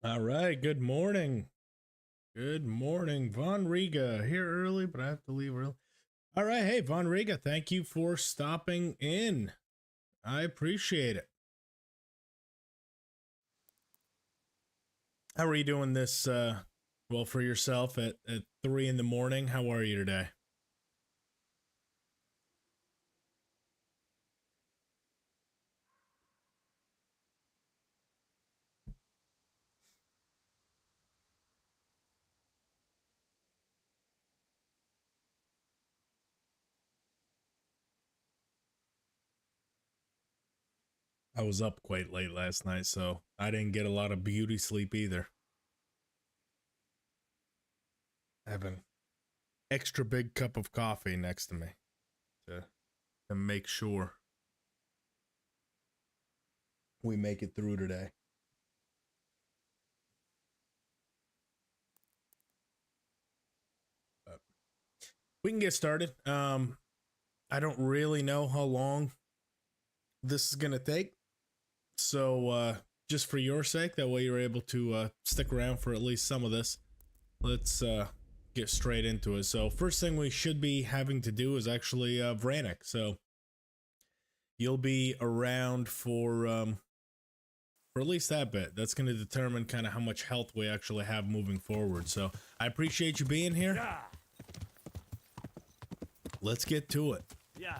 All right, good morning. Good morning. Von Riga here early, but I have to leave early. All right, hey, Von Riga, thank you for stopping in. I appreciate it. How are you doing this, well, for yourself at 3 in the morning? How are you today? I was up quite late last night, so I didn't get a lot of beauty sleep either. I have an extra big cup of coffee next to me to make sure we make it through today. But we can get started. I don't really know how long this is going to take. So, just for your sake, that way you're able to stick around for at least some of this, let's get straight into it. So, first thing we should be having to do is actually Vranek. So, you'll be around for at least that bit. That's going to determine kind of how much health we actually have moving forward. So, I appreciate you being here. Yeah. Let's get to it. Yeah.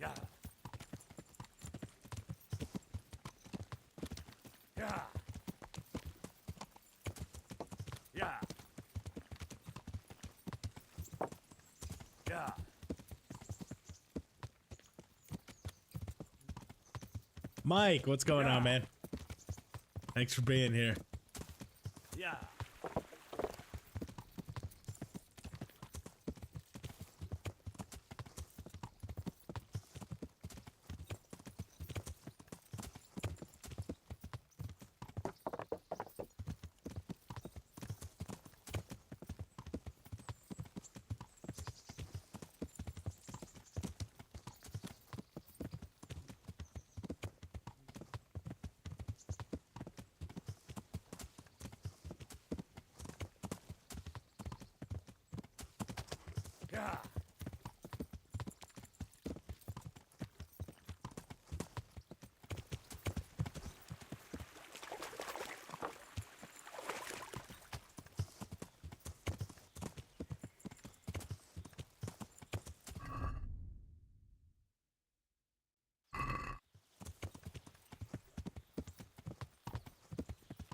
Yeah. Yeah. Yeah. Yeah. Mike, what's going on, man? Thanks for being here. Yeah. Yeah.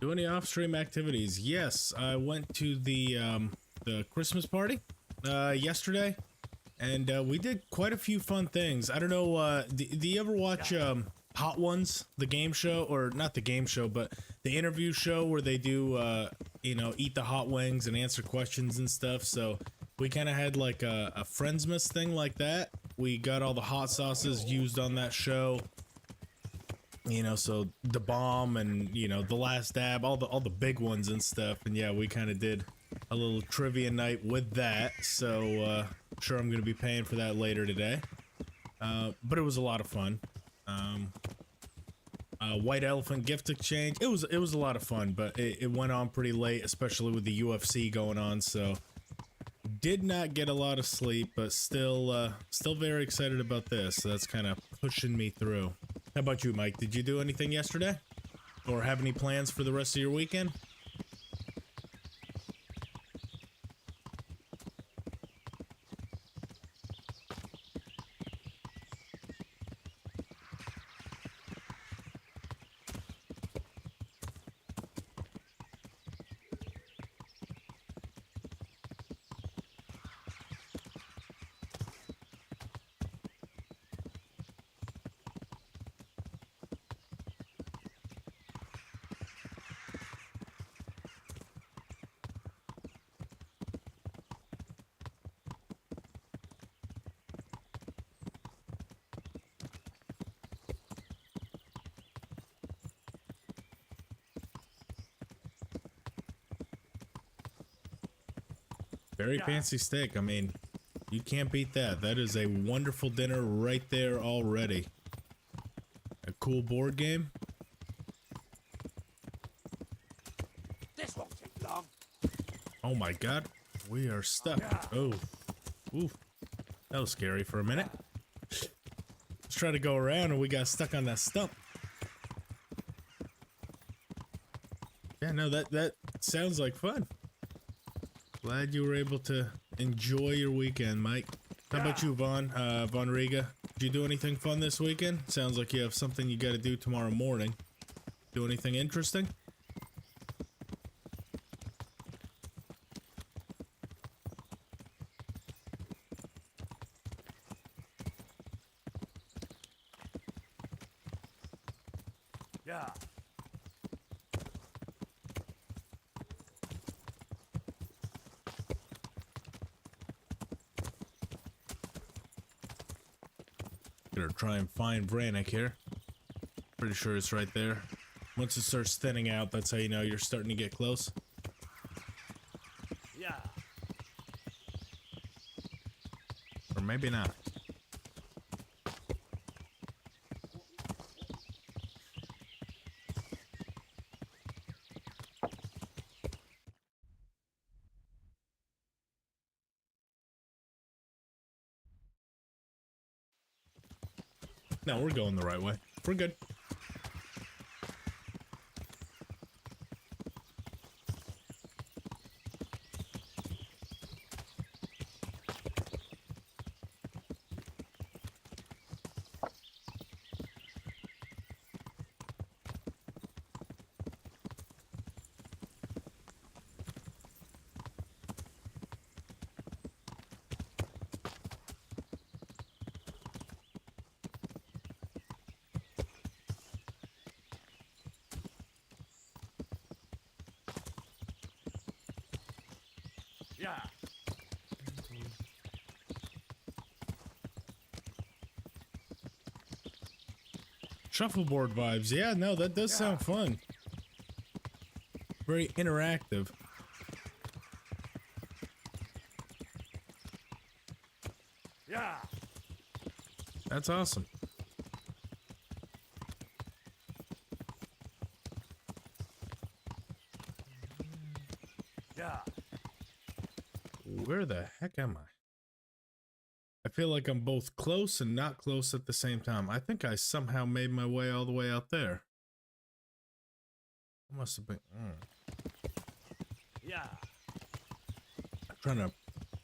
Do any off-stream activities? Yes, I went to the Christmas party yesterday, and we did quite a few fun things. I don't know, do you ever watch Hot Ones, the game show, or not the game show, but the interview show where they do you know, eat the hot wings and answer questions and stuff? So we kind of had like a Friendsmas thing like that. We got all the hot sauces used on that show. You know, so the bomb and, you know, the last dab, all the big ones and stuff. And yeah, we kind of did a little trivia night with that. So sure, I'm gonna be paying for that later today. But it was a lot of fun. White Elephant gift exchange. It was a lot of fun, but it went on pretty late, especially with the UFC going on. So did not get a lot of sleep, but still very excited about this. So that's kind of pushing me through. How about you, Mike? Did you do anything yesterday? Or have any plans for the rest of your weekend? Very Yeah. fancy steak. I mean, you can't beat that. That is a wonderful dinner right there already. A cool board game. This won't take long. Oh my god. We are stuck. Yeah. Oh. Oof. That was scary for a minute. Let's try to go around and we got stuck on that stump. Yeah, no, that sounds like fun. Glad you were able to enjoy your weekend, Mike. How about you, Vaughn? Von Riga, did you do anything fun this weekend? Sounds like you have something you gotta do tomorrow morning. Do anything interesting? Yeah. Gonna try and find Vranek here. Pretty sure it's right there. Once it starts thinning out, that's how you know you're starting to get close. Yeah. Or maybe not. No, we're going the right way. We're good. Yeah. Shuffleboard vibes. Yeah, no, that does sound fun. Very interactive. Yeah. That's awesome. Yeah. Where the heck am I? I feel like I'm both close and not close at the same time. I think I somehow made my way all the way out there. I must have been... Yeah. I'm trying to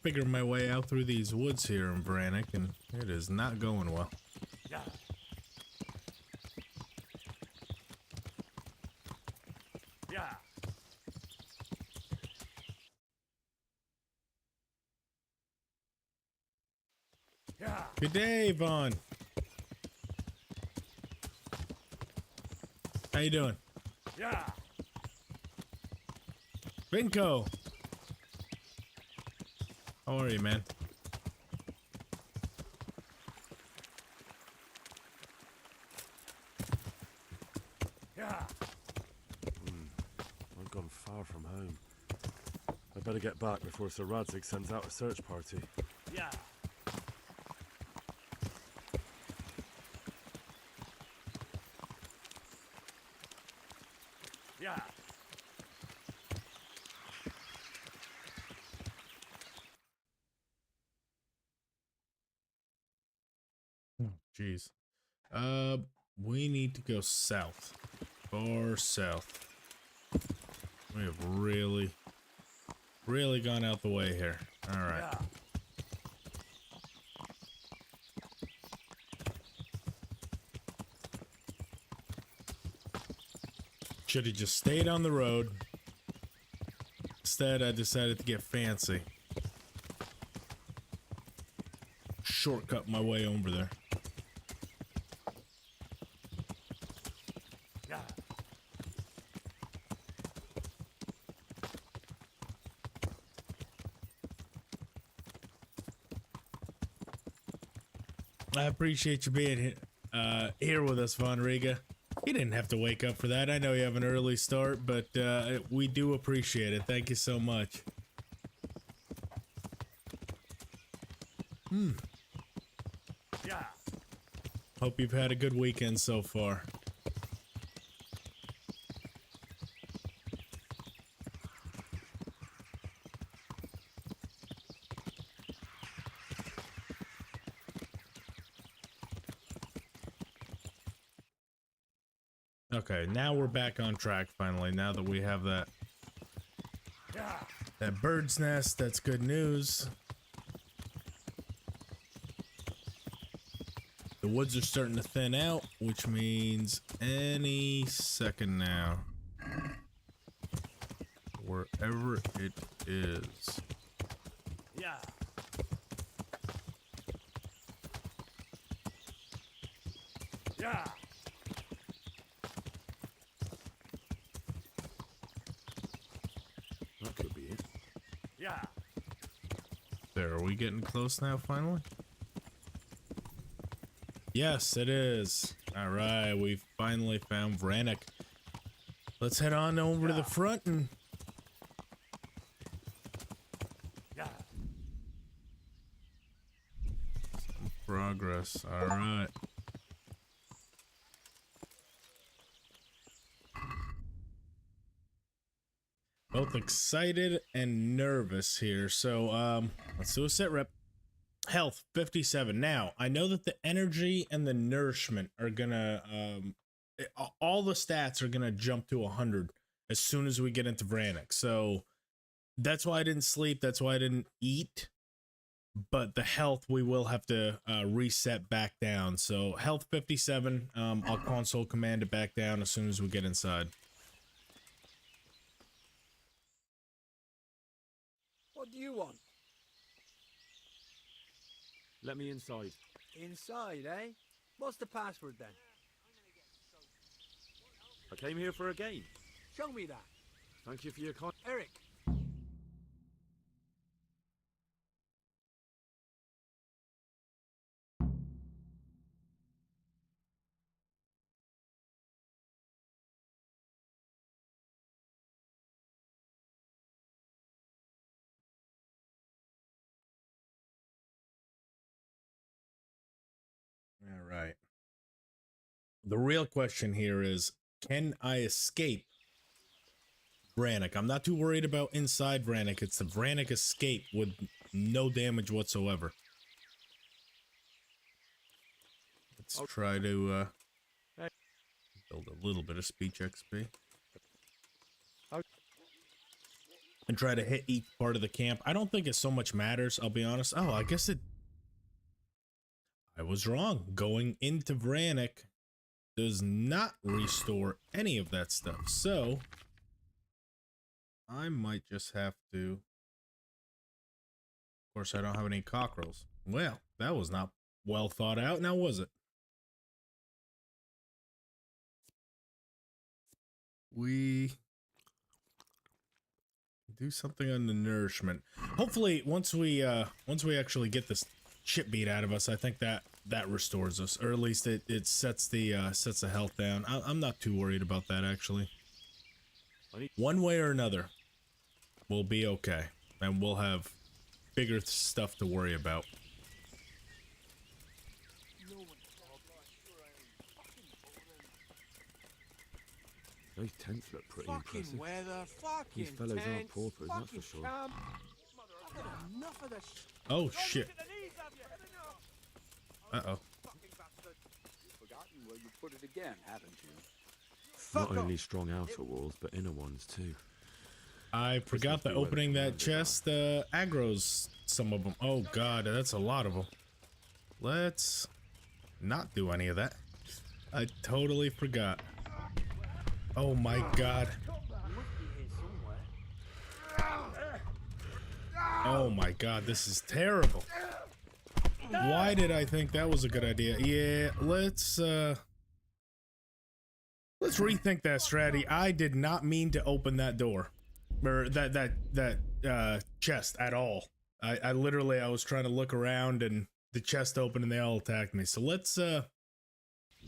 figure my way out through these woods here in Vranek, and it is not going well. Yeah. Yeah. Yeah. Good day, Vaughn. How you doing? Yeah. Vinko. How are you, man? Yeah. I've gone far from home. I better get back before Sir Radzig sends out a search party. Yeah. Yeah. Oh, jeez. We need to go south. Far south. We have really gone out the way here. All right. Yeah. Should have just stayed on the road. Instead, I decided to get fancy. Shortcut my way over there. Yeah. I appreciate you being here with us, Von Riga. You didn't have to wake up for that. I know you have an early start, but we do appreciate it. Thank you so much. Yeah. Hope you've had a good weekend so far. Okay, now we're back on track finally, now that we have that bird's nest. That's good news. The woods are starting to thin out, which means any second now, wherever it is. Yeah. Yeah. That could be it. Yeah. There, are we getting close now, finally? Yes, it is. Alright, we've finally found Vranek. Let's head on over to the front and... Yeah. progress. Alright. Both excited and nervous here. So, let's do a sit rep. Health 57. Now, I know that the energy and the nourishment are gonna, all the stats are gonna jump to 100 as soon as we get into Vranek. So, that's why I didn't sleep. That's why I didn't eat. But the health, we will have to reset back down. So, health 57. I'll console command it back down as soon as we get inside. What do you want? Let me inside. Inside, eh? What's the password then? I came here for a game. Show me that. Thank you for your kind. Eric. All right. The real question here is, can I escape Vranek? I'm not too worried about inside Vranek. It's the Vranek escape with no damage whatsoever. Let's try to build a little bit of speech XP. And try to hit each part of the camp. I don't think it so much matters, I'll be honest. Oh, I guess I was wrong. Going into Vranek does not restore any of that stuff. So I might just have to. Of course, I don't have any cockerels. Well, that was not well thought out, now was it? We do something on the nourishment. Hopefully, once we actually get this shit beat out of us, I think that restores us, or at least it sets the health down. I'm not too worried about that, actually. One way or another, we'll be okay, and we'll have bigger stuff to worry about. Those tents look pretty impressive. Weather, These fellows aren't paupers, that's for sure. Enough of this. Oh shit. Uh-oh. Forgotten where you put it again, haven't you? Not only strong outer walls, but inner ones too. I forgot that opening that chest aggroes some of them. Oh god, that's a lot of them. Let's not do any of that. I totally forgot. Oh my god. Oh my god, this is terrible. Why did I think that was a good idea? Yeah, let's rethink that strategy. I did not mean to open that door. Or that chest at all. I literally, I was trying to look around and the chest opened and they all attacked me. So let's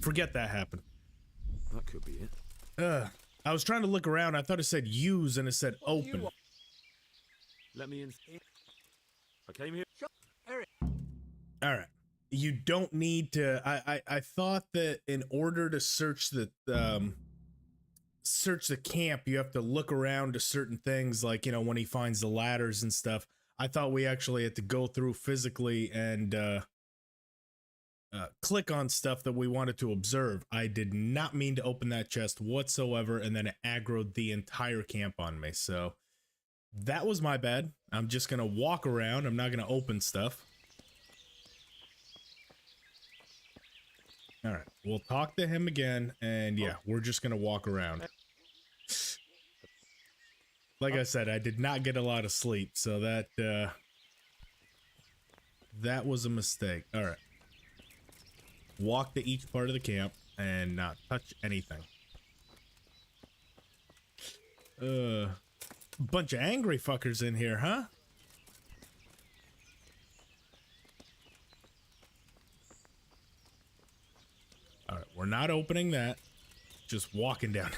forget that happened. That could be it. I was trying to look around. I thought it said use and it said open. Let me in. I came here. Eric. All right. You don't need to. I thought that in order to search the camp, you have to look around to certain things, like, you know, when he finds the ladders and stuff. I thought we actually had to go through physically and click on stuff that we wanted to observe. I did not mean to open that chest whatsoever, and then it aggroed the entire camp on me. So that was my bad. I'm just gonna walk around. I'm not gonna open stuff. All right, we'll talk to him again, and yeah, we're just gonna walk around. Like I said, I did not get a lot of sleep, so that was a mistake. All right, walk to each part of the camp and not touch anything. Bunch of angry fuckers in here, huh? All right, we're not opening that. Just walking down.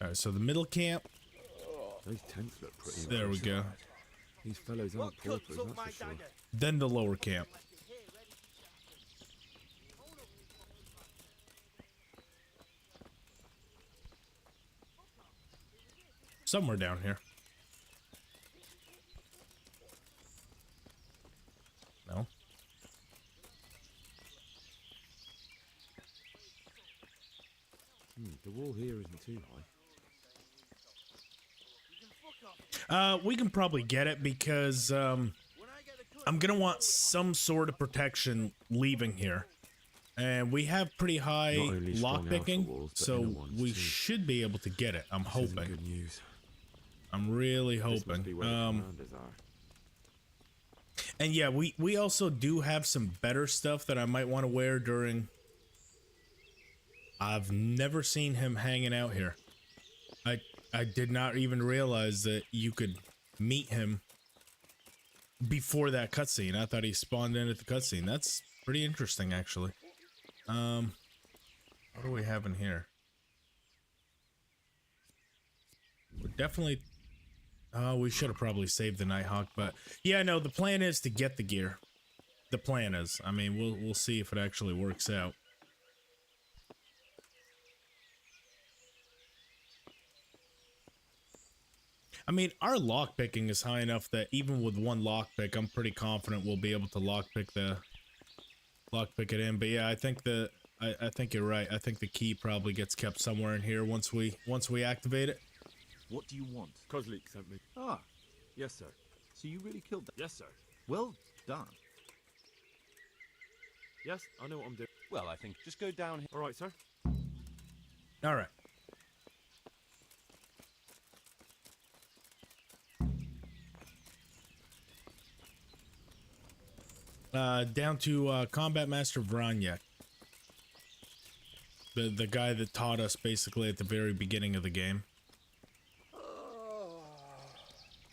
All right, so the middle camp. Those tents look pretty. There we go. These fellows aren't paupers, that's for sure. Then the lower camp. Somewhere down here. No. The wall here isn't too high. We can probably get it because I'm gonna want some sort of protection leaving here, and we have pretty high lockpicking, so we should be able to get it. I'm hoping. Good news. I'm really hoping. And yeah, we also do have some better stuff that I might want to wear during. I've never seen him hanging out here. I did not even realize that you could meet him before that cutscene. I thought he spawned in at the cutscene. That's pretty interesting, actually. What do we have in here? We're definitely. We should have probably saved the Nighthawk, but yeah, no. The plan is to get the gear. The plan is. I mean, we'll see if it actually works out. I mean, our lockpicking is high enough that even with one lockpick, I'm pretty confident we'll be able to lockpick it in. But yeah, I think I think you're right. I think the key probably gets kept somewhere in here once we activate it. What do you want? Kozlik sent me. Ah, Yes, sir. so you really killed that? Yes, sir. Well done. Yes, I know what I'm doing. Well, I think just go down here. All right, sir. All right. Down to Combat Master Vranyek. The guy that taught us basically at the very beginning of the game. Oh,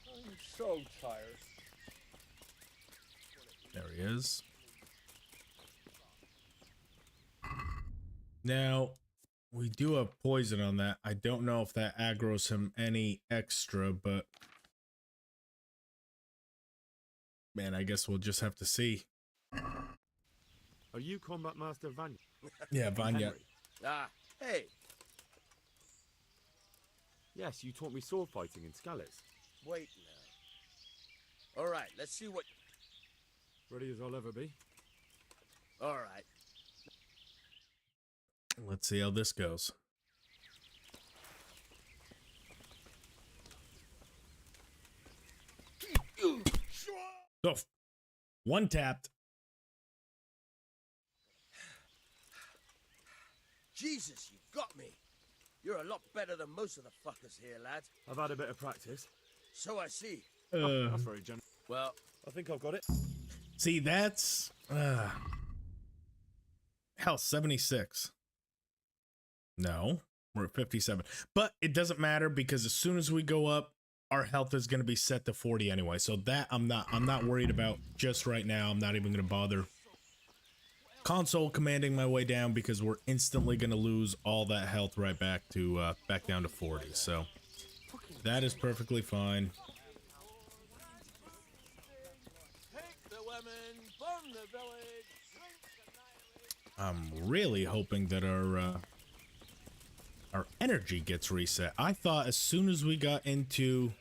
I'm so tired. There he is. Now, we do have poison on that. I don't know if that aggroes him any extra, but man, I guess we'll just have to see. Are you Combat Master Vanya? Yeah, Vanya. Ah, hey. Yes, you taught me sword fighting in Scalis. Wait now. All right, let's see what. Ready as I'll ever be. All right. Let's see how this goes. Oh, one tapped. Jesus, you got me. You're a lot better than most of the fuckers here, lad. I've had a bit of practice. So I see. That's very generous. Well, I think I've got it. See, that's hell, 76. No, we're at 57. But it doesn't matter because as soon as we go up, our health is going to be set to 40 anyway. So that I'm not worried about just right now. I'm not even going to bother console commanding my way down because we're instantly going to lose all that health right back to back down to 40. So that is perfectly fine. Take the women, burn the village. I'm really hoping that our energy gets reset. I thought as soon as we got into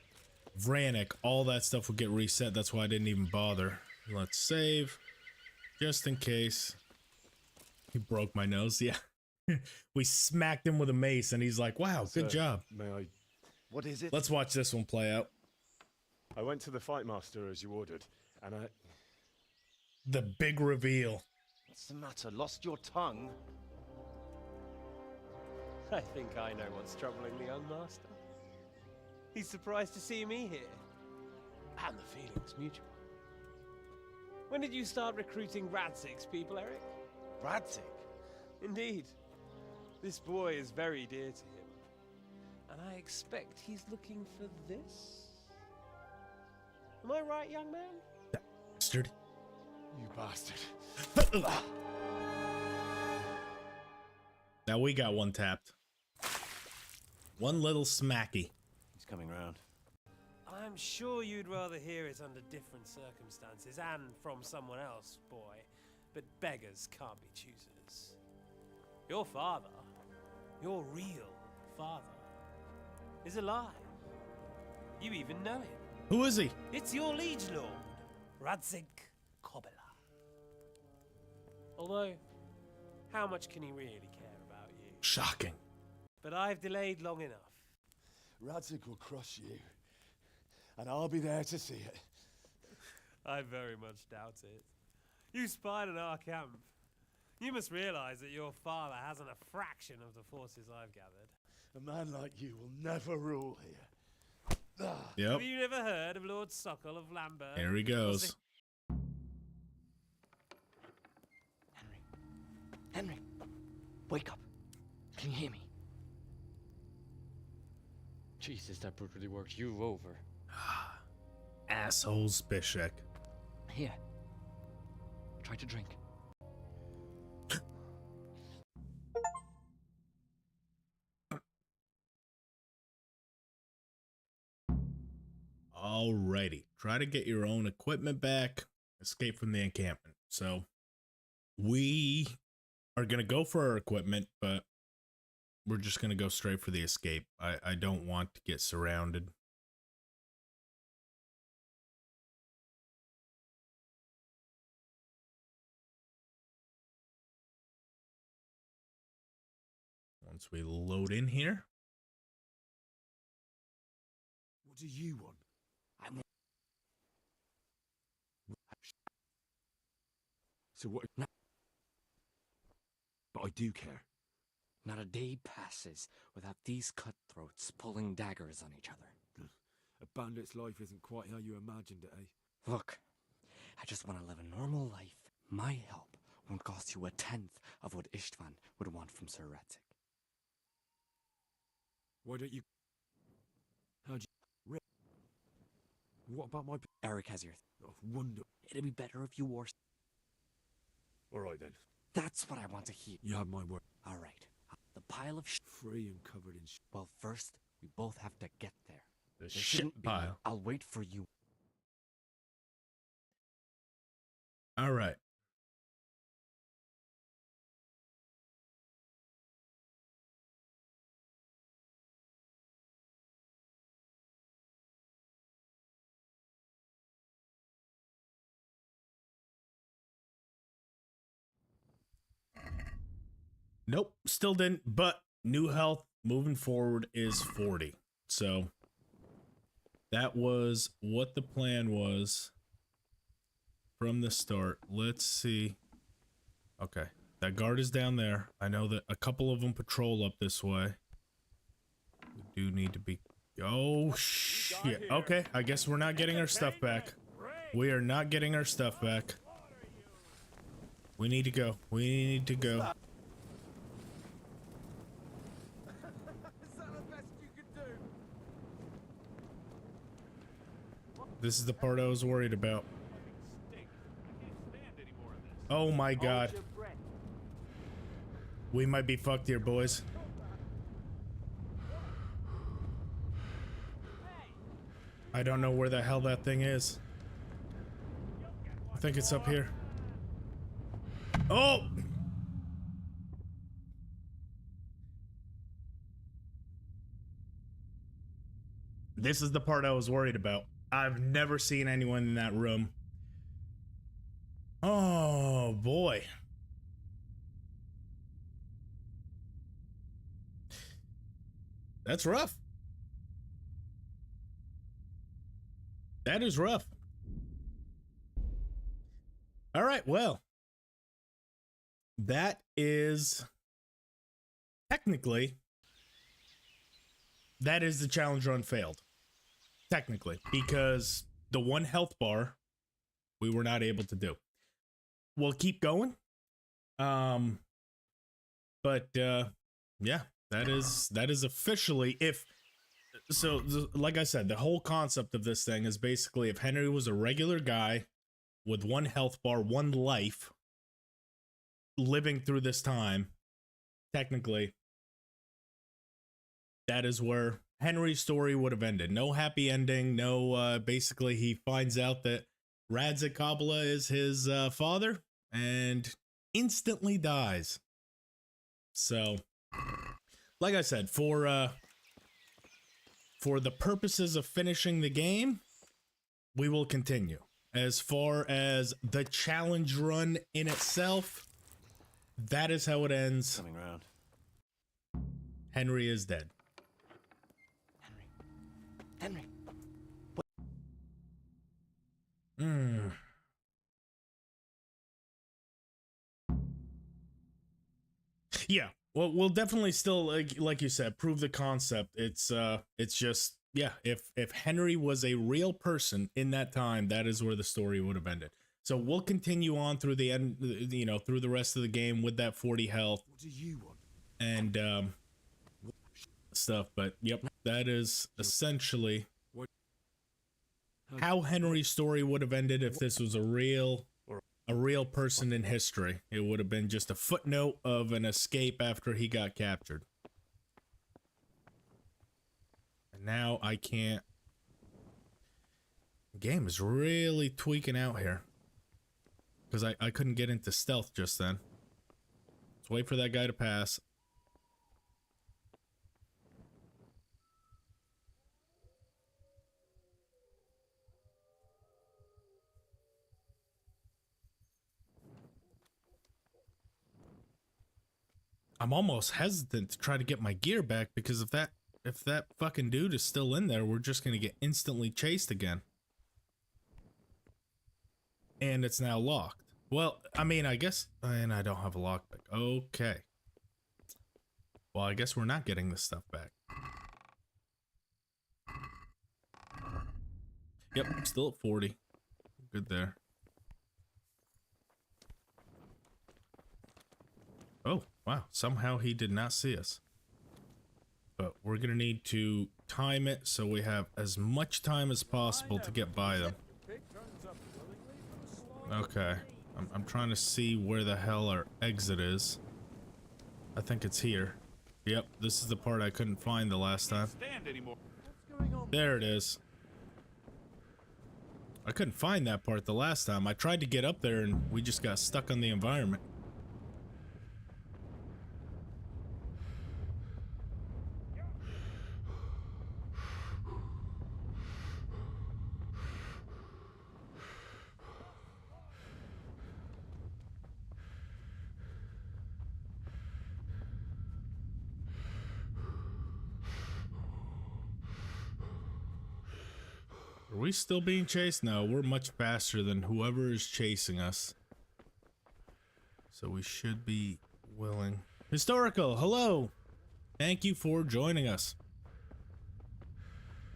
Vranik, all that stuff would get reset. That's why I didn't even bother. Let's save, just in case. He broke my nose, yeah. We smacked him with a mace, and he's like, wow, good job. May I? What is it? Let's watch this one play out. I went to the fight master as you ordered, and I. The big reveal. What's the matter? Lost your tongue? I think I know what's troubling the young master. He's surprised to see me here. And the feeling's mutual. When did you start recruiting Radzig's people, Eric? Radzig? Indeed. This boy is very dear to him. And I expect he's looking for this? Am I right, young man? Bastard. You bastard. Now we got one tapped. One little smacky. He's coming round. I'm sure you'd rather hear it under different circumstances and from someone else, boy. But beggars can't be choosers. Your father, your real father, is alive. You even know him. Who is he? It's your liege lord, Radzig Kobyla. Although, how much can he really care about you? Shocking. But I've delayed long enough. Radzig will crush you, and I'll be there to see it. I very much doubt it. You spied on our camp. You must realize that your father hasn't a fraction of the forces I've gathered. A man like you will never rule here. Yep. Have you never heard of Lord Suckle of Lambert? There he goes. Henry, wake up. Can you hear me? Jesus, that brutally worked you over. Assholes, Bishek. Here. Try to drink. Alrighty. Try to get your own equipment back. Escape from the encampment. So we are going to go for our equipment, but we're just going to go straight for the escape. I don't want to get surrounded. Once we load in here. What do you want? So what? No. But I do care. Not a day passes without these cutthroats pulling daggers on each other. A bandit's life isn't quite how you imagined it, eh? Look, I just want to live a normal life. My help won't cost you a tenth of what Istvan would want from Sir Radzig. Why don't you... How'd you... What about my... Eric has your... Oh, wonder... It'd be better if you wore... Alright then. That's what I want to hear. You have my word. All right. The pile of Free and covered in Well, first, we both have to get there. The There shit shouldn't be. pile. I'll wait for you. All right. Nope, still didn't, but new health moving forward is 40. So that was what the plan was from the start. Let's see. Okay, that guard is down there. I know that a couple of them patrol up this way. We do need to be... Oh, shit. Okay, I guess we're not getting our stuff back. We are not getting our stuff back. We need to go. We need to go. This is the part I was worried about. Oh my god. Hold your breath. We might be fucked here, boys. I don't know where the hell that thing is. I think it's up here. Oh! This is the part I was worried about. I've never seen anyone in that room. Oh, boy. That's rough. That is rough. All right, well. That is technically, that is the challenge run failed. Technically, because the one health bar we were not able to do. We'll keep going. But yeah, that is officially, if so, like I said, the whole concept of this thing is basically if Henry was a regular guy with one health bar, one life, living through this time, technically, that is where Henry's story would have ended. No happy ending. No, basically he finds out that Radzikabala is his father and instantly dies. So, like I said, for the purposes of finishing the game, we will continue. As far as the challenge run in itself, that is how it ends. Coming round. Henry is dead. Henry. Yeah, well, we'll definitely still, like you said, prove the concept. It's just, yeah, if Henry was a real person in that time, that is where the story would have ended. So we'll continue on through the end, you know, through the rest of the game with that 40 health. What do you want? And stuff. But yep, that is essentially how Henry's story would have ended if this was a real person in history. It would have been just a footnote of an escape after he got captured. And now I can't. The game is really tweaking out here. Because I couldn't get into stealth just then. Let's wait for that guy to pass. I'm almost hesitant to try to get my gear back because if that fucking dude is still in there, we're just gonna get instantly chased again. And it's now locked. Well, I mean, I guess, and I don't have a lockpick. Okay. Well, I guess we're not getting this stuff back. Yep, still at 40. Good there. Oh, wow. Somehow he did not see us. But we're going to need to time it so we have as much time as possible to get by them. Okay. I'm trying to see where the hell our exit is. I think it's here. Yep, this is the part I couldn't find the last time. There it is. I couldn't find that part the last time. I tried to get up there and we just got stuck on the environment. Are we still being chased? No, we're much faster than whoever is chasing us. So we should be willing. Historical, hello! Thank you for joining us.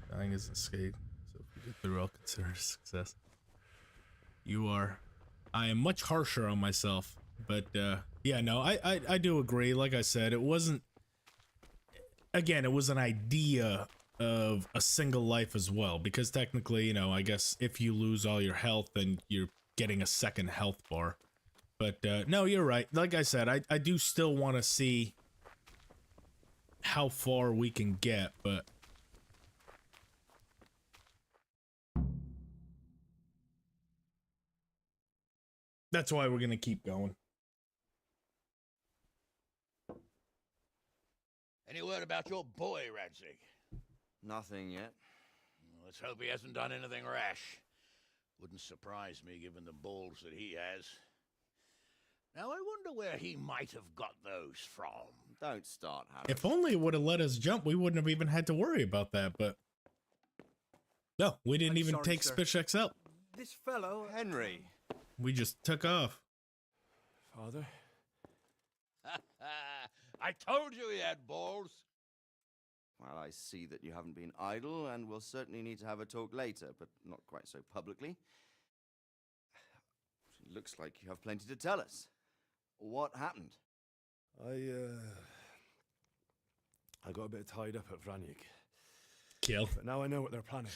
Dying is escape. So if we get through, I'll consider it a success. You are. I am much harsher on myself. But, yeah, no, I do agree. Like I said, it wasn't... Again, it was an idea of a single life as well, because technically, you know, I guess if you lose all your health, then you're getting a second health bar. But no, you're right. Like I said, I do still want to see how far we can get, but that's why we're gonna keep going. Any word about your boy, Radzig? Nothing yet. Let's hope he hasn't done anything rash. Wouldn't surprise me given the balls that he has. Now I wonder where he might have got those from. Don't start, Harry. If only it would have let us jump, we wouldn't have even had to worry about that, but no, we didn't I'm even sorry, take sir. Spishx out. This fellow... Henry. We just took off. Father? I told you he had balls. Well, I see that you haven't been idle, and we'll certainly need to have a talk later, but not quite so publicly. It looks like you have plenty to tell us. What happened? I got a bit tied up at Vranyik, Kill. but now I know what they're planning.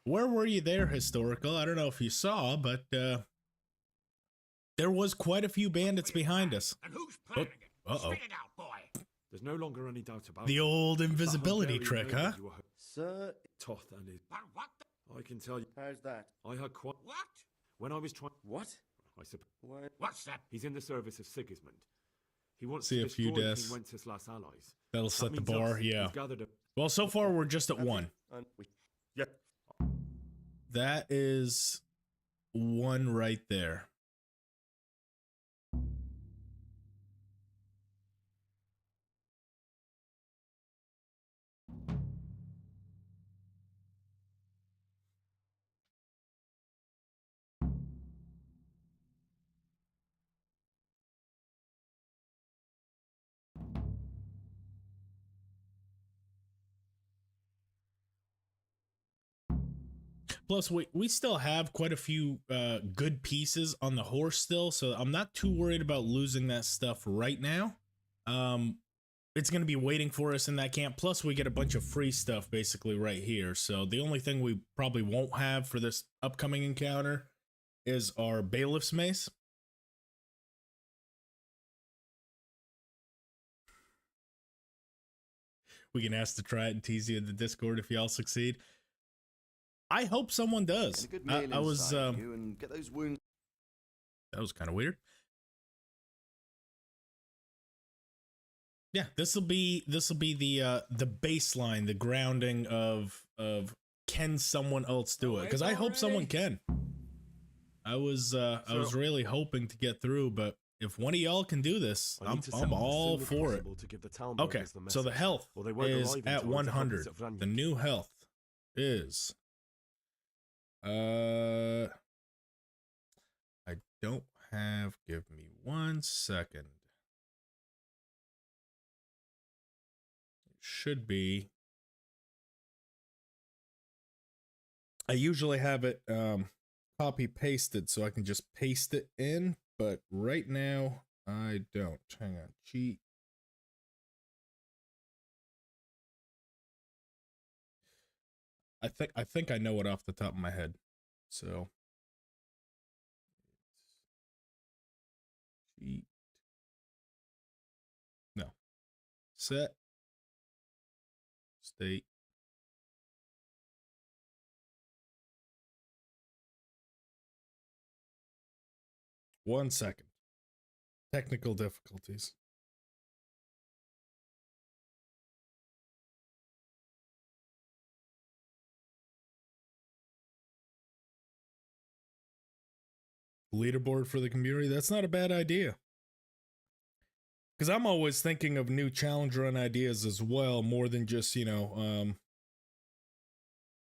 Where were you there, Historical? I don't know if you saw, but there was quite a few bandits behind us. And who's planning it? Uh-oh. Spit it out, boy. There's no longer any doubt about The it. old It's that invisibility Hungarian trick, noble huh? you were Sir, Toth and his... But what the... I can tell you, how's that? I had quite... What? When I was trying... What? I suppose... What? What's that? He's in the service of Sigismund. He wants See to a few destroy deaths. King Wenceslas' allies. That'll That set the means bar, us. yeah. We've gathered a... Well, so far we're just at That's one. it. And we... Yeah. That is one right there. Plus, we still have quite a few good pieces on the horse still, so I'm not too worried about losing that stuff right now. It's going to be waiting for us in that camp. Plus, we get a bunch of free stuff basically right here. So the only thing we probably won't have for this upcoming encounter is our bailiff's mace. We can ask to try it and tease you in the Discord if y'all succeed. I hope someone does. Get a good meal I was inside you and get those wounds... that was kind of weird. Yeah, this will be the baseline, the grounding of can someone else do it? Because I hope someone can. I was really hoping to get through, but if one of y'all can do this, I need to I'm settle as all soon as for it. possible to give the town Okay, builders the so the message, health or they won't is arrive at in time to have 100. this at Vranyik. The new health is I don't have, give me 1 second. It should be, I usually have it copy pasted so I can just paste it in, but right now I don't. Hang on, cheat. I think I know it off the top of my head. So cheat. No. Set state. One second. Technical difficulties. Leaderboard for the community. That's not a bad idea. Because I'm always thinking of new challenge run ideas as well, more than just, you know,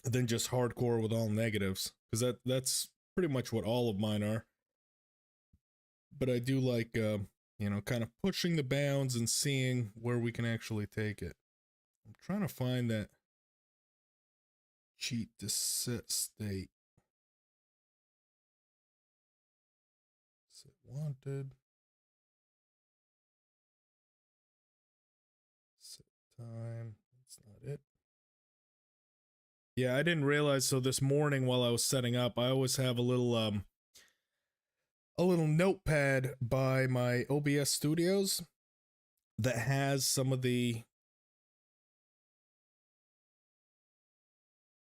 than just hardcore with all negatives. Because that's pretty much what all of mine are. But I do like, you know, kind of pushing the bounds and seeing where we can actually take it. I'm trying to find that cheat to set state. Set wanted. Set time. That's not it. Yeah, I didn't realize. So this morning while I was setting up, I always have a little a little notepad by my OBS Studios that has some of the...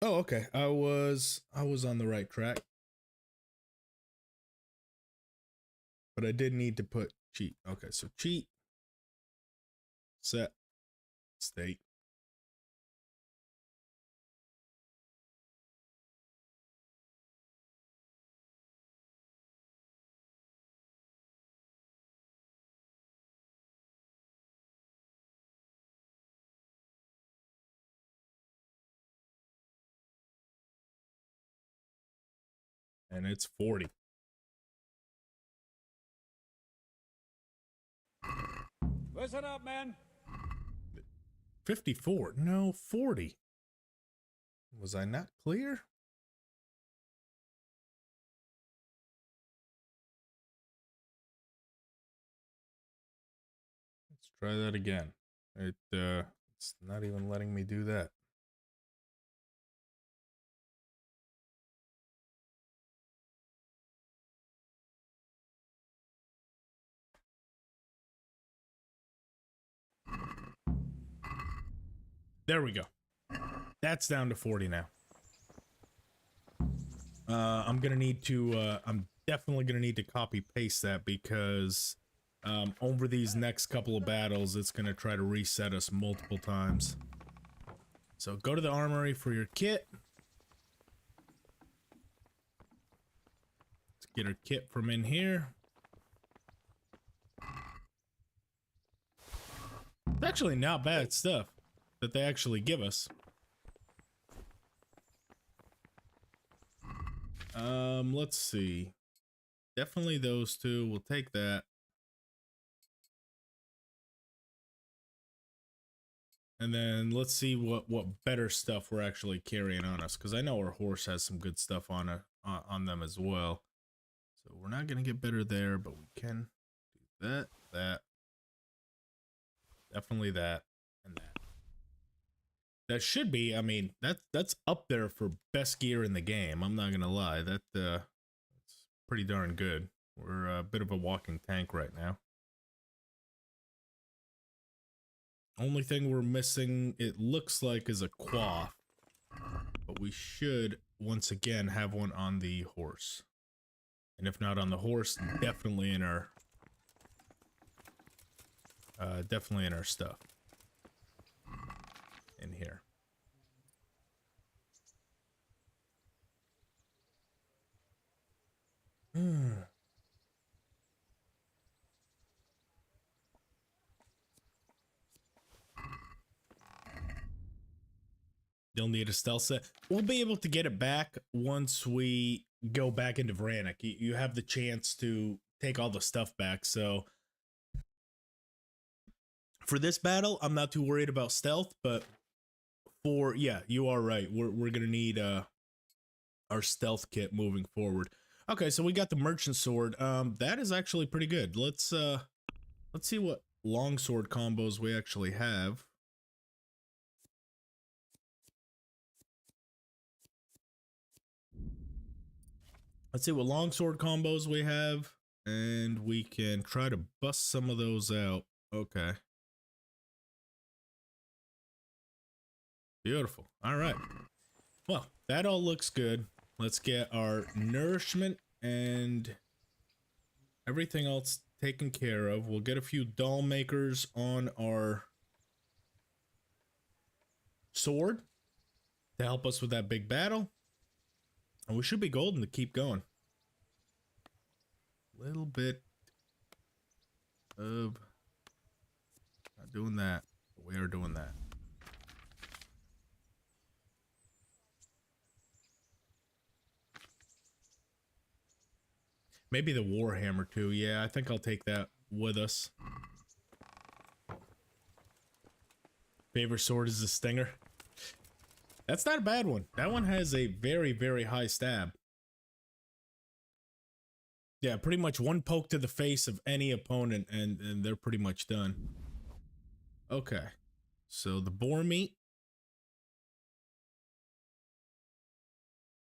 Oh, okay. I was on the right track. But I did need to put cheat. Okay, so cheat, set, state. And it's 40. Listen up, men. 54. No, 40. Was I not clear? Let's try that again. It's not even letting me do that. There we go. That's down to 40 now. I'm gonna need to, I'm definitely gonna need to copy paste that because over these next couple of battles, it's gonna try to reset us multiple times. So go to the armory for your kit. Let's get our kit from in here. It's actually not bad stuff that they actually give us. Let's see. Definitely those two. We'll take that. And then let's see what better stuff we're actually carrying on us, because I know our horse has some good stuff on them as well. So we're not gonna get better there, but we can do that, definitely that, and that. That should be, I mean, that's up there for best gear in the game. I'm not gonna lie, that's pretty darn good. We're a bit of a walking tank right now. Only thing we're missing, it looks like, is a quaff, but we should once again have one on the horse. And if not on the horse, definitely in our stuff in here. You'll need a stealth set. We'll be able to get it back once we go back into Vranik. You have the chance to take all the stuff back. So for this battle, I'm not too worried about stealth, but for, yeah, you are right. We're gonna need our stealth kit moving forward. Okay, so we got the merchant sword. That is actually pretty good. Let's see what longsword combos we actually have. Let's see what longsword combos we have, and we can try to bust some of those out. Okay. Beautiful. All right. Well, that all looks good. Let's get our nourishment and everything else taken care of. We'll get a few doll makers on our sword to help us with that big battle. And we should be golden to keep going. Little bit of not doing that, but we are doing that. Maybe the Warhammer too. Yeah, I think I'll take that with us. Favorite sword is the Stinger. That's not a bad one. That one has a very, very high stab. Yeah, pretty much one poke to the face of any opponent and they're pretty much done. Okay. So the boar meat.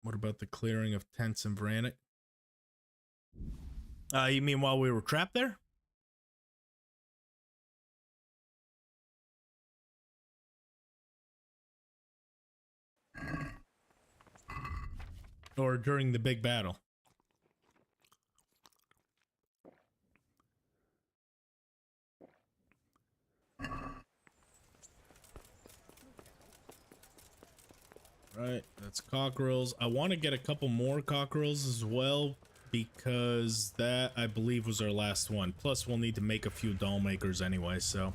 What about the clearing of tents in Vranik? You mean while we were trapped there? Or during the big battle? Right, that's cockerels. I want to get a couple more cockerels as well, because that, I believe, was our last one. Plus, we'll need to make a few doll makers anyway, so.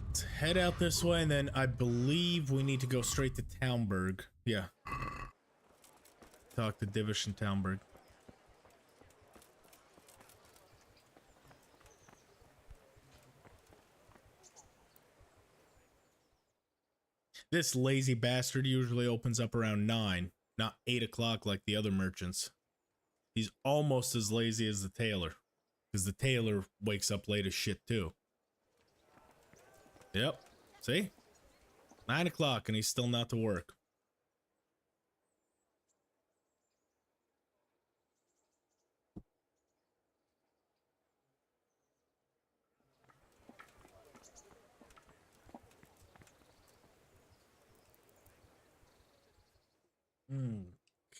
Let's head out this way, and then I believe we need to go straight to Townburg. Yeah. Talk to Divish and Townburg. This lazy bastard usually opens up around 9, not 8 o'clock like the other merchants. He's almost as lazy as the tailor, because the tailor wakes up late as shit too. Yep, see? 9 o'clock and he's still not to work.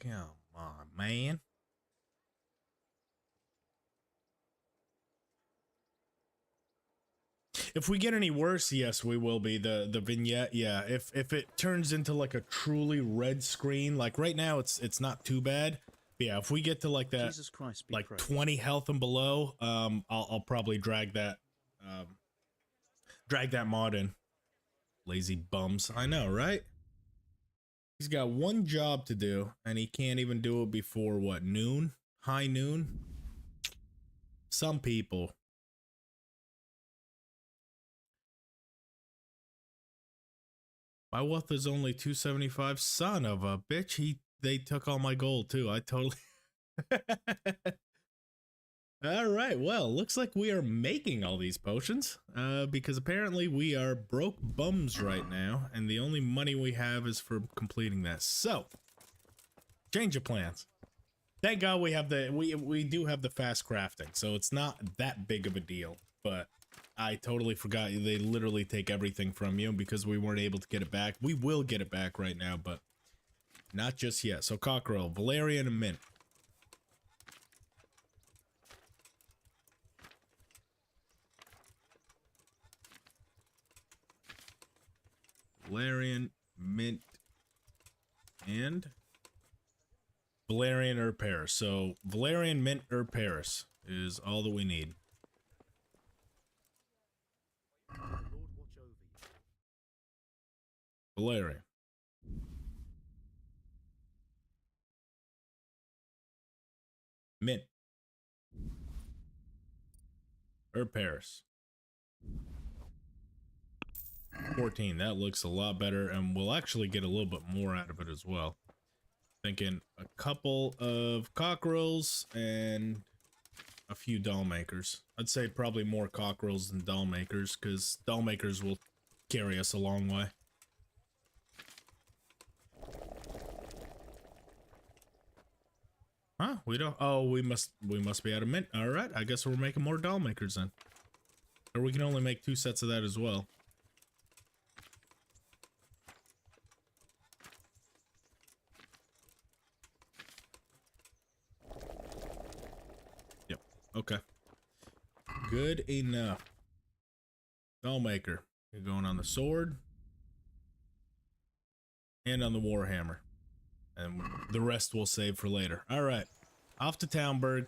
Come on, man. If we get any worse, yes, we will be. The vignette, yeah. If it turns into like a truly red screen, like right now, it's not too bad. But yeah, if we get to like that, Jesus Christ, be like praised. 20 health and below, I'll probably drag that mod in. Lazy bums, I know, right? He's got one job to do, and he can't even do it before what, noon? High noon? Some people. My wealth is only 275. Son of a bitch. They took all my gold too. I totally. All right. Well, looks like we are making all these potions because apparently we are broke bums right now, and the only money we have is for completing that. So, change of plans. Thank God we have we do have the fast crafting, so it's not that big of a deal, but I totally forgot they literally take everything from you because we weren't able to get it back. We will get it back right now, but not just yet. So cockerel, valerian, and mint. Valerian, mint, and valerian herb Paris. So valerian, mint, herb Paris is all that we need. Valerian. Mint. Herb Paris. 14. That looks a lot better, and we'll actually get a little bit more out of it as well. Thinking a couple of cockerels and a few doll makers. I'd say probably more cockerels than doll makers, because doll makers will carry us a long way. Huh? We don't. Oh, we must be out of mint. All right. I guess we're making more doll makers then, or we can only make 2 sets of that as well. Yep. Okay. Good enough. Doll maker. You're going on the sword and on the warhammer. And the rest we'll save for later. All right, off to Townburg.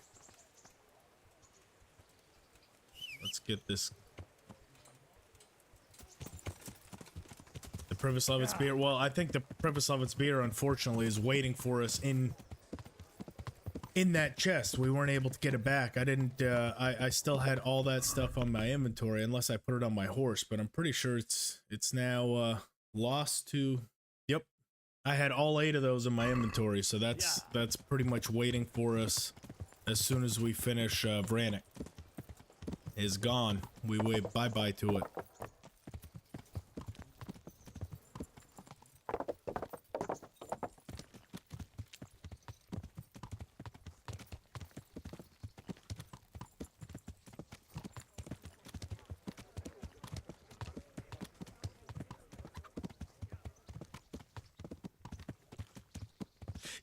Let's get this. The Privislavitz beer. Well, I think the Privislavitz beer, unfortunately, is waiting for us in that chest. We weren't able to get it back. I didn't. I still had all that stuff on my inventory, unless I put it on my horse. But I'm pretty sure it's now lost to. Yep. I had all 8 of those in my inventory, so that's pretty much waiting for us as soon as we finish Vranik. Is gone. We wave bye-bye to it.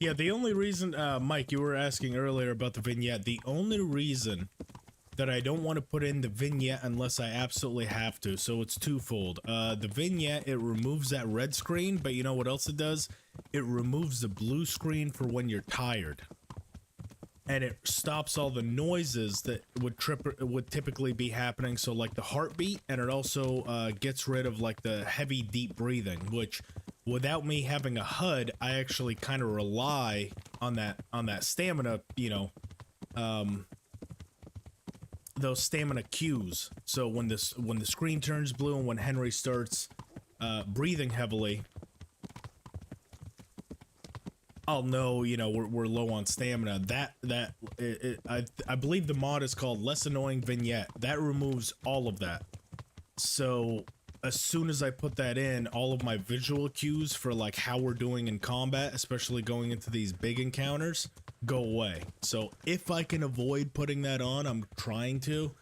Yeah, the only reason, Mike, you were asking earlier about the vignette. The only reason that I don't want to put in the vignette unless I absolutely have to, so it's twofold. The vignette, it removes that red screen, but you know what else it does? It removes the blue screen for when you're tired. And it stops all the noises that would typically be happening, so like the heartbeat, and it also gets rid of like the heavy deep breathing, which without me having a HUD, I actually kind of rely on that stamina, you know, those stamina cues. So when the screen turns blue and when Henry starts breathing heavily, I'll know, you know, we're low on stamina. I believe the mod is called Less Annoying Vignette. That removes all of that. So as soon as I put that in, all of my visual cues for like how we're doing in combat, especially going into these big encounters, go away. So if I can avoid putting that on, I'm trying to.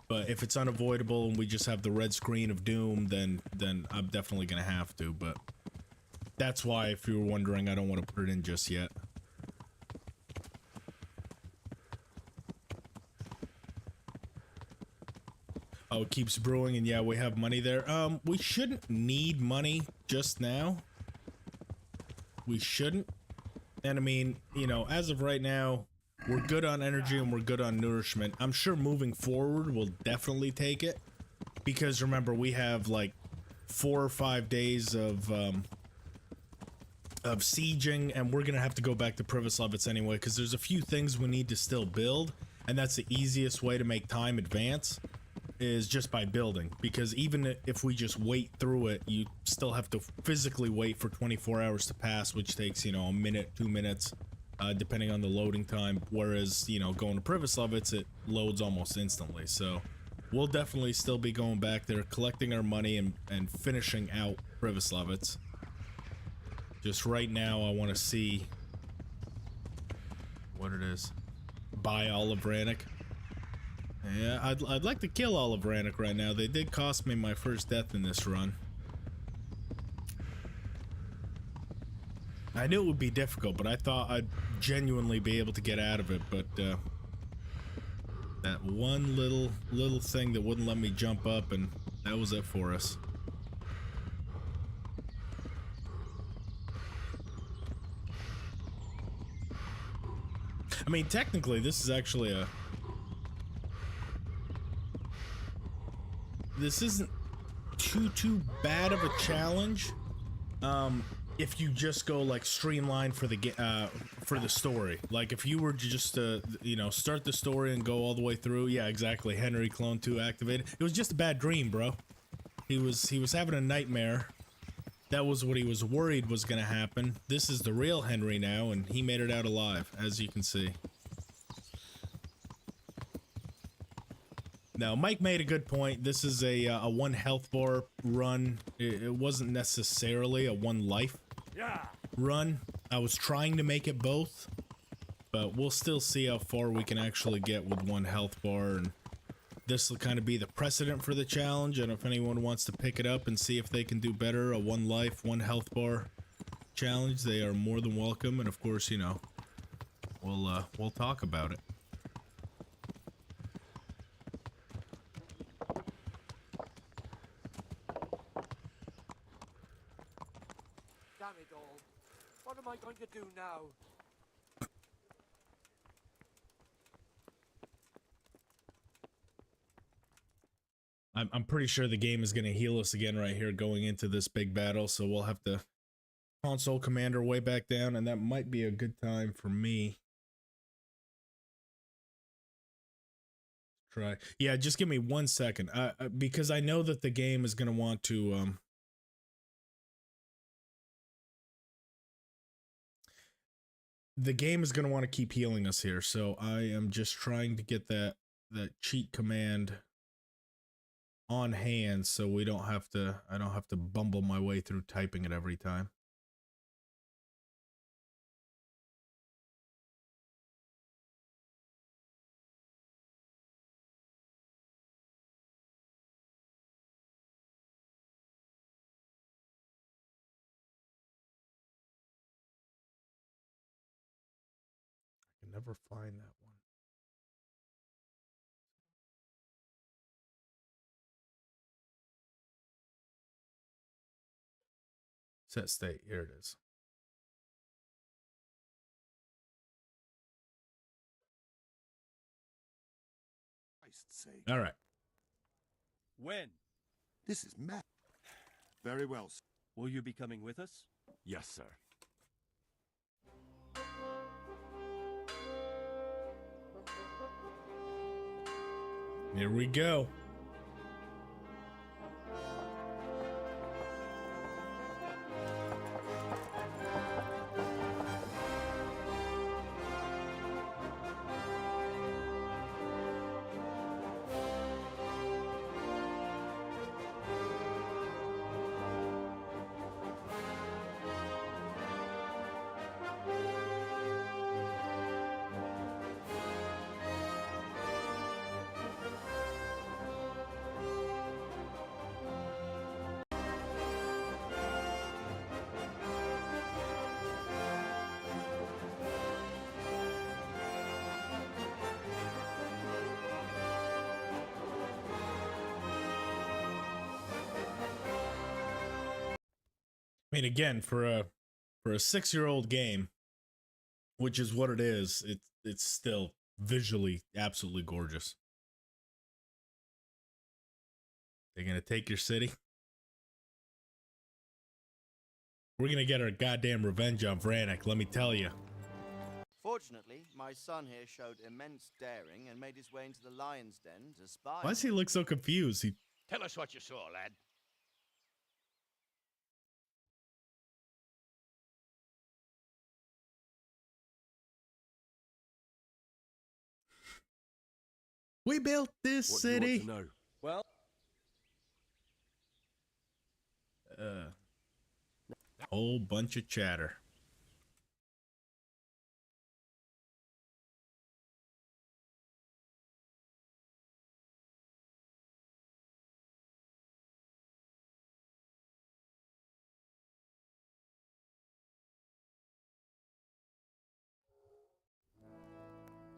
But if it's unavoidable and we just have the red screen of doom, then I'm definitely gonna have to. But that's why, if you were wondering, I don't want to put it in just yet. Oh, it keeps brewing, and yeah, we have money there. We shouldn't need money just now. We shouldn't. And I mean, you know, as of right now, we're good on energy and we're good on nourishment. I'm sure moving forward, we'll definitely take it. Because remember, we have like 4 or 5 days of sieging, and we're gonna have to go back to Privislavitz anyway, because there's a few things we need to still build, and that's the easiest way to make time advance, is just by building. Because even if we just wait through it, you still have to physically wait for 24 hours to pass, which takes, you know, a minute, 2 minutes, depending on the loading time, whereas, you know, going to Privislavitz, it loads almost instantly. So we'll definitely still be going back there, collecting our money and finishing out Privislavitz. Just right now, I want to see what it is. Buy Olive Rannick. Yeah, I'd like to kill Olive Rannick right now. They did cost me my first death in this run. I knew it would be difficult, but I thought I'd genuinely be able to get out of it. But that one little thing that wouldn't let me jump up, and that was it for us. I mean, technically, this is actually this isn't too bad of a challenge, if you just go like streamline for the story. Like if you were to just you know, start the story and go all the way through. Yeah, exactly. Henry Clone 2 activated. It was just a bad dream, bro. He was having a nightmare. That was what he was worried was gonna happen. This is the real Henry now, and he made it out alive, as you can see. Now, Mike made a good point. This is a 1 health bar run. It wasn't necessarily a 1 life run. I was trying to make it both, but we'll still see how far we can actually get with 1 health bar, and this will kind of be the precedent for the challenge. And if anyone wants to pick it up and see if they can do better, a 1 life, 1 health bar challenge, they are more than welcome. And of course, you know, we'll talk about it. Damn it all. What am I going to do now? I'm pretty sure the game is going to heal us again right here going into this big battle, so we'll have to console command our way back down, and that might be a good time for me. Try. Yeah, just give me 1 second, because I know that the game is going to want to the game is going to want to keep healing us here, so I am just trying to get that cheat command on hand so I don't have to bumble my way through typing it every time. never find that one. Set state. Here it is. Christ's sake. All right. When? This is mad. Very well. Will you be coming with us? Yes, sir. Here we go. I mean, again, for a 6-year-old game, which is what it is, it's still visually absolutely gorgeous. They're gonna take your city. We're gonna get our goddamn revenge on Vranek, let me tell you. Fortunately, my son here showed immense daring and made his way into the lion's den to spy. Why does he look so confused? Tell us what you saw, lad. We built this What city. do you want to know? Well, Whole bunch of chatter.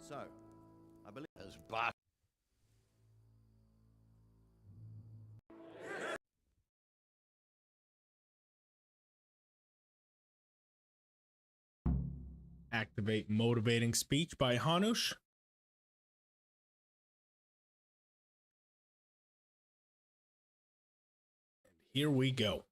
So, I believe As bar Activate motivating speech by Hanush. And here we go.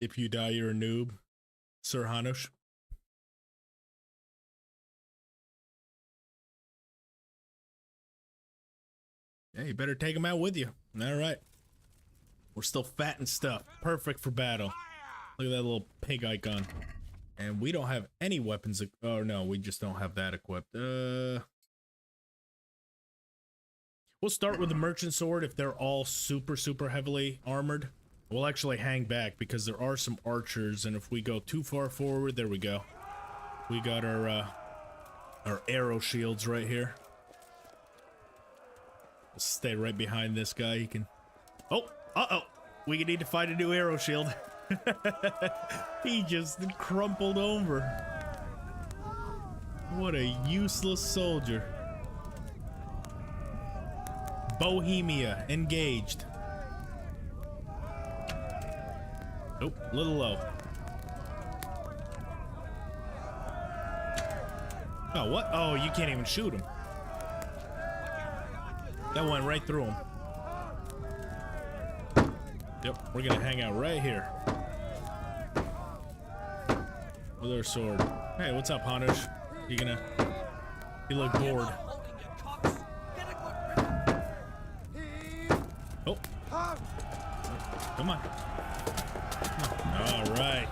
If you die, you're a noob, Sir Hanush. Yeah, you better take him out with you. All right. We're still fat and stuff. Perfect for battle. Look at that little pig icon. And we don't have any weapons. Oh, no, we just don't have that equipped. We'll start with the merchant sword if they're all super, super heavily armored. We'll actually hang back because there are some archers, and if we go too far forward, there we go. We got our arrow shields right here. We'll stay right behind this guy. He can... Oh! Uh-oh! We need to find a new arrow shield. He just crumpled over. What a useless soldier. Bohemia, engaged. Nope, a little low. Oh, what? Oh, you can't even shoot him. That went right through him. Yep, we're gonna hang out right here. With our sword. Hey, what's up, Hanush? You look bored. Oh. Come on. All right.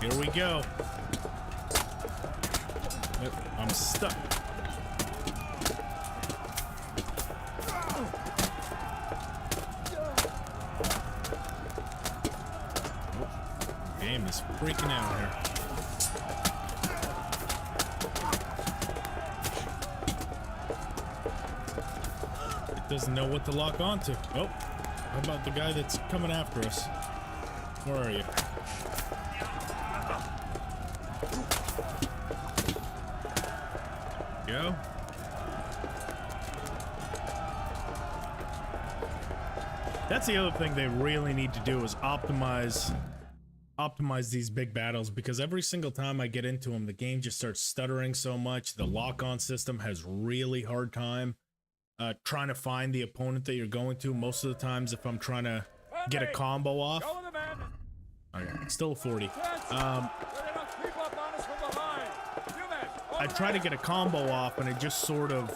Here we go. Yep, I'm stuck. Game is freaking out here. It doesn't know what to lock onto. Oh, how about the guy that's coming after us? Where are you? Go. That's the other thing they really need to do is optimize these big battles, because every single time I get into them, the game just starts stuttering so much. The lock-on system has really hard time trying to find the opponent that you're going to. Most of the times, if I'm trying to get a combo off, okay, still 40. I try to get a combo off, and it just sort of,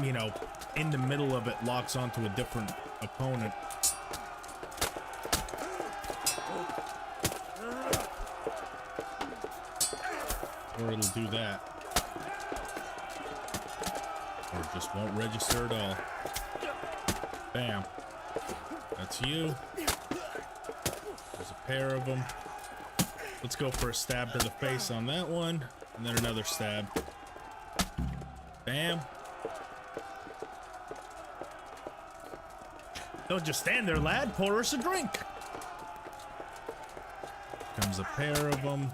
you know, in the middle of it locks onto a different opponent. Or it'll do that. Or it just won't register at all. Bam. That's you. There's a pair of them. Let's go for a stab to the face on that one. And then another stab. Bam. Don't just stand there, lad. Pour us a drink. Comes a pair of them.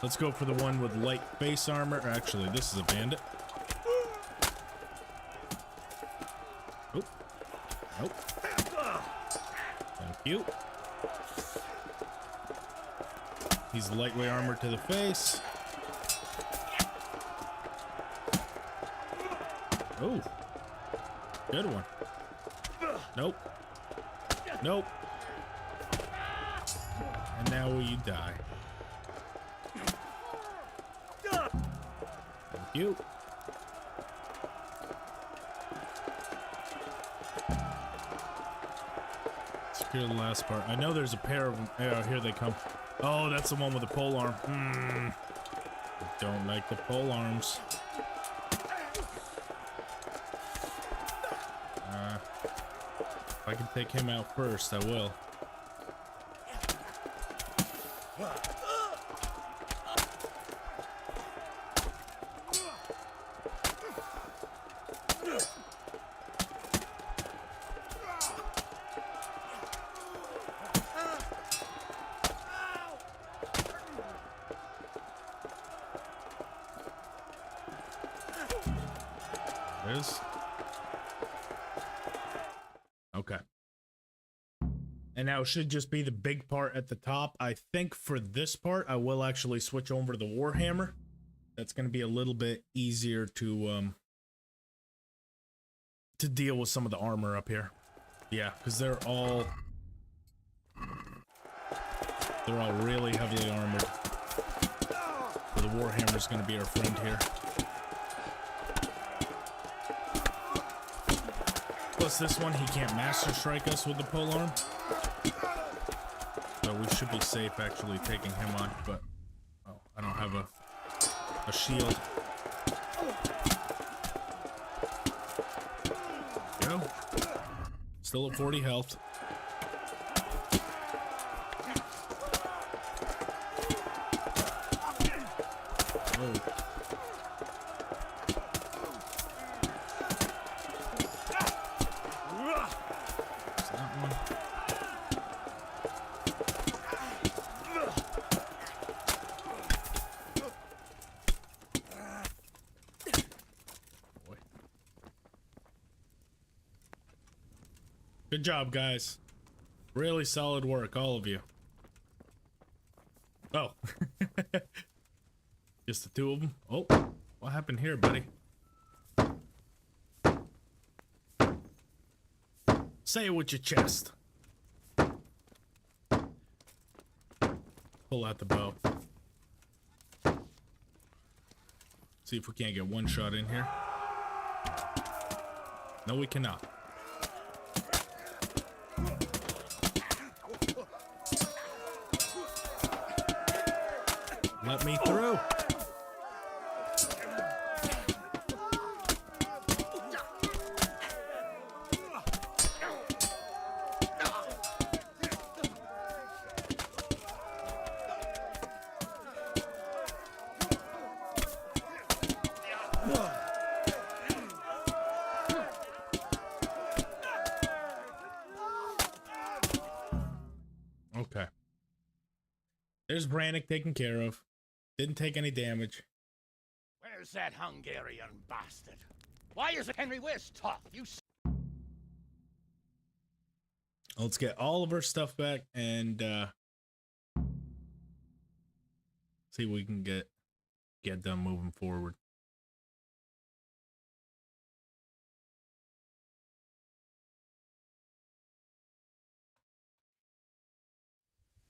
Let's go for the one with light face armor. Actually, this is a bandit. Oh. Nope. Thank you. He's lightweight armor to the face. Oh. Good one. Nope. Nope. And now will you die? Thank you. Secure the last part. I know there's a pair of them. Oh, here they come. Oh, that's the one with the pole arm. I don't like the pole arms. If I can take him out first, I will. Okay. And now it should just be the big part at the top. I think for this part, I will actually switch over to the Warhammer. That's going to be a little bit easier to deal with some of the armor up here. Yeah, because they're all really heavily armored. So the Warhammer's going to be our friend here. Plus this one, he can't master strike us with the polearm. So we should be safe actually taking him on, but oh, I don't have a shield. Go. Still at 40 health. Oh. Good job, guys. Really solid work, all of you. Oh. Just the two of them? Oh, what happened here, buddy? Say it with your chest. Pull out the bow. See if we can't get one shot in here. No, we cannot. let me through. Okay. There's Brannick taken care of. Didn't take any damage. Where's that Hungarian bastard? Why is it Henry? Where's Toth? Let's get all of our stuff back and see what we can get done moving forward.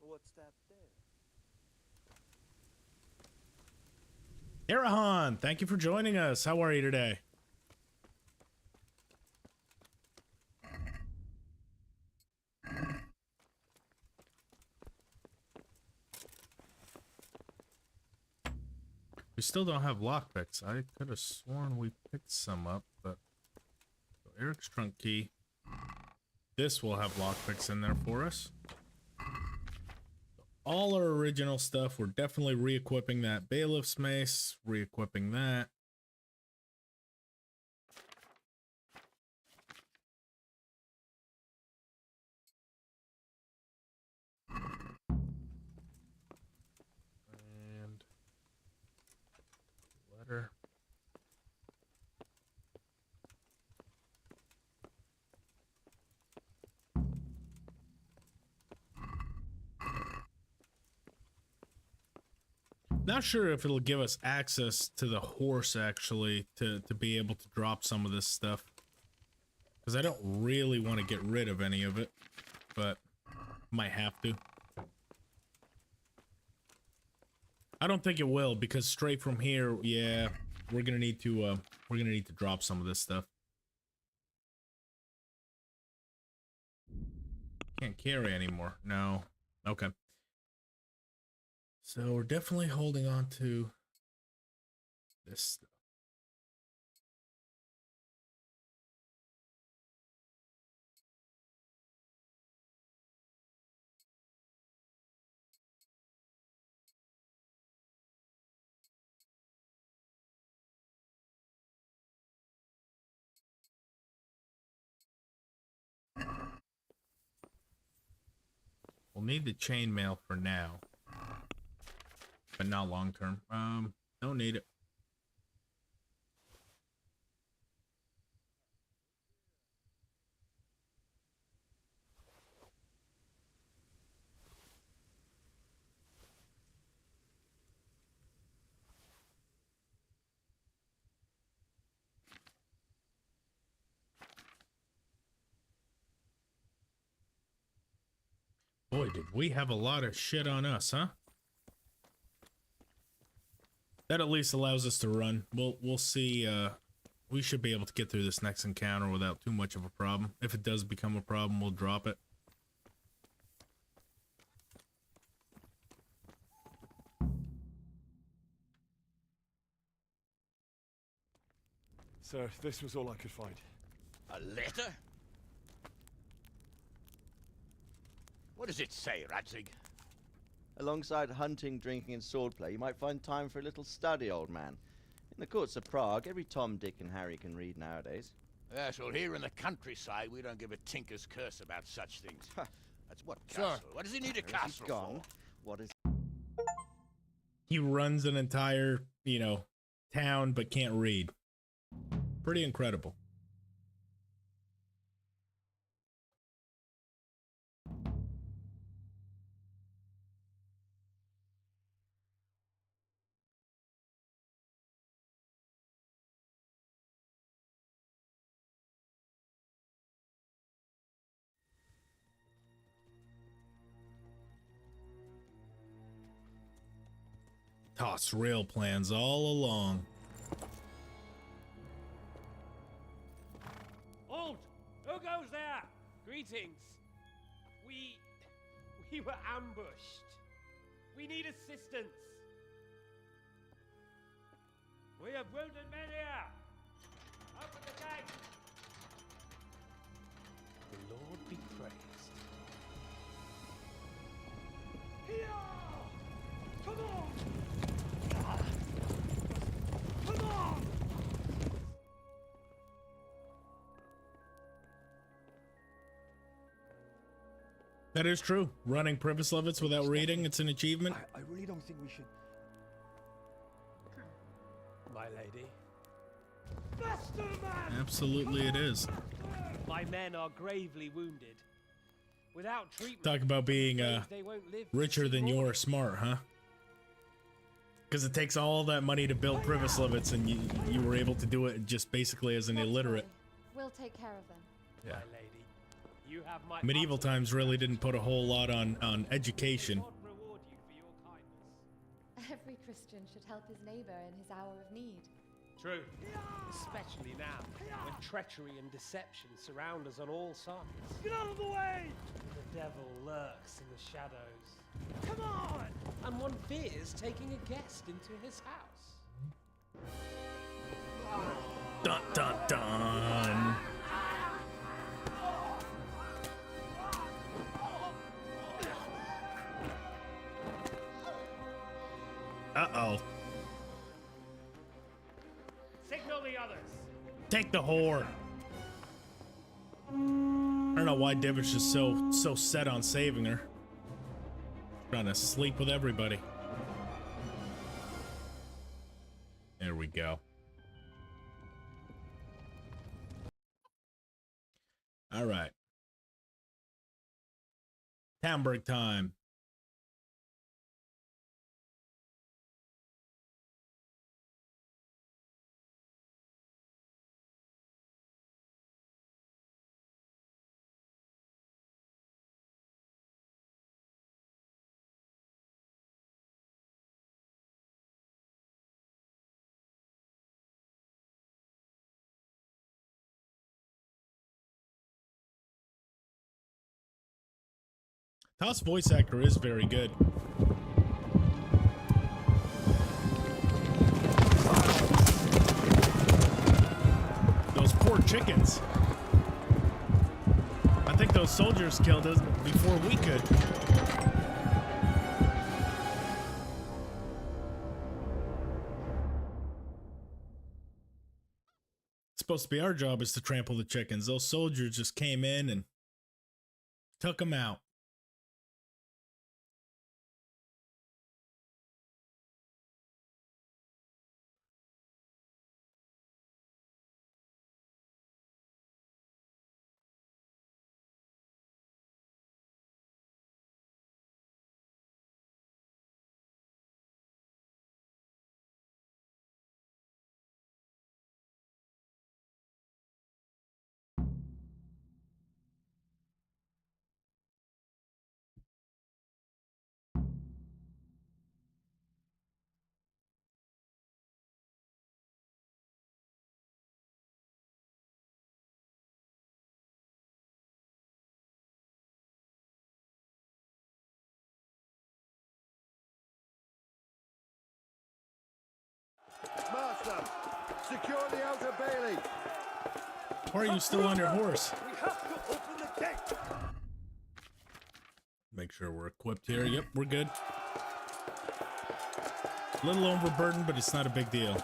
What's that there? Arahan, thank you for joining us. How are you today? We still don't have lockpicks. I could have sworn we picked some up, but so Eric's trunk key. This will have lockpicks in there for us. All our original stuff, we're definitely re-equipping that bailiff's mace, re-equipping that. And letter. Not sure if it'll give us access to the horse, actually, to be able to drop some of this stuff. Because I don't really want to get rid of any of it, but might have to. I don't think it will, because straight from here, yeah, we're gonna need to drop some of this stuff. Can't carry anymore. No. Okay. So we're definitely holding on to this stuff. We'll need the chainmail for now. But not long term. Don't need it. Boy, did we have a lot of shit on us, huh? That at least allows us to run. We'll see. We should be able to get through this next encounter without too much of a problem. If it does become a problem, we'll drop it. Sir, this was all I could find. A letter? What does it say, Radzig? Alongside hunting, drinking, and swordplay, you might find time for a little study, old man. In the courts of Prague, every Tom, Dick, and Harry can read nowadays. Yes, well, here in the countryside, we don't give a tinker's curse about such things. That's what Sir. castle? What does he need a Where is he castle gone? for? What is... He runs an entire, town, but can't read. Pretty incredible. Toss rail plans all along. Halt! Who goes there? Greetings. We were ambushed. We need assistance. We have wounded men here. Open the gate. The Lord be praised. Here! Come on! Come on! That is true. Running Privislevitz without reading, it's an achievement. I really don't think we should. My lady. Master man! Absolutely it is. My men are gravely wounded. Without treatment, Talk about being they won't live to richer see than morning. you're smart, huh? Because it takes all that money to build Privislevitz, and you were able to do it just basically as an That's illiterate. fine. We'll take care of them. Yeah. My lady, you have my Medieval utmost times really gratitude. didn't put a whole lot on education. God reward you for your kindness. Every Christian should help his neighbor in his hour of need. True. Especially now, when treachery and deception surround us on all sides. Get out of the way! The devil lurks in the shadows. Come on! And one fears taking a guest into his house. Dun dun dun. Uh-oh. Signal the others. Take the whore. I don't know why Divish is so set on saving her. Trying to sleep with everybody. There we go. All right. Townburg time. Toss voice actor is very good. Those poor chickens. I think those soldiers killed us before we could. It's supposed to be our job is to trample the chickens. Those soldiers just came in and took them out. Master, secure the outer bailey. Why are you still on your horse? We have to open the gate! Make sure we're equipped here. Yep, we're good. A little overburdened, but it's not a big deal.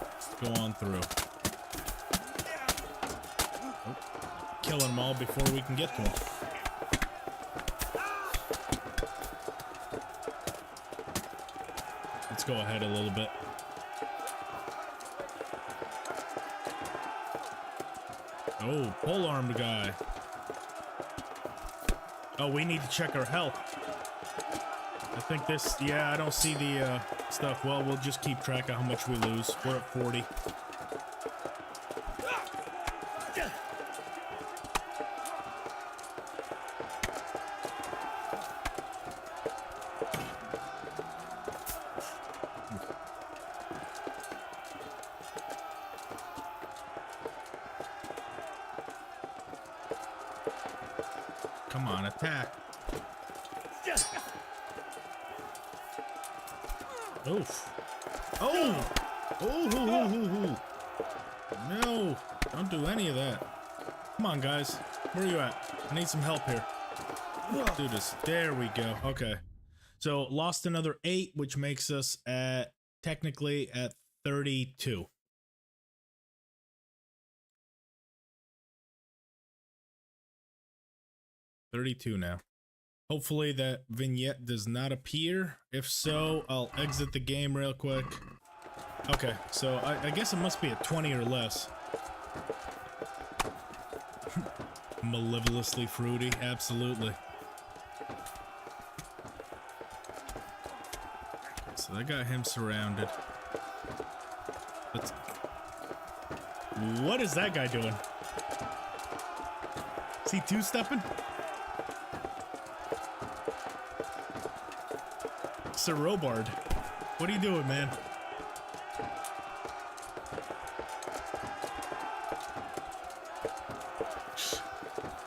Let's go on through. Oh, killing them all before we can get to them. Let's go ahead a little bit. Oh, pole-armed guy. Oh, we need to check our health. I think this, yeah, I don't see the stuff. Well, we'll just keep track of how much we lose. We're at 40. Come on, attack. Oof. Oh! Oh! No! Don't do any of that. Come on, guys. Where are you at? I need some help here. Let's do this. There we go. Okay. So lost another 8, which makes us at technically at 32. Now. Hopefully that vignette does not appear. If so, I'll exit the game real quick. Okay, so I guess it must be at 20 or less. Malevously fruity, absolutely. So I got him surrounded. Let's... What is that guy doing? Is he two-stepping? Sir Robard, what are you doing, man?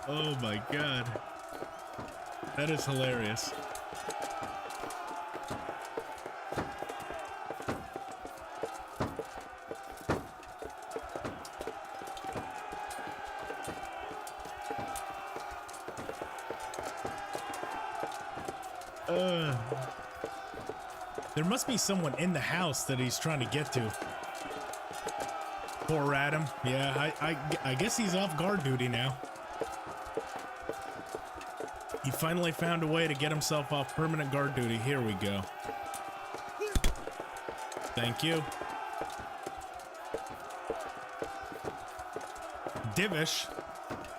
Oh my god. That is hilarious. There must be someone in the house that he's trying to get to. Poor Adam. Yeah, I guess he's off guard duty now. He finally found a way to get himself off permanent guard duty. Here we go. Thank you. Divish,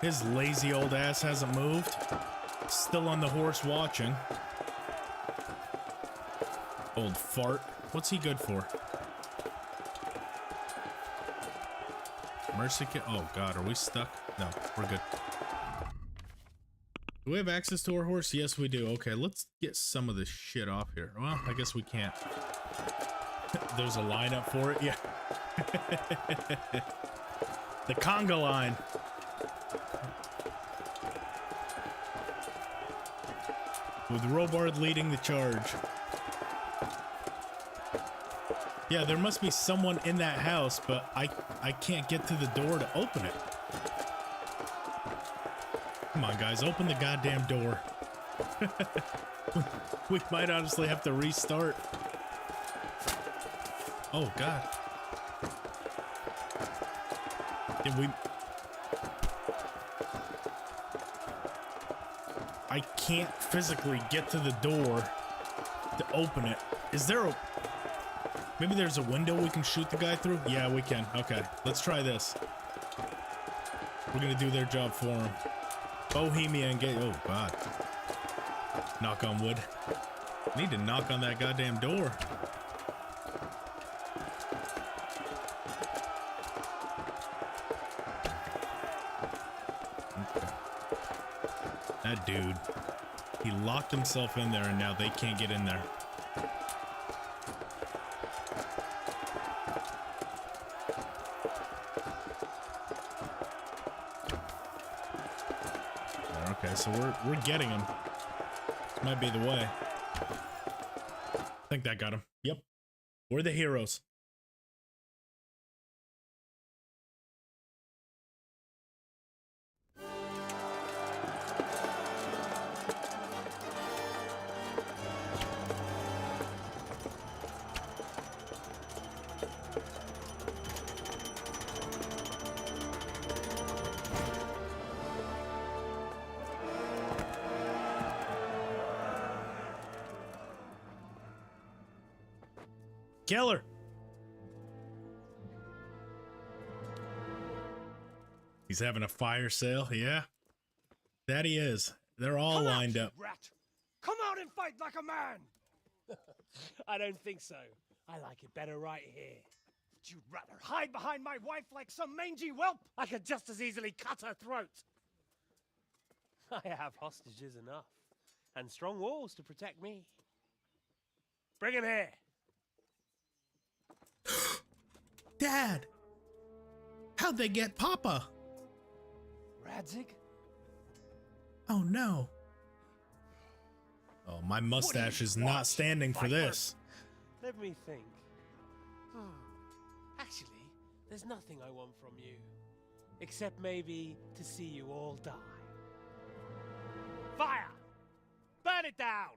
his lazy old ass hasn't moved. Still on the horse watching. Old fart. What's he good for? Mercy kit. Oh god, are we stuck? No, we're good. Do we have access to our horse? Yes, we do. Okay, let's get some of this shit off here. Well, I guess we can't. There's a lineup for it. Yeah. The conga line. With Robard leading the charge. Yeah, there must be someone in that house, but I can't get to the door to open it. Come on, guys, open the goddamn door. We might honestly have to restart. Oh, God. Did we... I can't physically get to the door to open it. Is there a... Maybe there's a window we can shoot the guy through? Yeah, we can. Okay, let's try this. We're gonna do their job for him. Bohemia and get... Oh, God. Knock on wood. Need to knock on that goddamn door. Okay. That dude. He locked himself in there and now they can't get in there. Okay, so we're getting him. This might be the way. I think that got him. Yep. We're the heroes. Killer. He's having a fire sale, yeah. That he is. They're all lined up. Rat! Come out and fight like a man! I don't think so. I like it better right here. Would you rather hide behind my wife like some mangy whelp? I could just as easily cut her throat. I have hostages enough, and strong walls to protect me. Bring him here. Dad! How'd they get Papa? Radzig? Oh no. Oh, my mustache is not standing for this. Let me think. Actually, there's nothing I want from you. Except maybe to see you all die. Fire! Burn it down!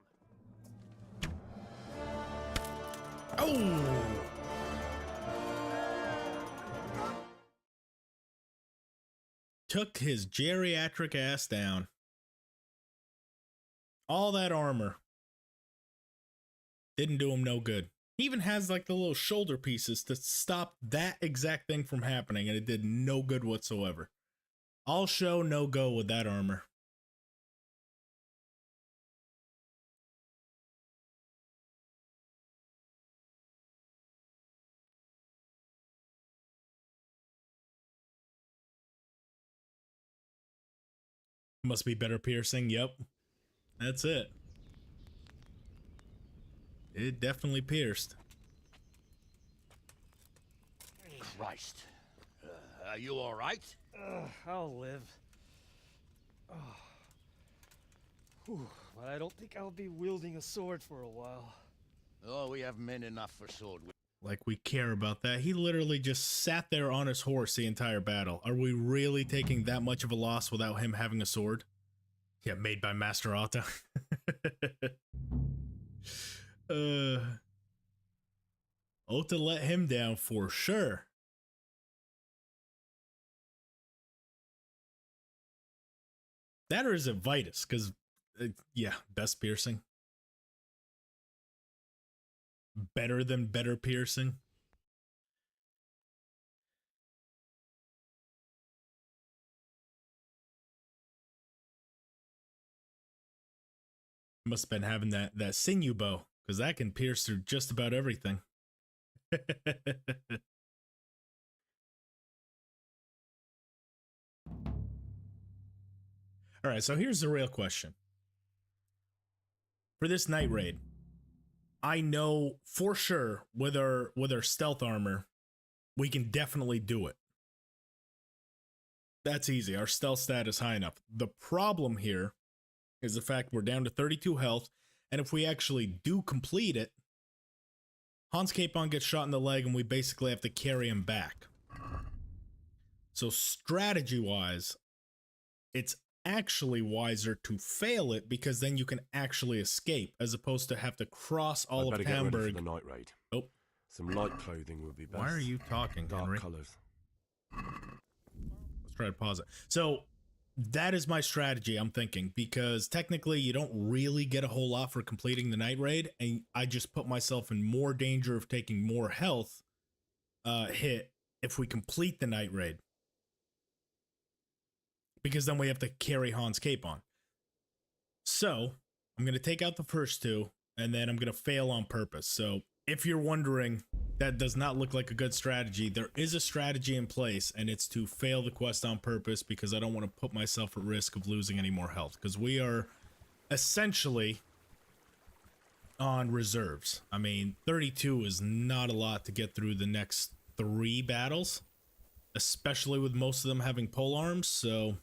Oh! Took his geriatric ass down. All that armor. Didn't do him no good. He even has like the little shoulder pieces to stop that exact thing from happening, and it did no good whatsoever. All show, no go with that armor. Must be better piercing. Yep. That's it. It definitely pierced. Christ. Are you all right? I'll live. Whew, but I don't think I'll be wielding a sword for a while. Oh, we have men enough for sword. Like we care about that. He literally just sat there on his horse the entire battle. Are we really taking that much of a loss without him having a sword? Yeah, made by Master Otto. Ota let him down for sure. That or is it Vitus? Because, yeah, best piercing. Better than better piercing. Must have been having that sinew bow, because that can pierce through just about everything. All right, so here's the real question. For this night raid, I know for sure with our stealth armor, we can definitely do it. That's easy. Our stealth stat is high enough. The problem here is the fact we're down to 32 health, and if we actually do complete it, Hans Capon gets shot in the leg and we basically have to carry him back. So strategy-wise, it's actually wiser to fail it, because then you can actually escape as opposed to have to cross all of Hamburg. The night raid. Oh, some light clothing would be best. Why are you talking, Dark Henry? colors. Let's try to pause it. So that is my strategy, I'm thinking, because technically you don't really get a whole lot for completing the night raid, and I just put myself in more danger of taking more health hit if we complete the night raid. Because then we have to carry Hans Capon. So I'm going to take out the first two, and then I'm going to fail on purpose. So if you're wondering, that does not look like a good strategy. There is a strategy in place, and it's to fail the quest on purpose, because I don't want to put myself at risk of losing any more health, because we are essentially on reserves. I mean, 32 is not a lot to get through the next 3 battles, especially with most of them having pole arms. So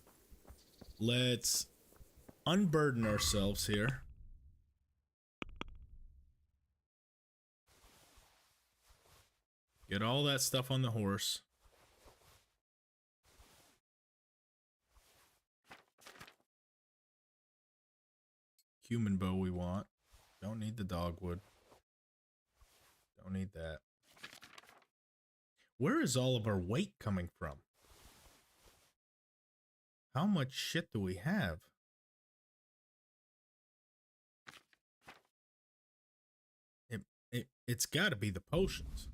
let's unburden ourselves here. Get all that stuff on the horse. Human bow we want. Don't need the dogwood. Don't need that. Where is all of our weight coming from? How much shit do we have? It's got to be the potions.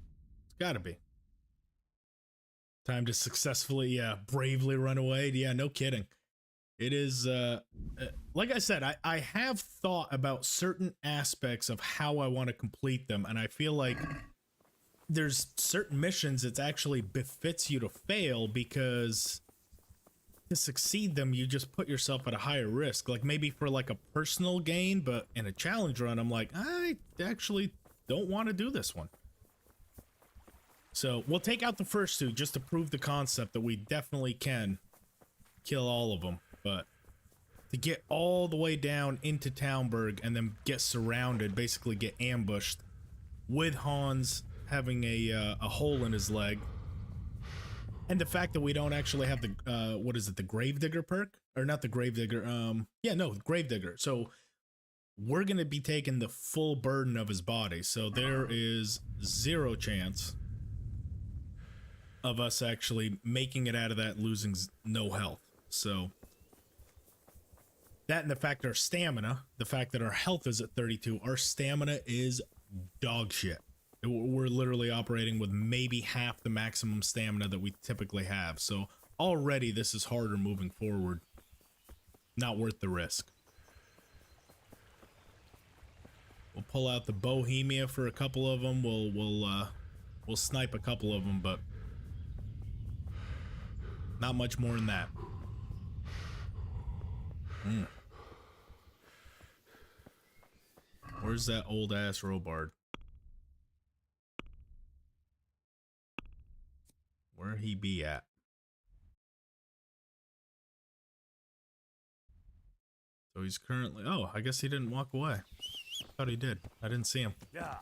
It's got to be. Time to successfully, bravely run away. Yeah, no kidding. It is, like I said, I have thought about certain aspects of how I want to complete them, and I feel like there's certain missions it actually befits you to fail, because to succeed them, you just put yourself at a higher risk. Like maybe for like a personal gain, but in a challenge run, I'm like, I actually don't want to do this one. So we'll take out the first two just to prove the concept that we definitely can kill all of them. But to get all the way down into Townburg and then get surrounded, basically get ambushed with Hans having a hole in his leg, and the fact that we don't actually have the what is it, the Gravedigger perk, or not the Gravedigger? Yeah, no, Gravedigger. So we're gonna be taking the full burden of his body. So there is 0 chance of us actually making it out of that losing no health. So that, and the fact our stamina, the fact that our health is at 32, our stamina is dog shit. We're literally operating with maybe half the maximum stamina that we typically have. So already this is harder moving forward. Not worth the risk. We'll pull out the Bohemia for a couple of them. We'll snipe a couple of them, but not much more than that. Where's that old ass Robard? Where he be at? So he's currently, oh, I guess he didn't walk away. I thought he did. I didn't see him. Yeah.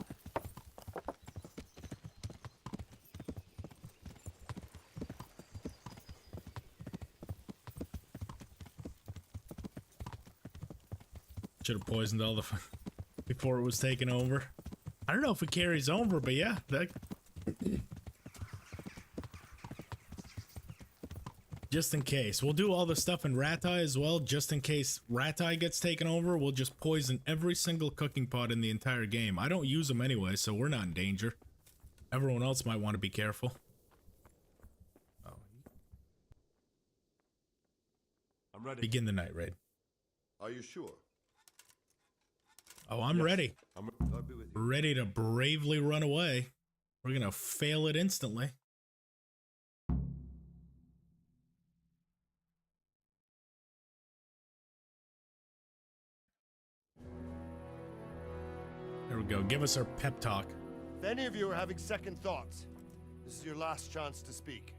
Should have poisoned all the before it was taken over. I don't know if it carries over, but yeah, that just in case. We'll do all the stuff in Ratai as well, just in case Ratai gets taken over. We'll just poison every single cooking pot in the entire game. I don't use them anyway, so we're not in danger. Everyone else might want to be careful. Oh. I'm ready. Begin the night raid. Are you sure? Oh, I'm ready. I'll be with you. Ready to bravely run away. We're gonna fail it instantly. There we go. Give us our pep talk. If any of you are having second thoughts, this is your last chance to speak.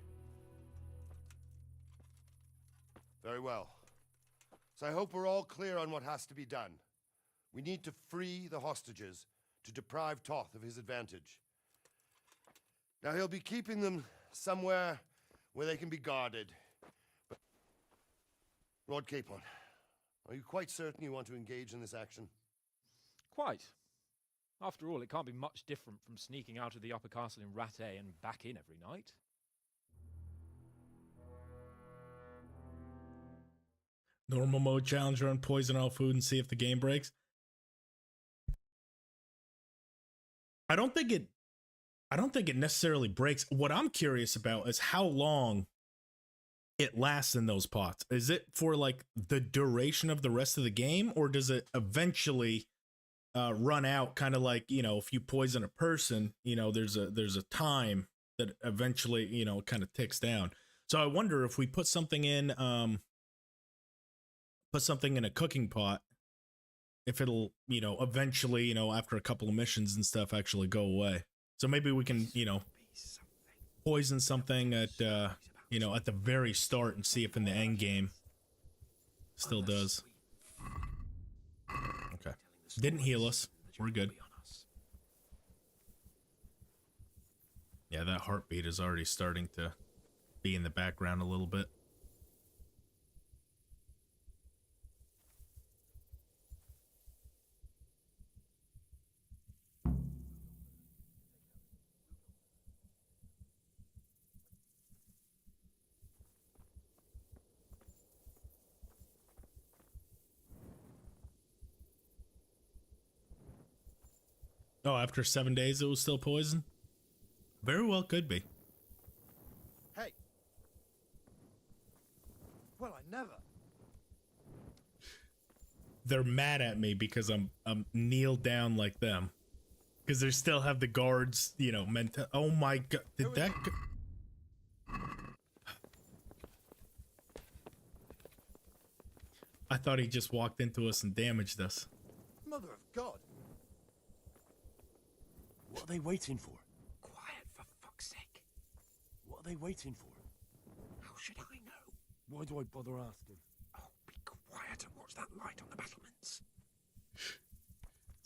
Very well. So I hope we're all clear on what has to be done. We need to free the hostages to deprive Toth of his advantage. Now he'll be keeping them somewhere where they can be guarded. But Lord Capon, are you quite certain you want to engage in this action? Quite. After all, it can't be much different from sneaking out of the upper castle in Rattay and back in every night. Normal mode challenge run, poison all food and see if the game breaks. I don't think it necessarily breaks. What I'm curious about is how long it lasts in those pots. Is it for like the duration of the rest of the game, or does it eventually run out, kind of like, you know, if you poison a person, you know, there's a time that eventually, you know, kind of ticks down. So I wonder if we put something in a cooking pot, if it'll, you know, eventually, you know, after a couple of missions and stuff, actually go away. So maybe we can, you know, poison something at you know, at the very start and see if in the end game still does. Okay. Didn't heal us. We're good. Yeah, that heartbeat is already starting to be in the background a little bit. Oh, after 7 days it was still poison? Very well could be. Hey! Well, I never. They're mad at me because I'm kneeled down like them. Because they still have the guards, you know, oh my god, did that I thought he just walked into us and damaged us. Mother of God! What are they waiting for? Quiet, for fuck's sake. What are they waiting for? How should I know? Why do I bother asking? Oh, be quiet and watch that light on the battlements.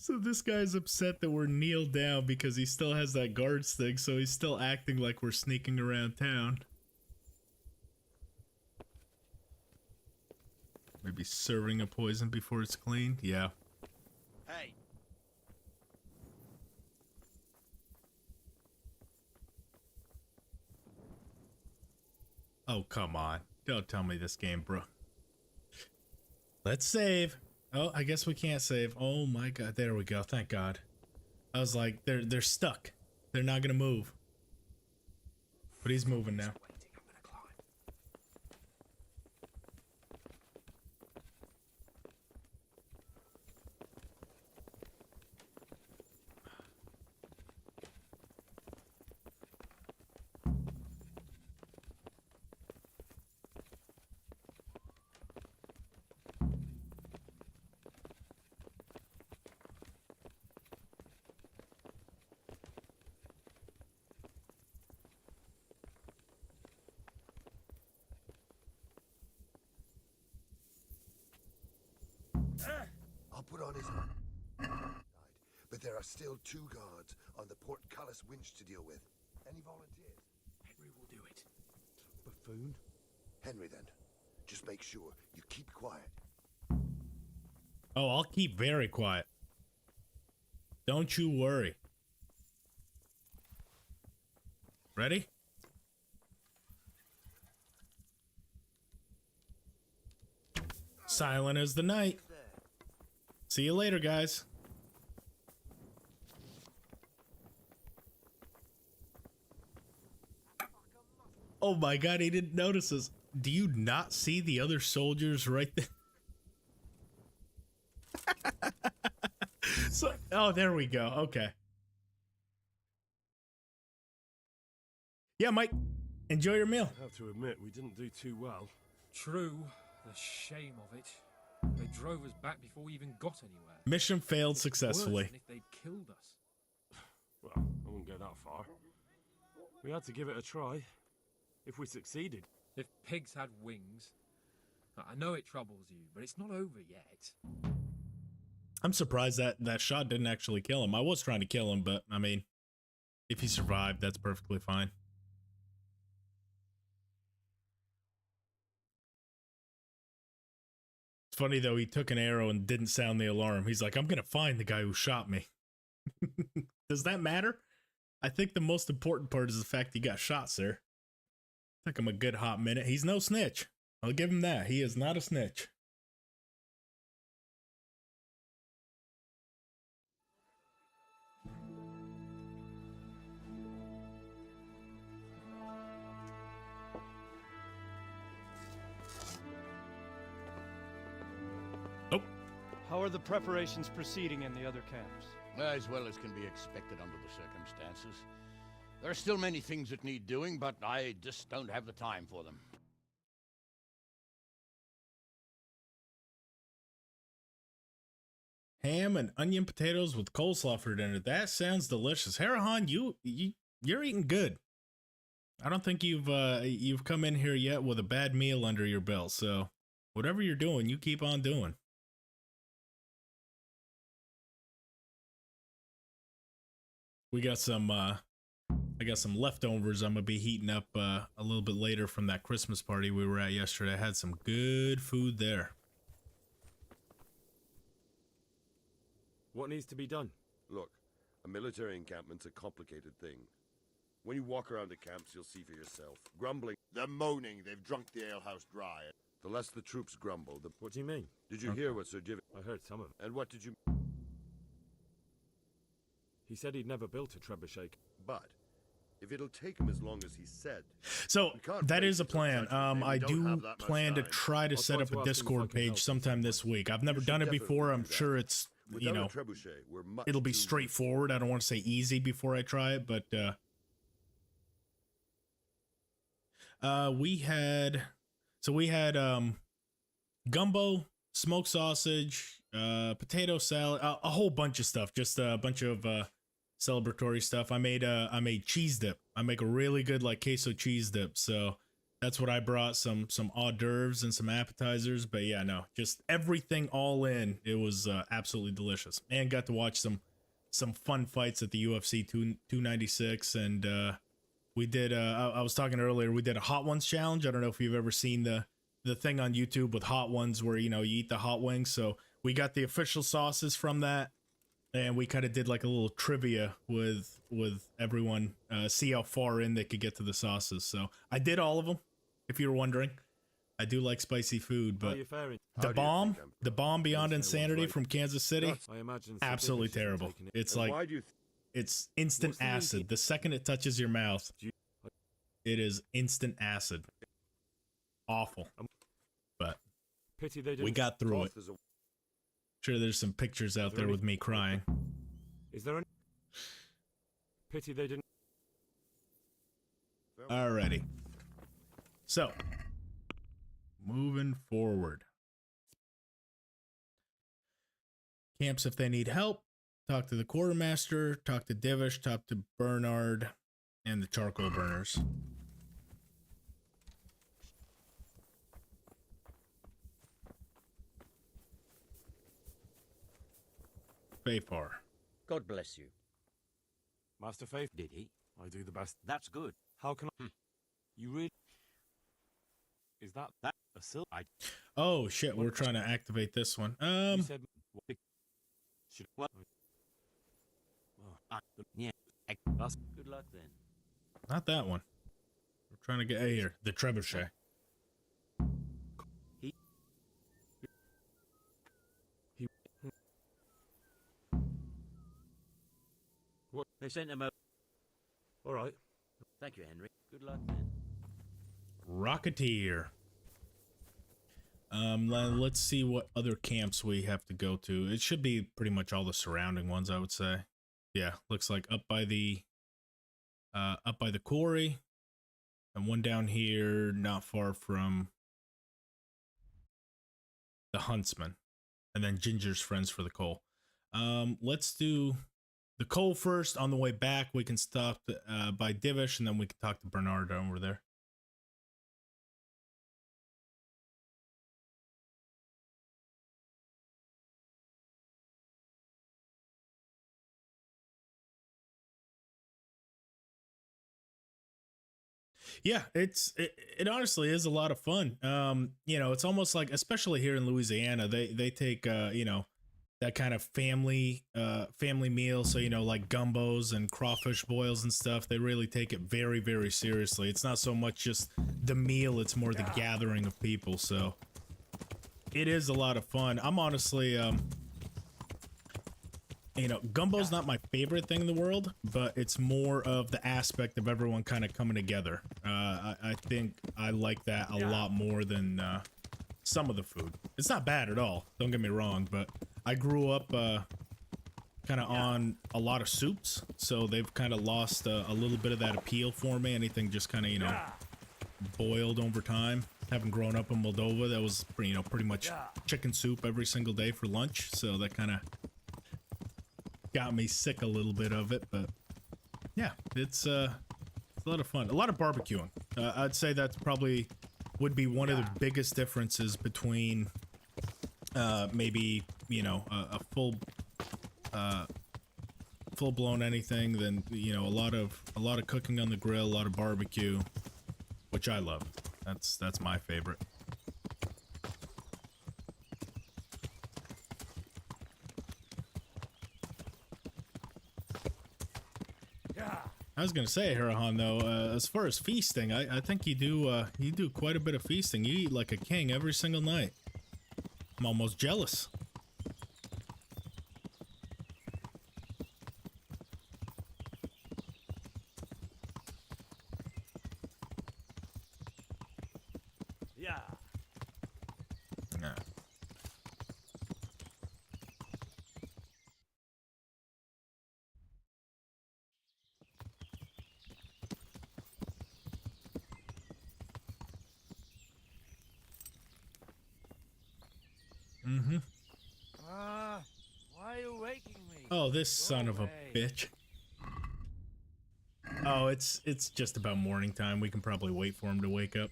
So this guy's upset that we're kneeled down because he still has that guards thing, so he's still acting like we're sneaking around town. Maybe serving a poison before it's cleaned? Yeah. Hey, Oh, come on. Don't tell me this game, bro. Let's save. Oh, I guess we can't save. Oh my god, there we go. Thank God. I was like, they're stuck. They're not gonna move. But he's moving now. I'll put on his... But there are still 2 guards on the portcullis winch to deal with. Any volunteers? Henry will do it. Buffoon? Henry, then. Just make sure you keep quiet. Oh, I'll keep very quiet. Don't you worry. Ready? Silent as the night. See you later, guys. Oh my god, he didn't notice us. Do you not see the other soldiers right there? So, oh, there we go. Okay. Yeah, Mike. Enjoy your meal. I have to admit, we didn't do too well. True. The shame of it. They drove us back before we even got anywhere. Mission failed successfully. Worse than if they'd killed us. Well, I wouldn't go that far. We had to give it a try. If we succeeded. If pigs had wings. I know it troubles you, but it's not over yet. I'm surprised that shot didn't actually kill him. I was trying to kill him, but I mean, if he survived, that's perfectly fine. It's funny though, he took an arrow and didn't sound the alarm. He's like, I'm gonna find the guy who shot me. Does that matter? I think the most important part is the fact he got shot, sir. Took him a good hot minute. He's no snitch. I'll give him that. He is not a snitch. Oh. How are the preparations proceeding in the other camps? As well as can be expected under the circumstances. There are still many things that need doing, but I just don't have the time for them. Ham and onion potatoes with coleslaw for dinner. That sounds delicious. Harahan, you're eating good. I don't think you've come in here yet with a bad meal under your belt. So whatever you're doing, you keep on doing. We got some I got some leftovers I'm gonna be heating up a little bit later from that Christmas party we were at yesterday. I had some good food there. What needs to be done? Look, a military encampment's a complicated thing. When you walk around the camps, you'll see for yourself. Grumbling. They're moaning. They've drunk the alehouse dry. The less the troops grumble, the... What do you mean? Did you hear what Sir Jiv... I heard some of it. And what did you... He said he'd never built a trebuchet. But if it'll take him as long as he said... So that is a plan. I do plan to try to set up a Discord page sometime this week. I've never done it before. I'm sure it's, you know, it'll be straightforward. I don't want to say easy before I try it, but we had gumbo, smoked sausage, potato salad, a whole bunch of stuff, just a bunch of celebratory stuff. I made cheese dip. I make a really good like queso cheese dip, so That's what I brought, some hors d'oeuvres and some appetizers. But yeah, no, just everything all in. It was absolutely delicious, and got to watch some fun fights at the UFC 296. And we did. I was talking earlier. We did a Hot Ones challenge. I don't know if you've ever seen the thing on YouTube with Hot Ones where you eat the hot wings. So we got the official sauces from that, and we kind of did like a little trivia with everyone, see how far in they could get to the sauces. So I did all of them. If you were wondering, I do like spicy food, but the bomb Beyond Insanity from Kansas City, absolutely terrible. It's like it's instant acid. The second it touches your mouth, it is instant acid. Awful. But we got through it. Sure, there's some pictures out there with me crying. Is there any pity they didn't? Alrighty. So, moving forward. Camps if they need help. Talk to the quartermaster, talk to Divish, talk to Bernard, and the charcoal burners. Fafar. God bless you. Master Faith, Did he? I do the best. That's good. How can I? You really? Is that a silk? Oh shit, we're trying to activate this one. You said, should, What? yeah. That's good luck then. Not that one. We're trying to get here. The trebuchet. What? They sent him out. All right. Thank you, Henry. Good luck then. Rocketeer. Let's see what other camps we have to go to. It should be pretty much all the surrounding ones, I would say. Yeah, looks like up by the quarry, and one down here not far from the huntsman, and then Ginger's friends for the coal. Let's do the coal first. On the way back, we can stop by Divish, and then we can talk to Bernard over there. Yeah, it honestly is a lot of fun. It's almost like, especially here in Louisiana, they take that kind of family meal. So like gumbos and crawfish boils and stuff. They really take it very, very seriously. It's not so much just the meal; it's more the gathering of people. So it is a lot of fun. I'm honestly gumbo's not my favorite thing in the world, but it's more of the aspect of everyone kind of coming together. I think I like that a lot more than some of the food. It's not bad at all, don't get me wrong, but I grew up kind of on a lot of soups, so they've kind of lost a little bit of that appeal for me. Anything just kind of, boiled over time. Having grown up in Moldova, that was pretty much chicken soup every single day for lunch, so that kind of got me sick a little bit of it. But yeah, it's a lot of fun, a lot of barbecuing. I'd say that's probably would be one of the biggest differences between maybe a full-blown anything than a lot of cooking on the grill, a lot of barbecue, which I love. That's my favorite. I was gonna say, Hirahan, though, as far as feasting, I think you do quite a bit of feasting. You eat like a king every single night. I'm almost jealous. Yeah. Nah. Mm-hmm. Why are you waking me? Oh, this son of a bitch. Oh, it's just about morning time. We can probably wait for him to wake up.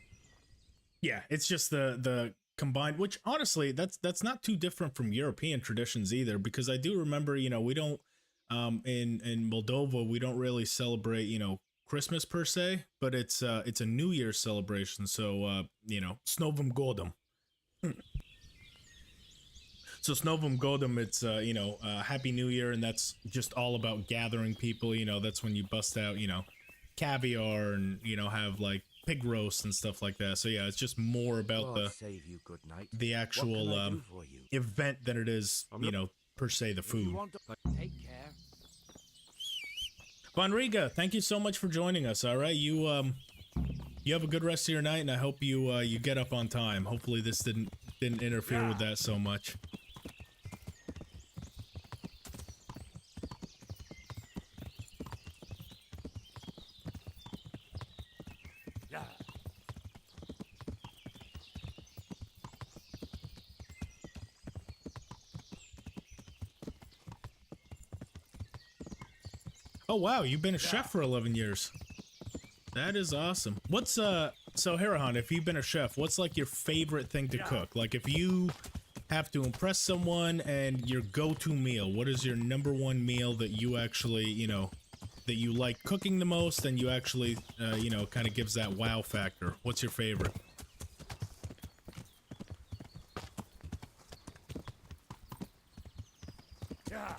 Yeah, it's just the combined, which honestly, that's not too different from European traditions either, because I do remember, you know, we don't in Moldova we don't really celebrate, you know, Christmas per se, but it's a New Year's celebration, so you know, s Novim Godom. So s Novim Godom, it's you know, Happy New Year, and that's just all about gathering people, you know, that's when you bust out, you know, caviar and, you know, have like pig roast and stuff like that. So yeah, it's just more about God save you, good night. the actual What can I do for you? event than it is, you know, per se the If you food. want to take care. Von Riga, thank you so much for joining us. All right, you have a good rest of your night, and I hope you you get up on time. Hopefully this didn't interfere with that so much. Yeah. Oh wow, you've been a chef for 11 years. That is awesome. What's so Hirahan, if you've been a chef, what's like your favorite thing to cook? Like if you have to impress someone and your go-to meal, what is your #1 meal that you actually, you know, that you like cooking the most and you actually you know, kind of gives that wow factor? What's your favorite? Yeah.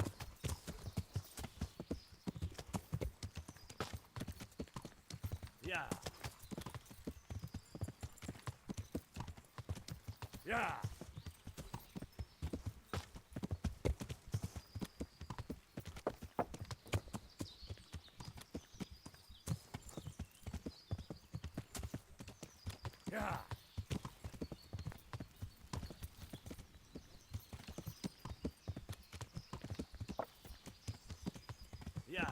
Yeah. Yeah. Yeah. Yeah.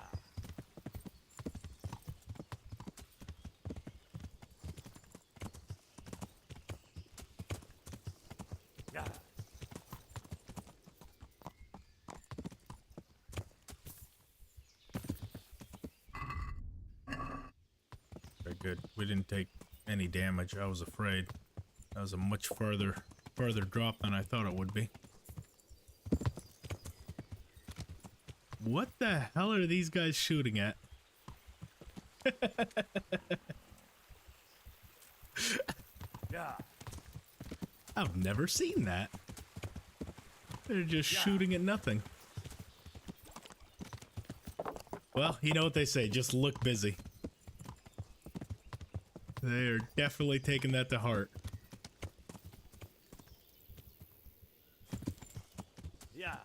Yeah. Very good. We didn't take any damage. I was afraid. That was a much further drop than I thought it would be. What the hell are these guys shooting at? Yeah. I've never seen that. They're just shooting at nothing. Well, you know what they say, just look busy. They are definitely taking that to heart. Yeah.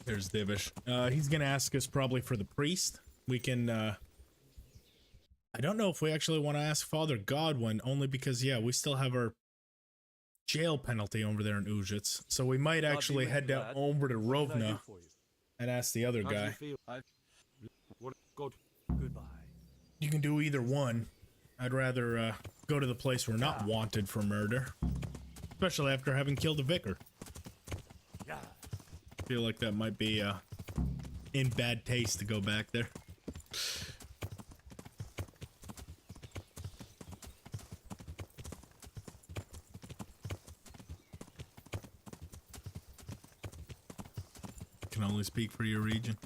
There's Divish. He's gonna ask us probably for the priest. We can, I don't know if we actually want to ask Father Godwin, only because, yeah, we still have our jail penalty over there in Ujits. So we might actually head down over to Rovna and ask the other guy. What God? Goodbye. You can do either one. I'd rather go to the place we're not wanted for murder. Especially after having killed a vicar. Yeah. Feel like that might be in bad taste to go back there. Can only speak for your region.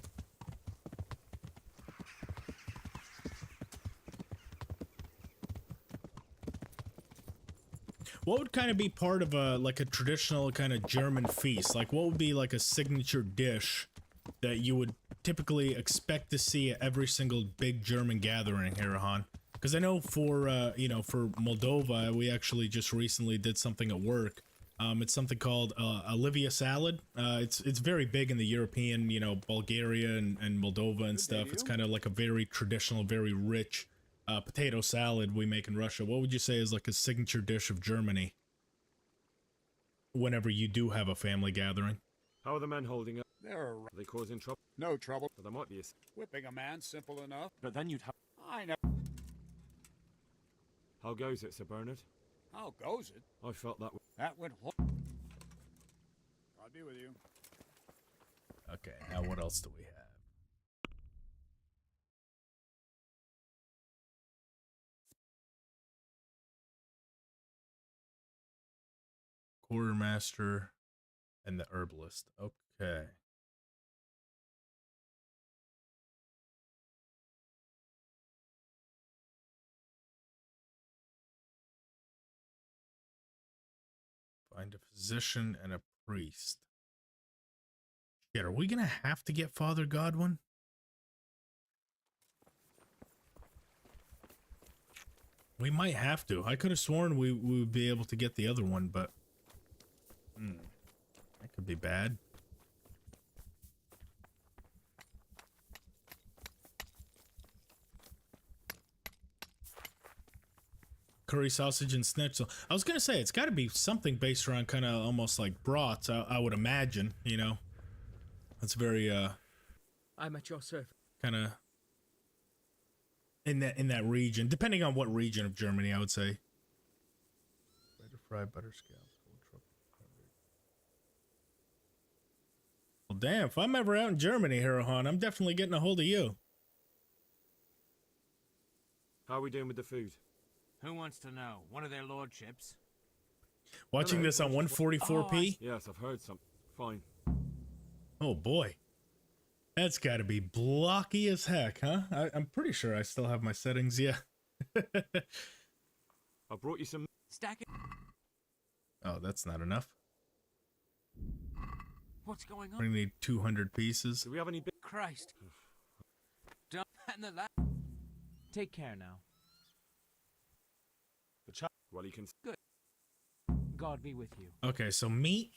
What would kind of be part of a like a traditional kind of German feast? Like what would be like a signature dish that you would typically expect to see at every single big German gathering here, Han? Because I know for you know, for Moldova, we actually just recently did something at work. It's something called Olivia salad. It's very big in the European, you know, Bulgaria and Moldova and stuff. It's kind of like a very traditional, very rich potato salad we make in Russia. What would you say is like a signature dish of Germany whenever you do have a family gathering? How are the men holding up? They're Are they causing trouble? no trouble. But there might be a... Whipping a man, simple enough. But then you'd have... I know. How goes it, Sir Bernard? How goes it? I felt that... That went. God be with you. Okay, now what else do we have? quartermaster, and the herbalist. Okay. Find a physician and a priest. Shit, are we gonna have to get Father Godwin? We might have to. I could have sworn we would be able to get the other one, but that could be bad. Curry sausage and schnitzel. I was gonna say it's got to be something based around kind of almost like brats. I would imagine. You know, that's very I'm at your service. kind of in that region, depending on what region of Germany, I would say. Butter fry, butter scallops, cold truffle. Well, damn! If I'm ever out in Germany, Hirahan, I'm definitely getting a hold of you. How are we doing with the food? Who wants to know? One of their lordships? Watching this on 144p. Yes, I've heard some. Fine. Oh boy, that's got to be blocky as heck, huh? I'm pretty sure I still have my settings. Yeah. I brought you some. Stack it. Oh, that's not enough. What's going We on? need 200 pieces. Do we have any big? Christ. Dump that in the lap. Take care now. The chap. Well, you can. Good. God be with you. Okay, so meat,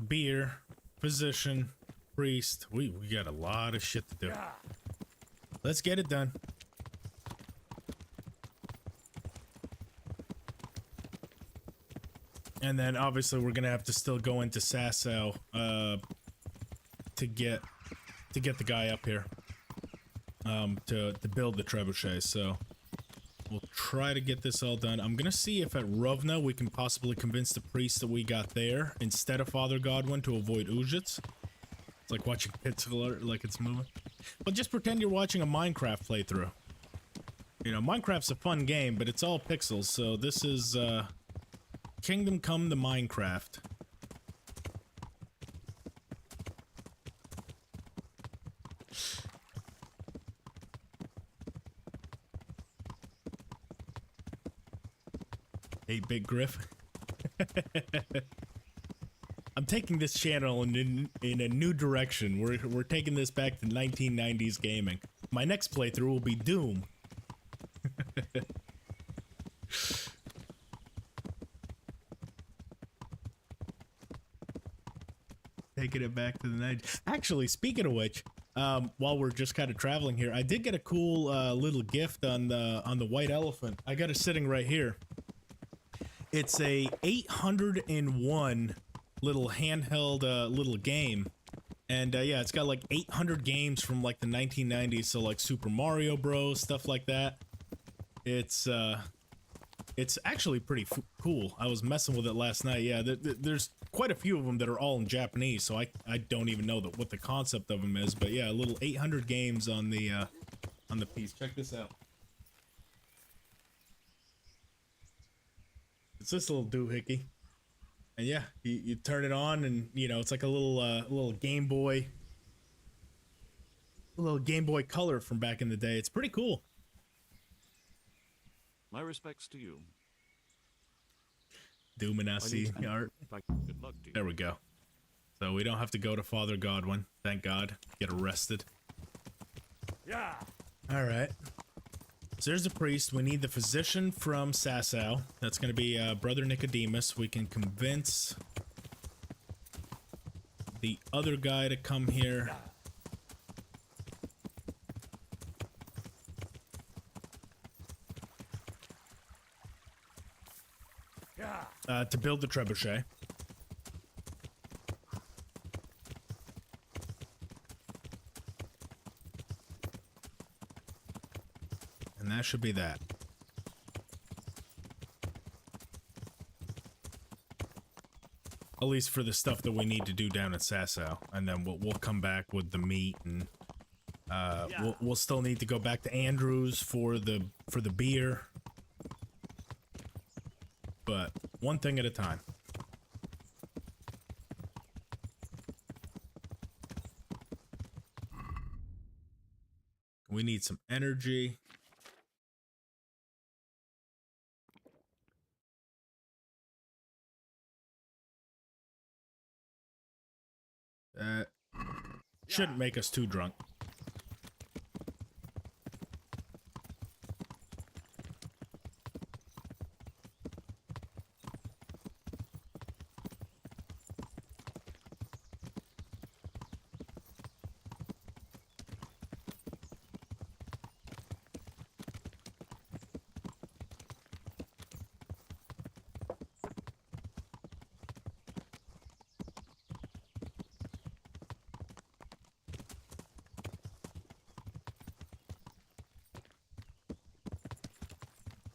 beer, physician, priest. We got a lot of shit to do. Let's get it done. And then obviously we're gonna have to still go into Sasau to get the guy up here. To build the trebuchet, so we'll try to get this all done. I'm gonna see if at Rovna we can possibly convince the priest that we got there instead of Father Godwin to avoid Ujits. It's like watching Pixel Alert, like it's moving. But just pretend you're watching a Minecraft playthrough. You know, Minecraft's a fun game, but it's all pixels, so this is Kingdom Come to Minecraft. Hey, Big Griff. I'm taking this channel in a new direction. We're taking this back to 1990s gaming. My next playthrough will be Doom. Taking it back to the 90s. Actually, speaking of which, while we're just kind of traveling here, I did get a cool little gift on the white elephant. I got it sitting right here. It's a 801 little handheld little game, and yeah, it's got like 800 games from like the 1990s, so like Super Mario Bros, stuff like that. It's actually pretty cool. I was messing with it last night. Yeah, there's quite a few of them that are all in Japanese, so I don't even know what the concept of them is, but yeah, a little 800 games on the piece. Check this out. It's this little doohickey, and yeah, you turn it on, and you know it's like a little Game Boy, Color from back in the day. It's pretty cool. My respects to you. Doominasi art. Good luck to you. There we go. So we don't have to go to Father Godwin. Thank God. Get arrested. Yeah. All right. So there's the priest. We need the physician from Sasau. That's going to be Brother Nicodemus. We can convince the other guy to come here. To build the trebuchet. And that should be that. At least for the stuff that we need to do down at Sasau. And then we'll come back with the meat, and we'll still need to go back to Andrews for the beer. But one thing at a time. We need some energy. Shouldn't make us too drunk.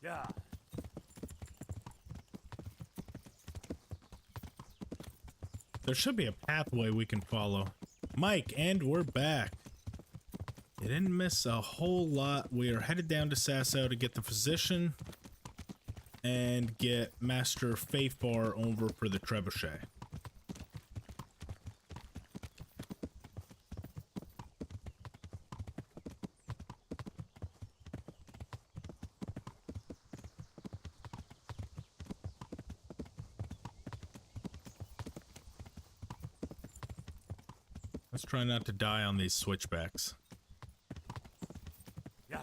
Yeah. There should be a pathway we can follow. Mike, and we're back. You didn't miss a whole lot. We are headed down to Sasau to get the physician and get Master Fafar over for the trebuchet. Let's try not to die on these switchbacks. Yeah.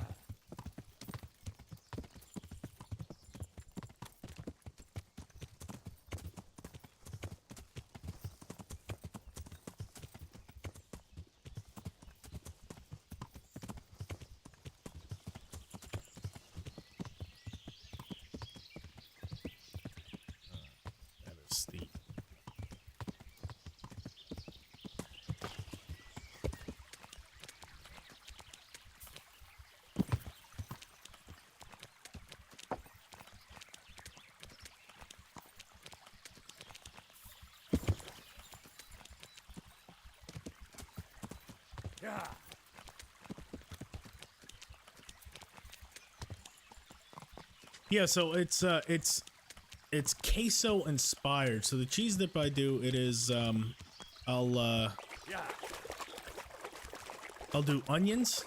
That is steep. Yeah. Yeah, so it's queso inspired. So the cheese dip I do, it is I'll do onions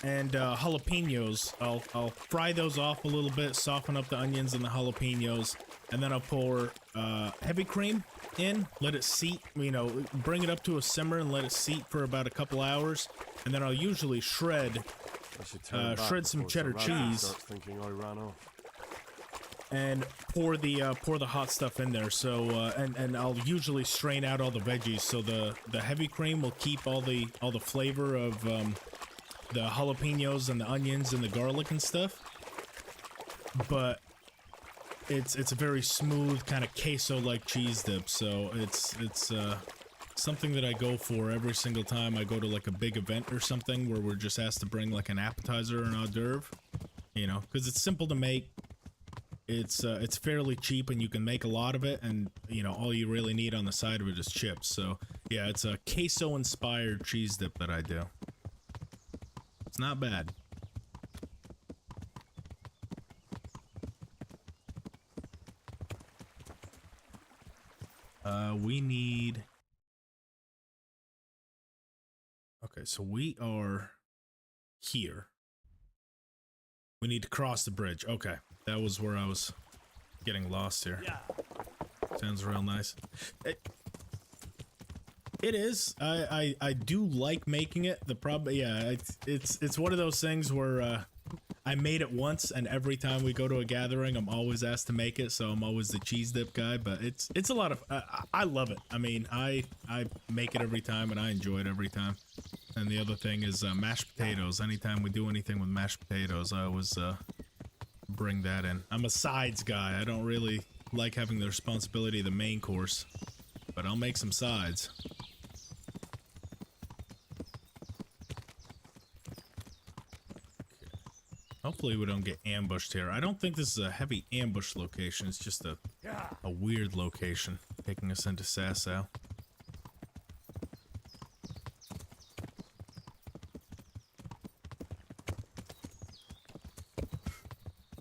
and jalapenos. I'll fry those off a little bit, soften up the onions and the jalapenos, and then I'll pour heavy cream in, let it seat, you know, bring it up to a simmer and let it seat for about a couple hours, and then I'll usually shred some cheddar cheese Thinking I ran off. and pour the hot stuff in there. So and I'll usually strain out all the veggies, so the heavy cream will keep all the flavor of the jalapenos and the onions and the garlic and stuff, but it's a very smooth kind of queso-like cheese dip. So it's something that I go for every single time I go to like a big event or something where we're just asked to bring like an appetizer or an hors d'oeuvre, you know, because it's simple to make. It's fairly cheap and you can make a lot of it, and you know, all you really need on the side of it is chips. So yeah, it's a queso inspired cheese dip that I do. It's not bad. We need... Okay, so we are here. We need to cross the bridge. Okay, that was where I was getting lost here. Yeah. Sounds real nice. It is. I do like making it. The problem, yeah, it's one of those things where I made it once, and every time we go to a gathering, I'm always asked to make it, so I'm always the cheese dip guy. But it's a lot of I love it. I mean, I make it every time, and I enjoy it every time. And the other thing is mashed potatoes. Anytime we do anything with mashed potatoes, I always bring that in. I'm a sides guy. I don't really like having the responsibility of the main course, but I'll make some sides. Hopefully we don't get ambushed here. I don't think this is a heavy ambush location. It's just a weird location taking us into Sasau.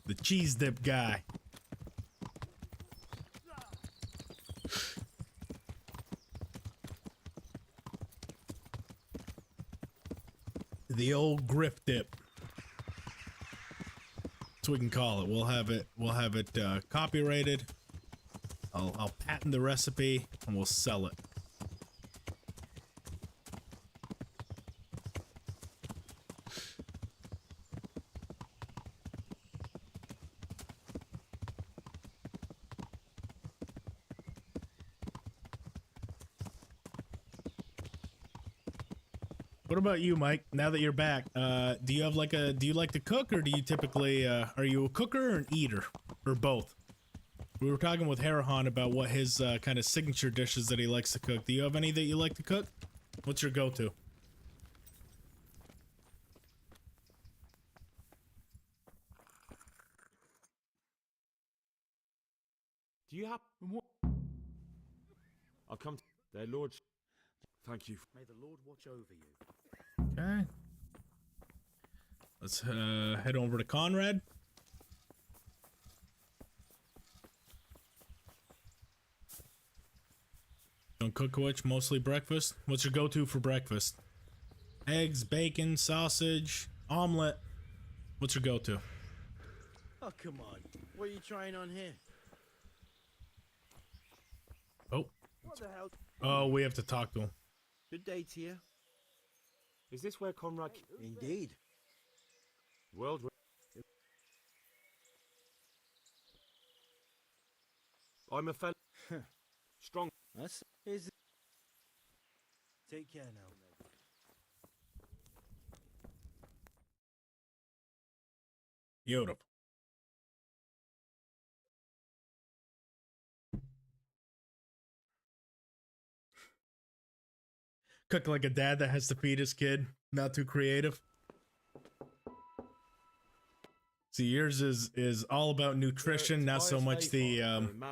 The cheese dip guy. The old grip dip. That's what we can call it. We'll have it copyrighted. I'll patent the recipe and we'll sell it. What about you, Mike? Now that you're back, do you like to cook, or do you typically, are you a cooker or an eater, or both? We were talking with Harahan about what his kind of signature dishes that he likes to cook. Do you have any that you like to cook? What's your go-to? Do you have what? I'll come to their lords. Thank you. May the Lord watch over you. Okay. Let's head over to Conrad. Don't cook much, mostly breakfast. What's your go-to for breakfast? Eggs, bacon, sausage, omelet. What's your go-to? Oh, come on. What are you trying on here? Oh. What the hell? Oh, we have to talk to him. Good day to you. Is this where Conrad? Indeed. World. I'm a fellow. Strong. That's is. Take care now. Beautiful. Cook like a dad that has to feed his kid. Not too creative. See, yours is all about nutrition, not so much the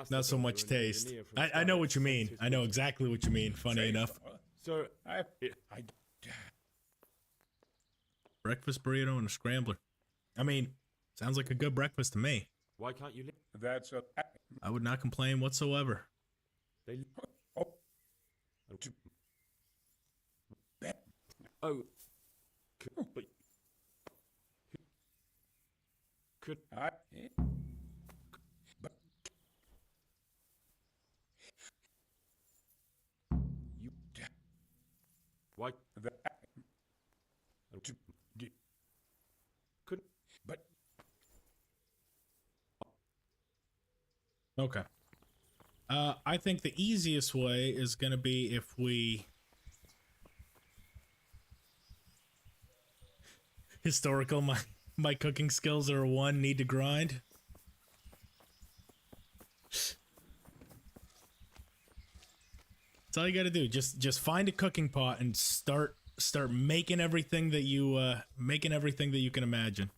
not so much taste. I know what you mean. I know exactly what you mean. Funny enough. So Breakfast burrito and a scrambler. I mean, sounds like a good breakfast to me. why can't you? That's a. I would not complain whatsoever. They. Oh. Oh. But. Could I? But you. why? That. Could. But. Okay. I think the easiest way is gonna be if we historical. My cooking skills are a 1, need to grind. That's all you gotta do. Just find a cooking pot and start making everything that you can imagine.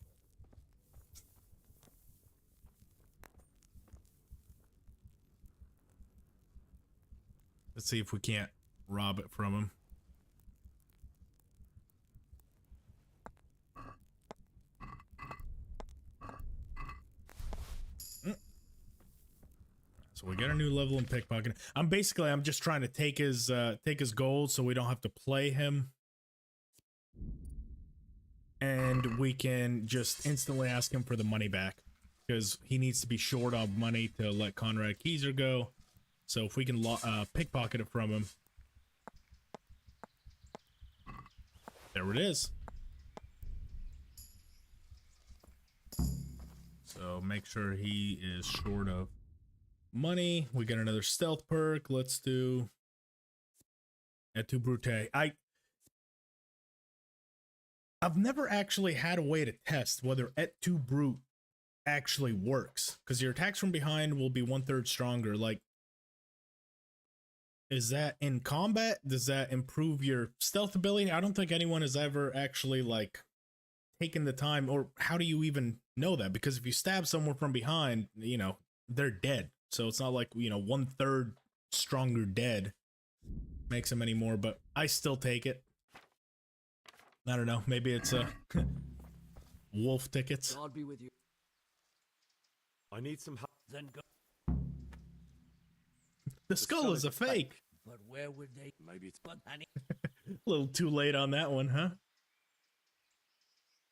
Let's see if we can't rob it from him. So we got a new level in pickpocketing. I'm just trying to take his gold so we don't have to play him. And we can just instantly ask him for the money back. Because he needs to be short on money to let Conrad Keyser go. So if we can pickpocket it from him. There it is. So make sure he is short of money. We got another stealth perk. Let's do Et tu Brute. I've never actually had a way to test whether Et tu Brute actually works, because your attacks from behind will be 1/3 stronger. Like, is that in combat? Does that improve your stealth ability? I don't think anyone has ever actually like taken the time, or how do you even know that? Because if you stab someone from behind, you know, they're dead. So it's not like, you know, 1/3 stronger dead makes them anymore, but I still take it. I don't know. Maybe it's wolf tickets. God be with you. I need some help. Then go. The skull is a fake. But where would they? Maybe it's but honey. A little too late on that one, huh?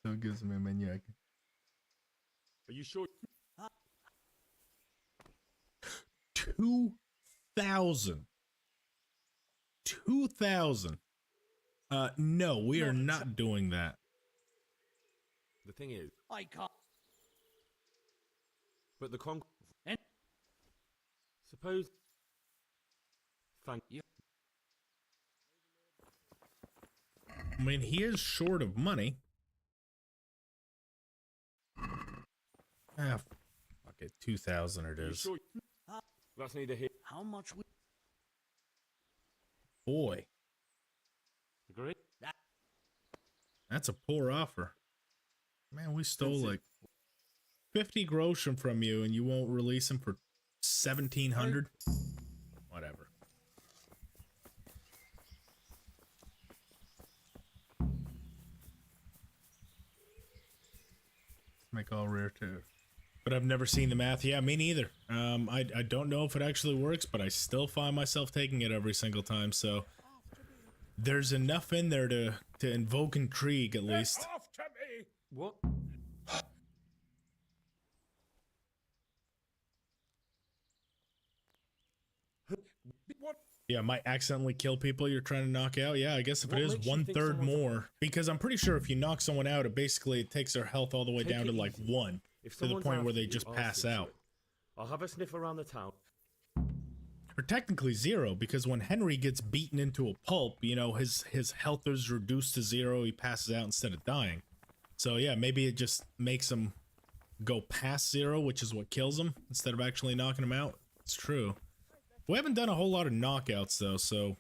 So gives me a maniac. Are you sure? 2,000. 2,000. No, we are not doing that. The thing is, I can't. but the suppose. Thank you. I mean, he is short of money. Ah, fuck it. 2,000 it is. Sure? That's neither here. How much we. Boy, Agree? that's a poor offer. Man, we stole like 50 groschen from you and you won't release him for 1,700? Whatever. Make all rare too. But I've never seen the math. Yeah, me neither. I don't know if it actually works, but I still find myself taking it every single time. So there's enough in there to invoke intrigue at least. After me. What? What? Yeah, might accidentally kill people you're trying to knock out. Yeah, I guess if What it is makes you think 1/3 someone's- more, because I'm pretty sure if you knock someone out, it basically takes their health all the way Take down to it like easy. 1, If to the someone's point where after they you, just I'll pass see to out. it. I'll have a sniff around the town. Or technically 0, because when Henry gets beaten into a pulp, you know, his health is reduced to 0, he passes out instead of dying. So yeah, maybe it just makes him go past 0, which is what kills him, instead of actually knocking him out. It's true. We haven't done a whole lot of knockouts though, so...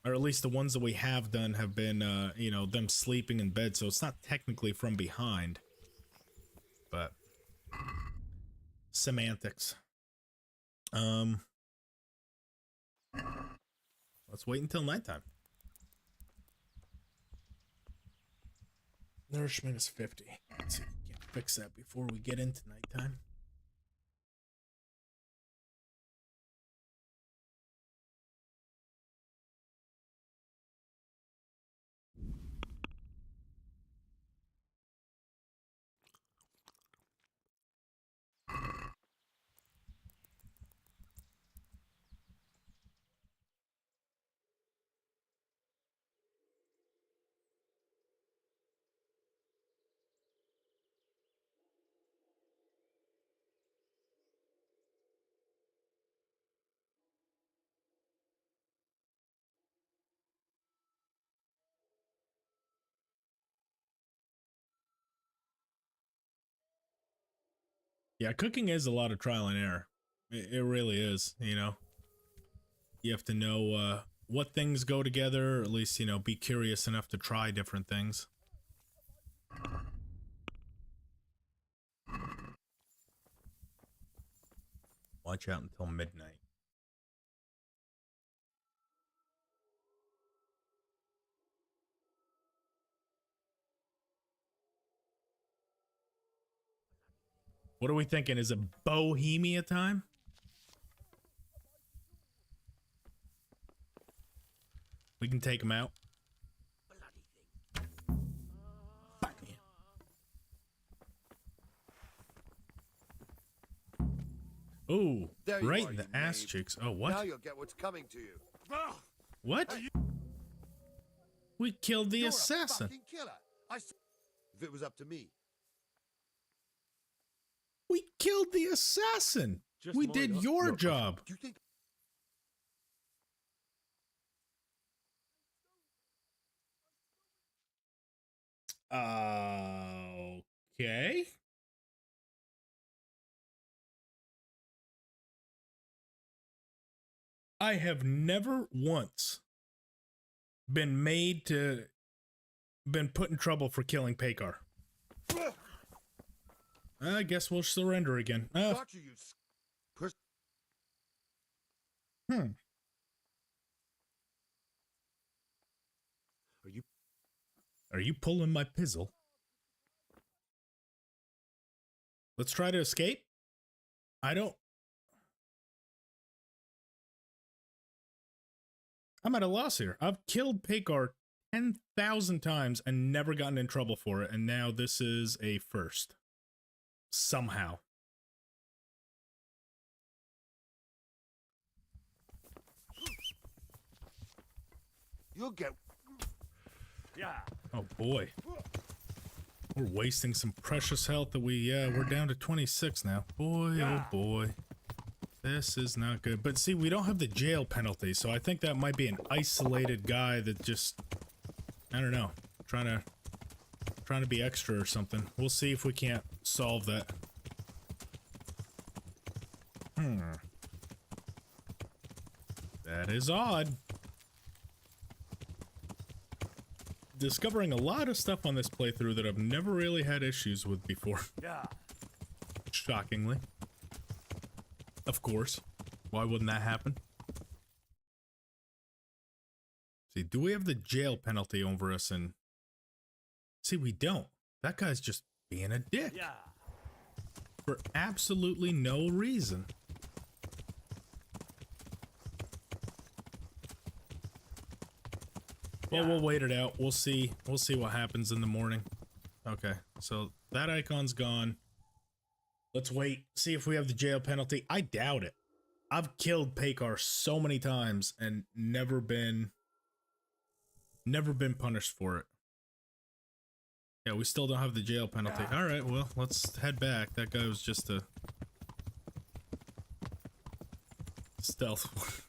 Or at least the ones that we have done have been, you know, them sleeping in bed, so it's not technically from behind. But... Semantics. Let's wait until nighttime. Nourishment is 50. Let's see if we can fix that before we get into nighttime. Yeah, cooking is a lot of trial and error. It really is, you know. You have to know what things go together, or at least, you know, be curious enough to try different things. Watch out until midnight. What are we thinking? Is it Bohemia time? We can take him out. Fuck me. Ooh, There you right are, in the you ass knave. cheeks. Oh, Now what? you'll get what's coming to you. What? We killed the You're assassin. a fucking killer. If it was up to me. We killed the assassin. Just We my did luck. your Look, job. Do you think? Okay. I have never once been put in trouble for killing Pekar. I guess we'll surrender again. Got you, Hmm. Are you pulling my pizzle? Let's try to escape. I'm at a loss here. I've killed Pekar 10,000 times and never gotten in trouble for it, and now this is a first. Somehow. You'll get... Yeah. Oh boy. We're wasting some precious health that we're down to 26 now. Boy, oh boy. This is not good. But see, we don't have the jail penalty, so I think that might be an isolated guy that just, I don't know, trying to be extra or something. We'll see if we can't solve that. That is odd. Discovering a lot of stuff on this playthrough that I've never really had issues with before. Yeah. Shockingly. Of course. Why wouldn't that happen? See, do we have the jail penalty over us? And see, we don't. That guy's just being a dick. Yeah. For absolutely no reason. Well, we'll wait it out. We'll see what happens in the morning. Okay, so that icon's gone. Let's wait, see if we have the jail penalty. I doubt it. I've killed Pekar so many times and never been punished for it. Yeah, we still don't have the jail penalty. All right, well, let's head back. That guy was just a stealth.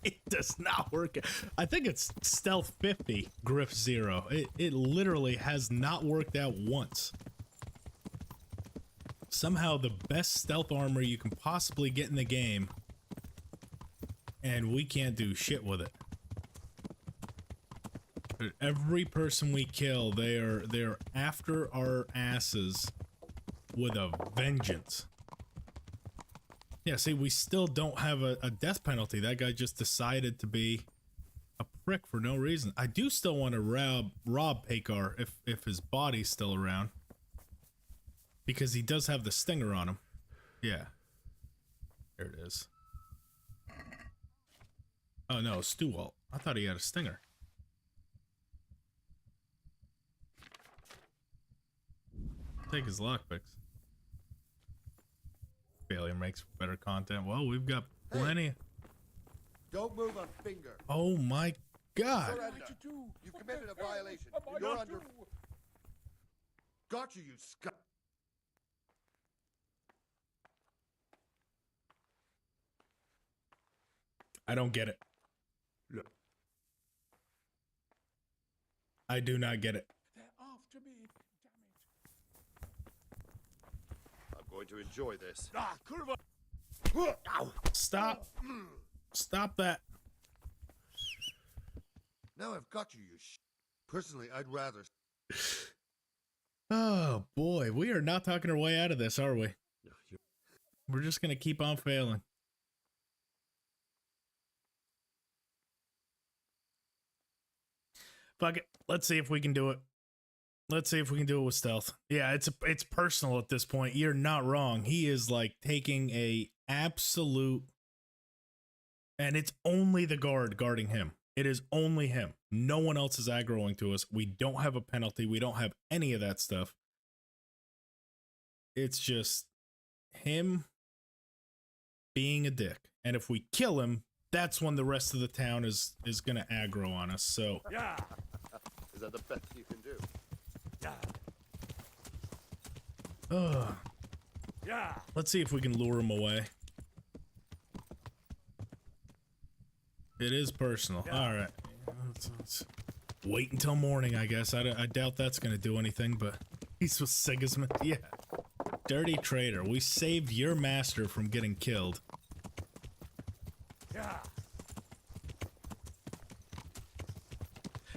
It does not work. I think it's stealth 50, Griff 0. It literally has not worked out once. Somehow the best stealth armor you can possibly get in the game, and we can't do shit with it. But every person we kill, they're after our asses with a vengeance. Yeah, see, we still don't have a death penalty. That guy just decided to be a prick for no reason. I do still want to rob Pekar if his body's still around. Because he does have the stinger on him. Yeah. There it is. Oh no, Stuwalt. I thought he had a stinger. Take his lockpicks. Failure makes better content. Well, we've got plenty. Hey, don't move a finger. Oh my god. Surrender. You've committed a violation. You're under... Got you, you scum. I don't get it. Look. I do not get it. They're after me. Damn it. I'm going to enjoy this. Ah, curva. Stop. Stop that. Now I've got you, you Personally, I'd rather... Oh boy, we are not talking our way out of this, are we? We're just gonna keep on failing. Fuck it. Let's see if we can do it. Let's see if we can do it with stealth. Yeah, it's personal at this point. You're not wrong. He is like taking a absolute, and it's only the guard guarding him. It is only him. No one else is aggroing to us. We don't have a penalty. We don't have any of that stuff. It's just him being a dick. And if we kill him, that's when the rest of the town is gonna aggro on us. So yeah. Is that the best you can do? Yeah. Ugh. Yeah. Let's see if we can lure him away. It is personal. Yeah. All right. Let's wait until morning, I guess. I doubt that's going to do anything, but he's with Sigismund. Yeah. Dirty traitor. We saved your master from getting killed. Yeah.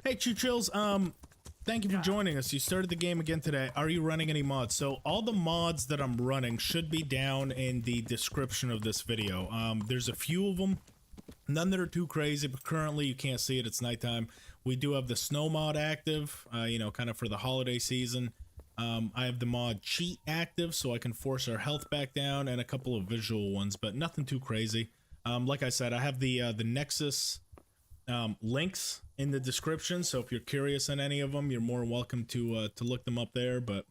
Hey, Chills. Thank you for joining us. You started the game again today. Are you running any mods? So all the mods that I'm running should be down in the description of this video. There's a few of them. None that are too crazy, but currently you can't see it. It's nighttime. We do have the snow mod active, you know, kind of for the holiday season. I have the mod cheat active, so I can force our health back down, and a couple of visual ones, but nothing too crazy. Like I said, I have the Nexus links in the description, so if you're curious on any of them, you're more welcome to look them up there. But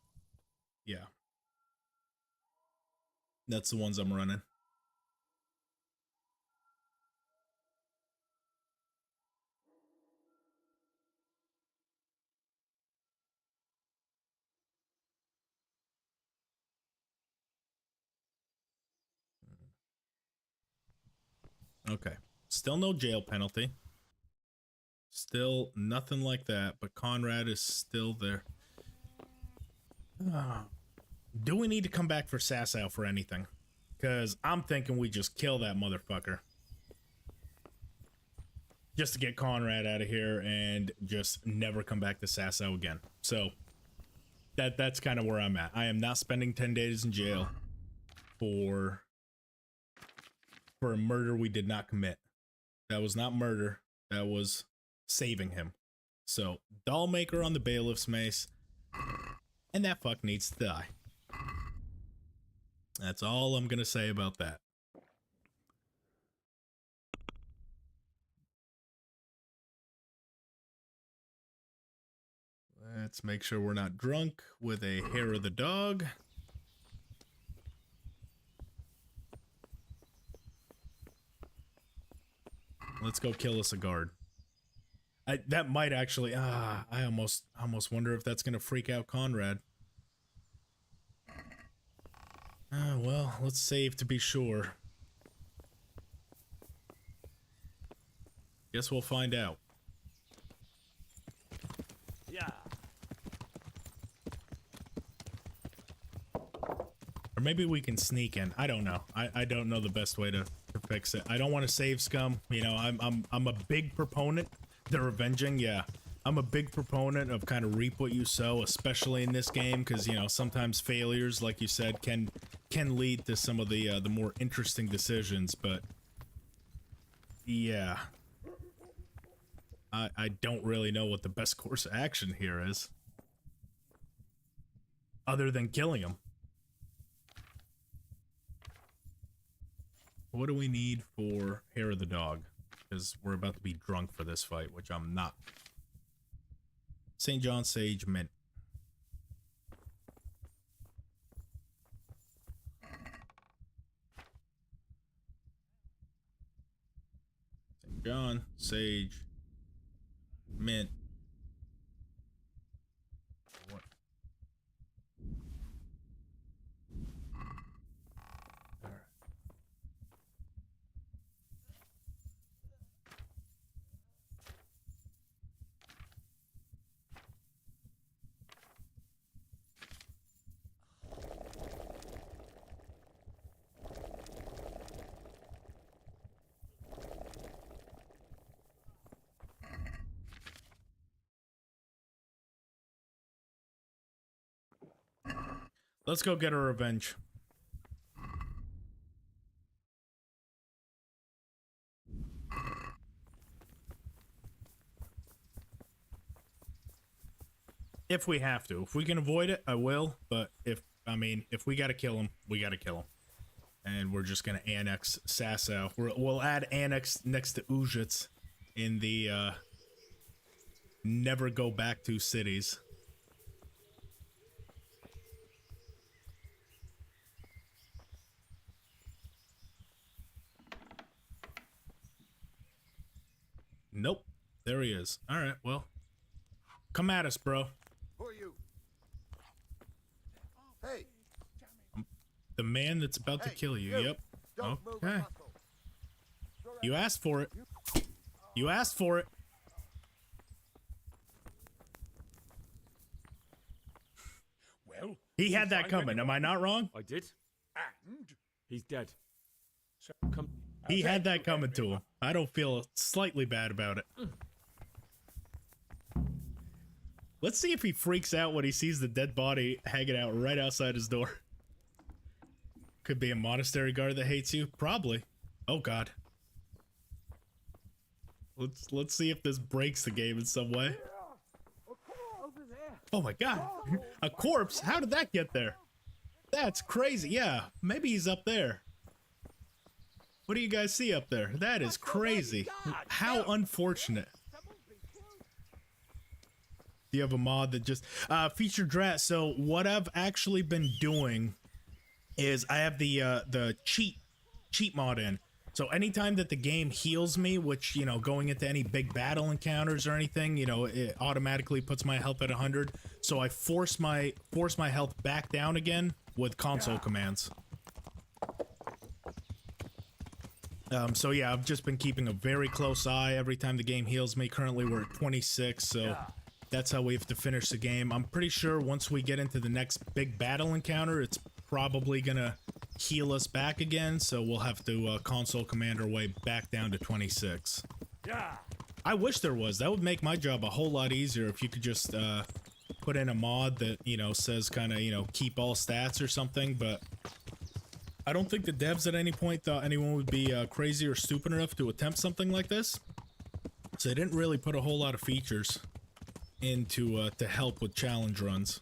yeah, that's the ones I'm running. Okay, still no jail penalty. Still nothing like that, but Conrad is still there. Do we need to come back for Sassow for anything? Because I'm thinking we just kill that motherfucker. Just to get Conrad out of here and just never come back to Sassow again. So, that's kind of where I'm at. I am not spending 10 days in jail for a murder we did not commit. That was not murder. That was saving him. So, Dollmaker on the bailiff's mace. And that fuck needs to die. That's all I'm gonna say about that. Let's make sure we're not drunk with a hair of the dog. Let's go kill us a guard. That might actually, I almost wonder if that's gonna freak out Conrad. Well, let's save to be sure. Guess we'll find out. Yeah. Or maybe we can sneak in. I don't know. I don't know the best way to fix it. I don't want to save scum. You know, I'm a big proponent. The revenging, yeah. I'm a big proponent of kind of reap what you sow, especially in this game, because, you know, sometimes failures, like you said, can lead to some of the more interesting decisions, but yeah. I don't really know what the best course of action here is. Other than killing him. What do we need for hair of the dog? Because we're about to be drunk for this fight, which I'm not. St. John Sage Mint. St. John Sage Mint. What? All right. Let's go get our revenge. If we have to. If we can avoid it, I will. But if we gotta kill him, we gotta kill him. And we're just gonna annex Sassow. We'll add annex next to Ujits in the never go back to cities. Nope. There he is. Alright, well. Come at us, bro. Who are you? Hey! The man that's about to kill you. Yep. Okay. You asked for it. You asked for it. Well, he had that coming. Am I not wrong? I did. And he's dead. So come. He had that coming to him. I don't feel slightly bad about it. Let's see if he freaks out when he sees the dead body hanging out right outside his door. Could be a monastery guard that hates you. Probably. Oh god. Let's see if this breaks the game in some way. Oh my god. A corpse? How did that get there? That's crazy. Yeah, maybe he's up there. What do you guys see up there? That is crazy. How unfortunate. Do you have a mod that just featured drat? So what I've actually been doing is I have the cheat mod in. So anytime that the game heals me, which, you know, going into any big battle encounters or anything, you know, it automatically puts my health at 100. So I force my health back down again with console commands. So yeah, I've just been keeping a very close eye every time the game heals me. Currently we're at 26, so that's how we have to finish the game. I'm pretty sure once we get into the next big battle encounter, it's probably gonna heal us back again, so we'll have to console command our way back down to 26. I wish there was. That would make my job a whole lot easier if you could just put in a mod that, you know, says kind of, you know, keep all stats or something, but I don't think the devs at any point thought anyone would be crazy or stupid enough to attempt something like this. So they didn't really put a whole lot of features into to help with challenge runs.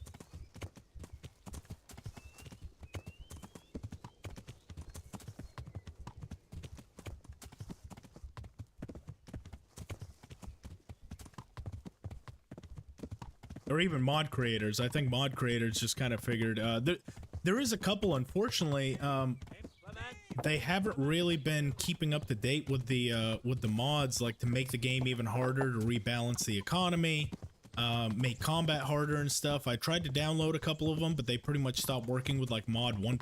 Or even mod creators. I think mod creators just kind of figured there is a couple, unfortunately, they haven't really been keeping up to date with the mods, like to make the game even harder, to rebalance the economy, make combat harder and stuff. I tried to download a couple of them, but they pretty much stopped working with like mod 1.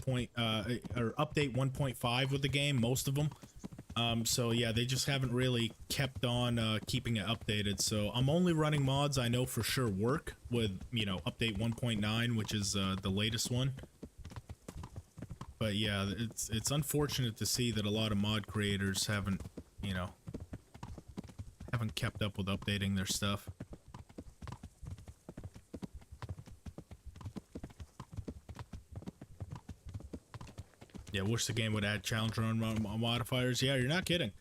Or update 1.5 with the game, most of them. So yeah, they just haven't really kept on keeping it updated. So I'm only running mods I know for sure work with, you know, update 1.9, which is the latest one. But yeah, it's unfortunate to see that a lot of mod creators haven't, you know, haven't kept up with updating their stuff. Yeah, wish the game would add challenge run modifiers. Yeah, you're not kidding.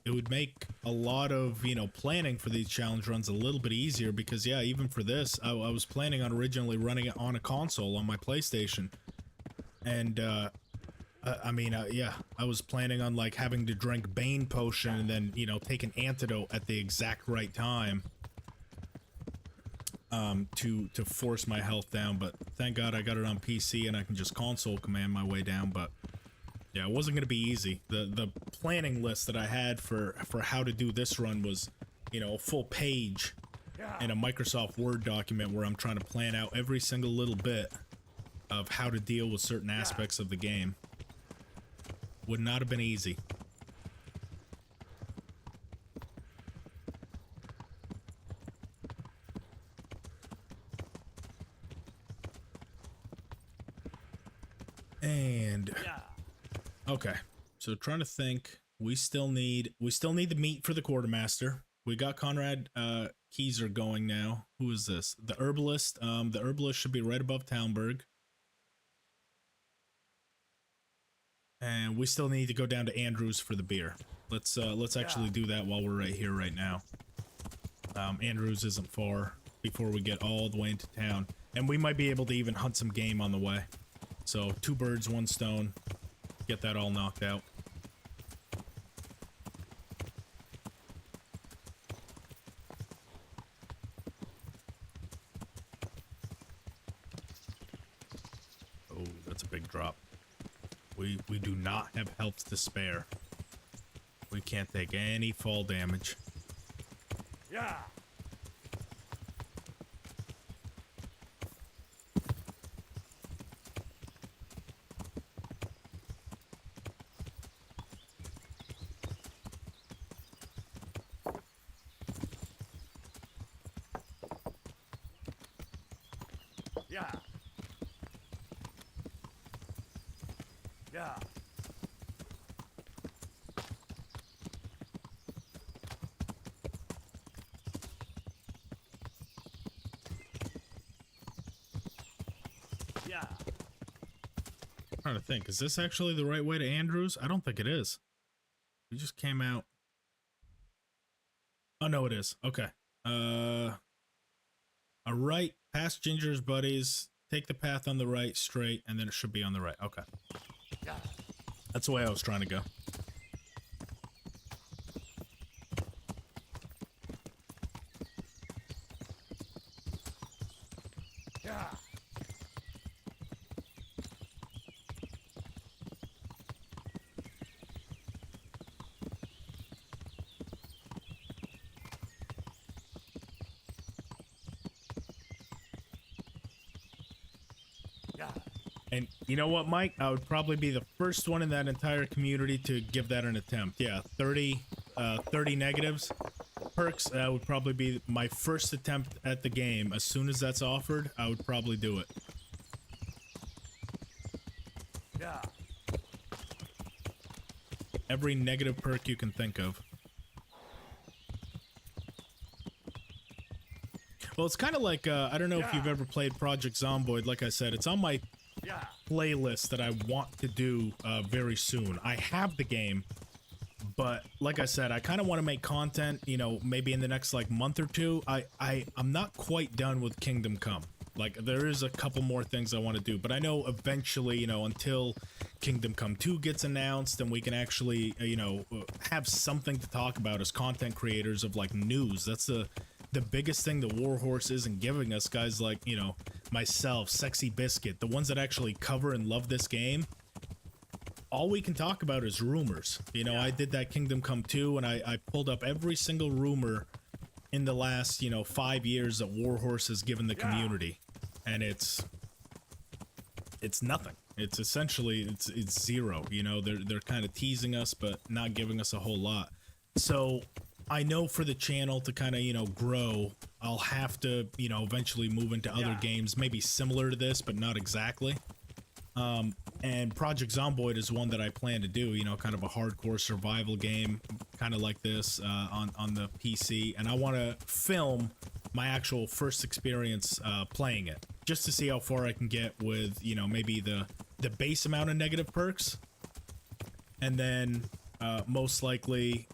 It would make a lot of, you know, planning for these challenge runs a little bit easier because, yeah, even for this, I was planning on originally running it on a console on my PlayStation. And, I mean, yeah, I was planning on, like, having to drink Bane Potion and then, you know, take an antidote at the exact right time. To force my health down, but thank God I got it on PC and I can just console command my way down. But yeah, it wasn't gonna be easy. The planning list that I had for how to do this run was, you know, a full page in a Microsoft Word document where I'm trying to plan out every single little bit of how to deal with certain aspects of the game. Would not have been easy. And okay, so trying to think, we still need the meat for the quartermaster. We got Conrad Keyser going now. Who is this? The herbalist. The herbalist should be right above Townburg. And we still need to go down to Andrews for the beer. Let's actually do that while we're right here right now. Andrews isn't far before we get all the way into town, and we might be able to even hunt some game on the way. So 2 birds, 1 stone. Get that all knocked out. Oh, that's a big drop. We do not have health to spare. We can't take any fall damage. Yeah. Yeah. Yeah. Yeah. I'm trying to think, is this actually the right way to Andrews? I don't think it is. We just came out. Oh no, it is. Okay. All right, past Ginger's buddies. Take the path on the right straight, and then it should be on the right. Okay. That's the way I was trying to go. And you know what, Mike? I would probably be the first one in that entire community to give that an attempt. Yeah, 30 negatives. Perks, would probably be my first attempt at the game. As soon as that's offered, I would probably do it. Yeah. Every negative perk you can think of. Well, it's kind of like, I don't know if you've ever played Project Zomboid. Like I said, it's on my playlist that I want to do very soon. I have the game, but like I said, I kind of want to make content, you know, maybe in the next like month or two. I'm not quite done with Kingdom Come. Like, there is a couple more things I want to do, but I know eventually, you know, until Kingdom Come 2 gets announced and we can actually, you know, have something to talk about as content creators of like news. That's the biggest thing the Warhorse isn't giving us, guys like, you know, myself, Sexy Biscuit, the ones that actually cover and love this game. All we can talk about is rumors. You know, I did that Kingdom Come 2 and I pulled up every single rumor in the last, you know, 5 years that Warhorse has given the community. And it's nothing. It's essentially, it's zero. You know, they're kind of teasing us, but not giving us a whole lot. So I know for the channel to kind of, you know, grow, I'll have to, you know, eventually move into other games, maybe similar to this, but not exactly. And Project Zomboid is one that I plan to do, you know, kind of a hardcore survival game, kind of like this, on the PC. And I want to film my actual first experience playing it, just to see how far I can get with, you know, maybe the base amount of negative perks. And then most likely,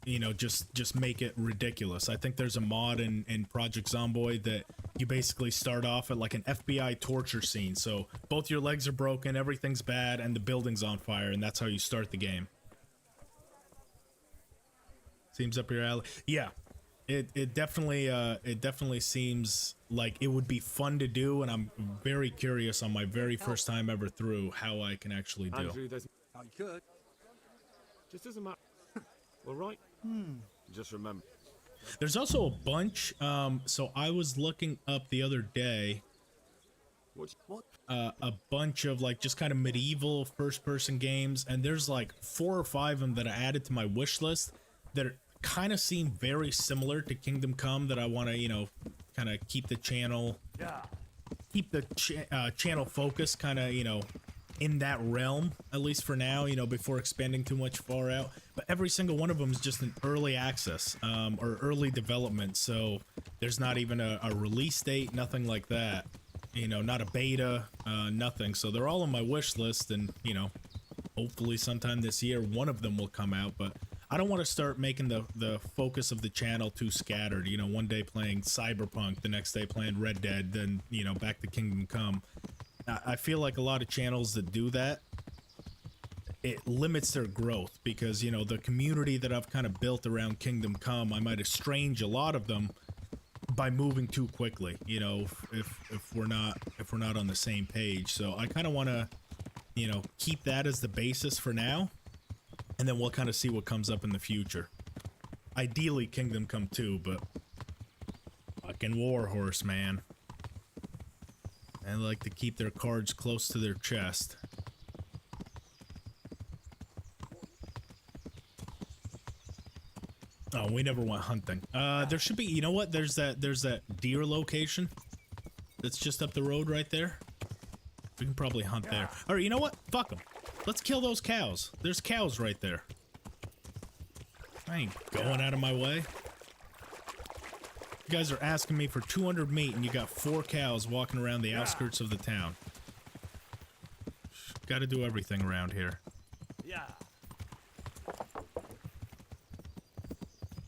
you know, just make it ridiculous. I think there's a mod in Project Zomboid that you basically start off at like an FBI torture scene. So both your legs are broken, everything's bad, and the building's on fire, and that's how you start the game. Seems up your alley. Yeah, it definitely seems like it would be fun to do, and I'm very curious on my very first time ever through how I can actually do. Andrew, there's... I could. Just doesn't matter. All right? Just remember. There's also a bunch, so I was looking up the other day, a bunch of like just kind of medieval first-person games, and there's like 4 or 5 of them that I added to my wish list that kind of seem very similar to Kingdom Come that I want to, you know, kind of keep the channel, channel focus kind of, you know, in that realm, at least for now, you know, before expanding too much far out. But every single one of them is just an early access or early development, so there's not even a release date, nothing like that, you know, not a beta, nothing. So they're all on my wish list, and, you know, hopefully sometime this year one of them will come out. But I don't want to start making the focus of the channel too scattered, you know, one day playing Cyberpunk, the next day playing Red Dead, then, you know, back to Kingdom Come. I feel like a lot of channels that do that, it limits their growth, because, you know, the community that I've kind of built around Kingdom Come, I might estrange a lot of them by moving too quickly, you know, if we're not on the same page. So I kind of want to, you know, keep that as the basis for now, and then we'll kind of see what comes up in the future. Ideally Kingdom Come 2, but fucking Warhorse, man. They like to keep their cards close to their chest. Oh, we never went hunting. There should be, you know what? There's that deer location that's just up the road right there. We can probably hunt there. All right, you know what? Fuck them. Let's kill those cows. There's cows right there. I ain't going out of my way. You guys are asking me for 200 meat, and you got 4 cows walking around the outskirts of the town. Got to do everything around here. Yeah.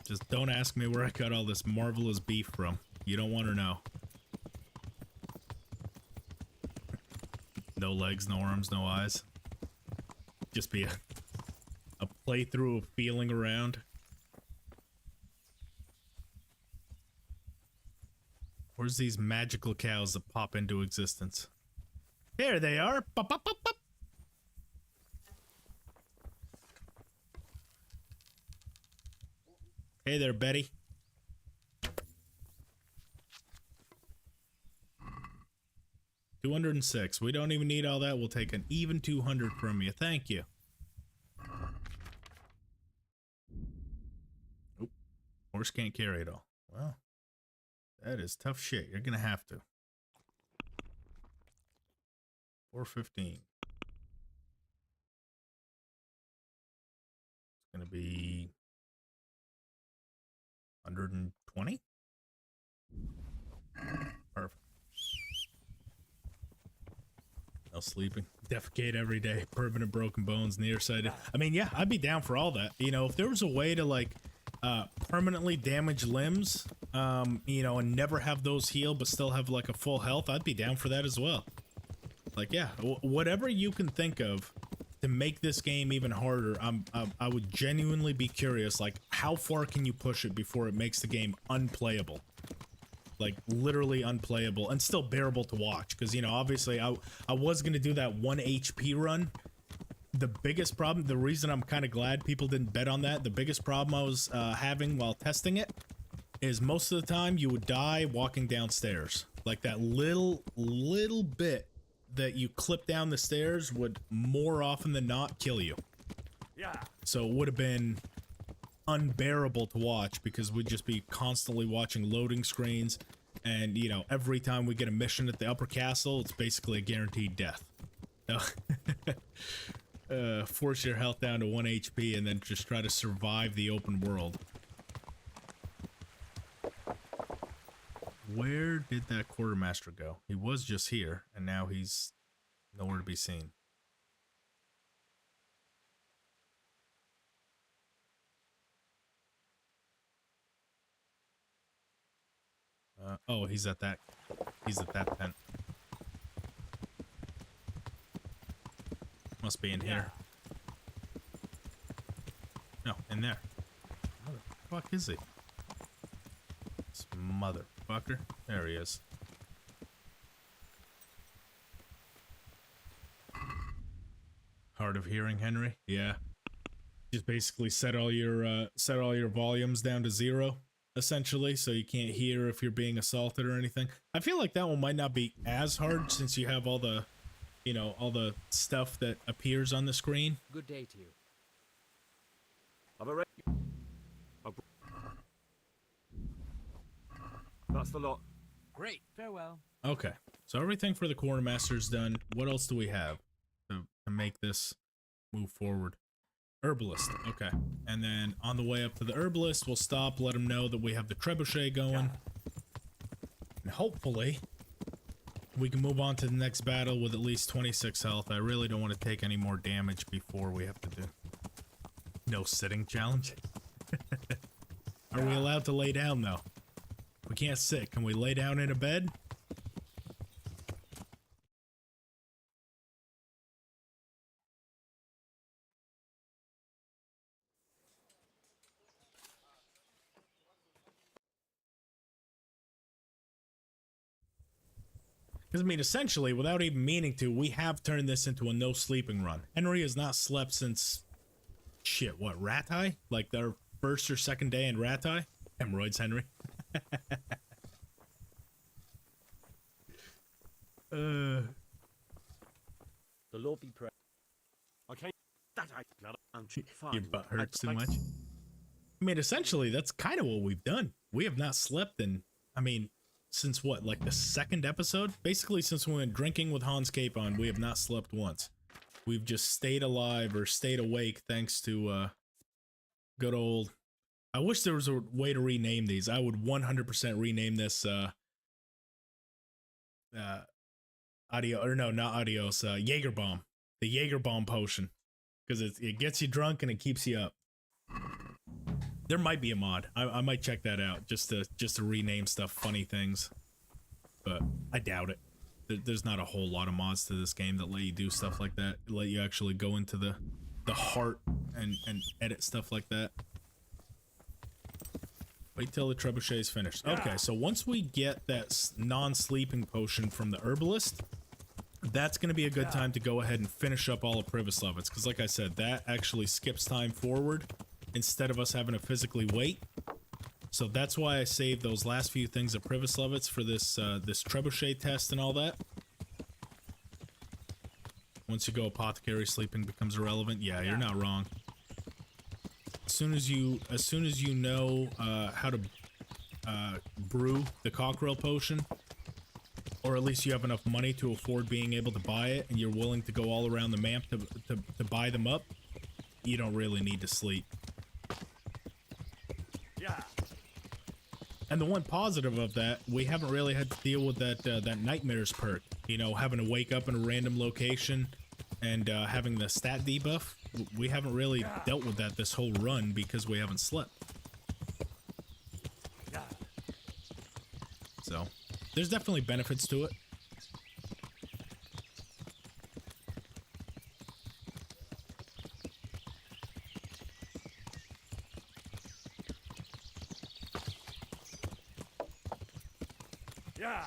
Just don't ask me where I got all this marvelous beef from. You don't want to know. No legs, no arms, no eyes. just be a playthrough of feeling around. Where's these magical cows that pop into existence? There they are. Pop, pop, pop, pop. Hey there, Betty. $206. We don't even need all that. We'll take an even 200 from you. Thank you. Oop. Horse can't carry it all. Well, that is tough shit. You're gonna have to. 415. It's gonna be 120. Perfect. No sleeping. Defecate every day. Permanent broken bones. Nearsighted. I mean, yeah, I'd be down for all that. You know, if there was a way to like permanently damage limbs, you know, and never have those heal but still have like a full health, I'd be down for that as well. Like, yeah, whatever you can think of to make this game even harder. I would genuinely be curious, like, how far can you push it before it makes the game unplayable? Like, literally unplayable and still bearable to watch. Because, you know, obviously I was going to do that 1 HP run. The biggest problem, the reason I'm kind of glad people didn't bet on that, the biggest problem I was having while testing it is most of the time you would die walking downstairs. Like, that little bit that you clip down the stairs would more often than not kill you. Yeah. So it would have been unbearable to watch because we'd just be constantly watching loading screens, and you know, every time we get a mission at the upper castle, it's basically a guaranteed death. Force your health down to 1 HP and then just try to survive the open world. Where did that quartermaster go? He was just here, and now he's nowhere to be seen. Oh, he's at that tent. Must be in here. No, in there. Where the fuck is he? This motherfucker. There he is. Hard of hearing, Henry? Yeah. Just basically set all your volumes down to 0. Essentially, so you can't hear if you're being assaulted or anything. I feel like that one might not be as hard since you have all the, you know, all the stuff that appears on the screen. Good day to you. I've already. That's the lot. Great. Farewell. Okay, so everything for the quartermaster's done. What else do we have to make this move forward? Herbalist. Okay, and then on the way up to the herbalist, we'll stop, let him know that we have the trebuchet going, and hopefully we can move on to the next battle with at least 26 health. I really don't want to take any more damage before we have to do no sitting challenge. Are we allowed to lay down though? We can't sit. Can we lay down in a bed? Because, I mean, essentially, without even meaning to, we have turned this into a no sleeping run. Henry has not slept since, shit, what, Ratai? Like, their first or second day in Ratai? Hemorrhoids, Henry. The Lord be praised. Okay, that Your butt hurts too much? I mean, essentially, that's kind of what we've done. We have not slept in, I mean, since what, like the second episode? Basically, since we went drinking with Hans Capon, we have not slept once. We've just stayed alive or stayed awake thanks to good old... I wish there was a way to rename these. I would 100% rename this audio, or no, not adios, Jaeger bomb. The Jaeger bomb potion. Because it gets you drunk and it keeps you up. There might be a mod. I might check that out just to rename stuff funny things. But I doubt it. There's not a whole lot of mods to this game that let you do stuff like that. Let you actually go into the the heart and edit stuff like that. Wait till the trebuchet is finished. Okay, so once we get that non-sleeping potion from the herbalist, that's going to be a good time to go ahead and finish up all of Privislovitz, because like I said, that actually skips time forward instead of us having to physically wait. So that's why I saved those last few things at Privislovitz for this this trebuchet test and all that. Once you go apothecary, sleeping becomes irrelevant. Yeah, you're not wrong. As soon as you know how to brew the cockerel potion, or at least you have enough money to afford being able to buy it, and you're willing to go all around the map to buy them up, you don't really need to sleep. Yeah. And the one positive of that, we haven't really had to deal with that nightmares perk. You know, having to wake up in a random location and having the stat debuff. We haven't really dealt with that this whole run because we haven't slept. So, there's definitely benefits to it. Yeah.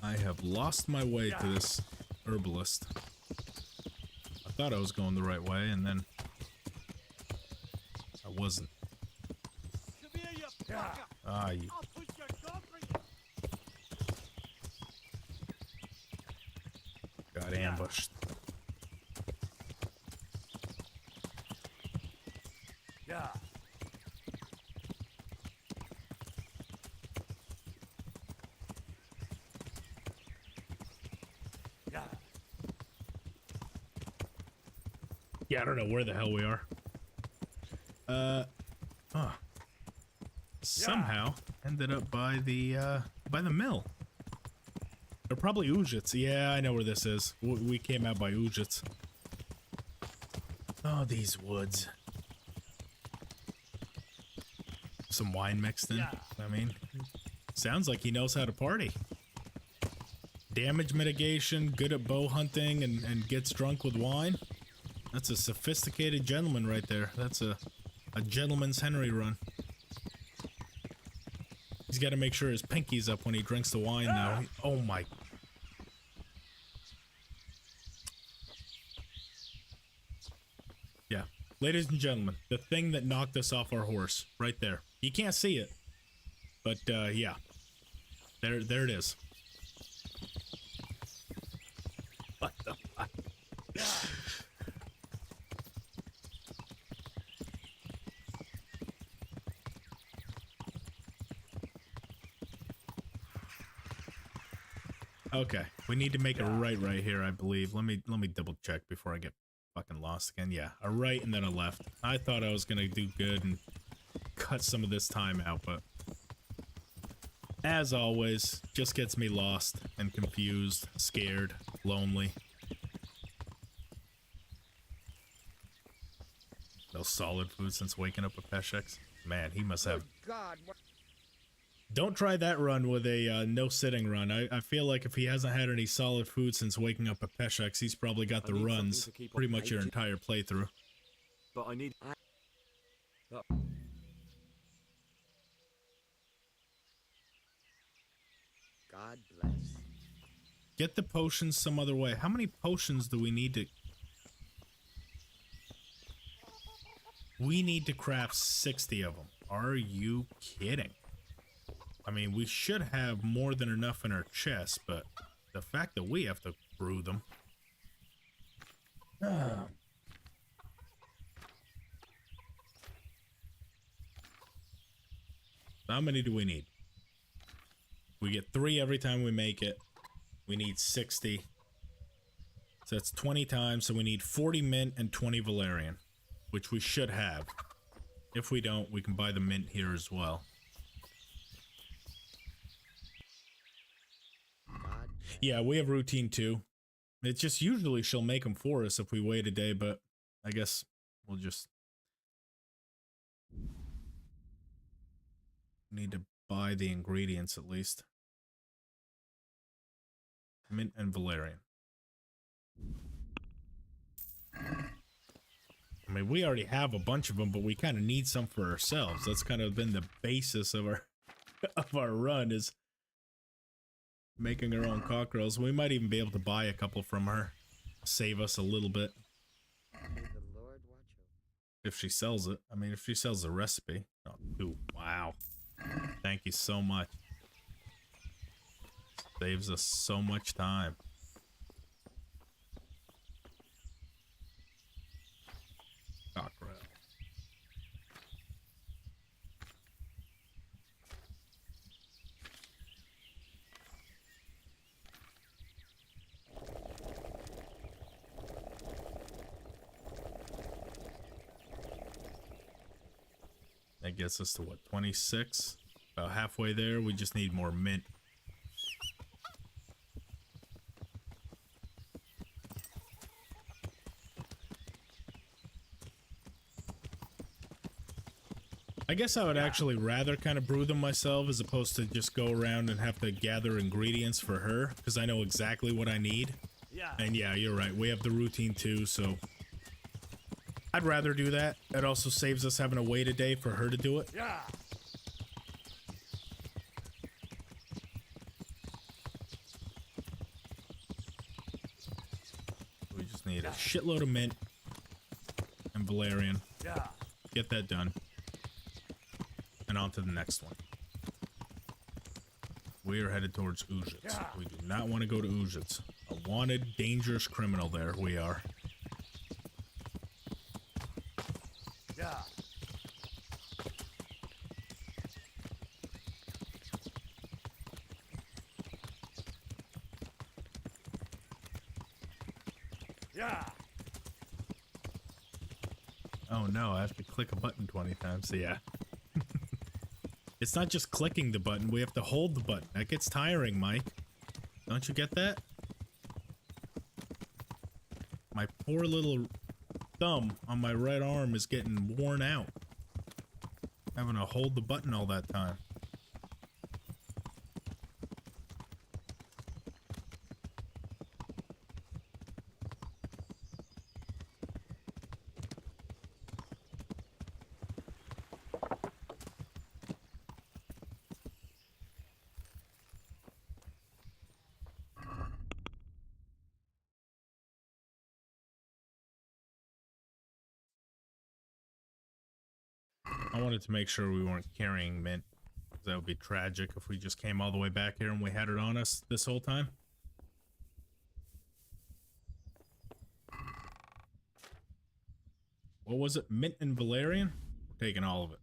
I have lost my way to this herbalist. I thought I was going the right way, and then I wasn't. Ah, you. Got ambushed. Yeah. Yeah, I don't know where the hell we are. Somehow ended up by the mill. They're probably Ujits. Yeah, I know where this is. We came out by Ujits. Oh, these woods. Some wine mixed in. I mean, sounds like he knows how to party. Damage mitigation, good at bow hunting, and gets drunk with wine. That's a sophisticated gentleman right there. That's a gentleman's Henry run. He's got to make sure his pinky's up when he drinks the wine, though. Oh my. Yeah. Ladies and gentlemen, the thing that knocked us off our horse, right there. You can't see it, but yeah. There it is. What the fuck? Okay, we need to make a right here, I believe. Let me double check before I get fucking lost again. Yeah, a right and then a left. I thought I was gonna do good and cut some of this time out, but as always, just gets me lost and confused, scared, lonely. No solid food since waking up with Peshex. Man, he must have. God, what? Don't try that run with a no sitting run. I feel like if he hasn't had any solid food since waking up at Peshex, he's probably got the runs pretty much your entire playthrough. But I need. God bless. Get the potions some other way. How many potions do we need to... We need to craft 60 of them. Are you kidding? I mean, we should have more than enough in our chest, but the fact that we have to brew them... How many do we need? We get 3 every time we make it. We need 60. So that's 20 times, so we need 40 mint and 20 Valerian, which we should have. If we don't, we can buy the mint here as well. Yeah, we have routine 2. It's just usually she'll make them for us if we wait a day, but I guess we'll just need to buy the ingredients at least. Mint and valerian. I mean, we already have a bunch of them, but we kind of need some for ourselves. That's kind of been the basis of our run, is making our own cockerels. We might even be able to buy a couple from her, save us a little bit. If she sells it. I mean, if she sells the recipe. Oh, ooh, wow. Thank you so much. Saves us so much time. Cockerel. That gets us to what, 26? About halfway there. We just need more mint. I guess I would actually rather kind of brew them myself as opposed to just go around and have to gather ingredients for her, because I know exactly what I need. And yeah, you're right. We have the routine too, so I'd rather do that. It also saves us having to wait a day for her to do it. Yeah. We just need a shitload of mint and valerian. Yeah. Get that done. And on to the next one. We are headed towards Uzhitz. Yeah. We do not want to go to Uzhitz. A wanted, dangerous criminal there we are. Yeah. Yeah. Oh no, I have to click a button 20 times. So yeah. It's not just clicking the button, we have to hold the button. That gets tiring, Mike. Don't you get that? My poor little thumb on my right arm is getting worn out. Having to hold the button all that time. I wanted to make sure we weren't carrying mint. That would be tragic if we just came all the way back here and we had it on us this whole time. What was it? Mint and valerian? We're taking all of it.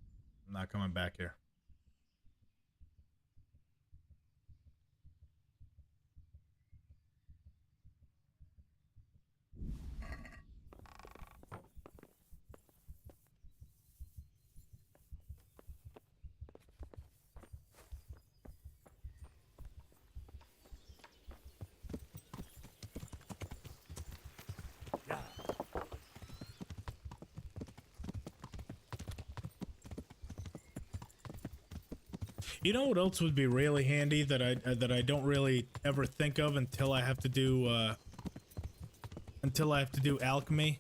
I'm not coming back here. You know what else would be really handy that I don't really ever think of until I have to do alchemy?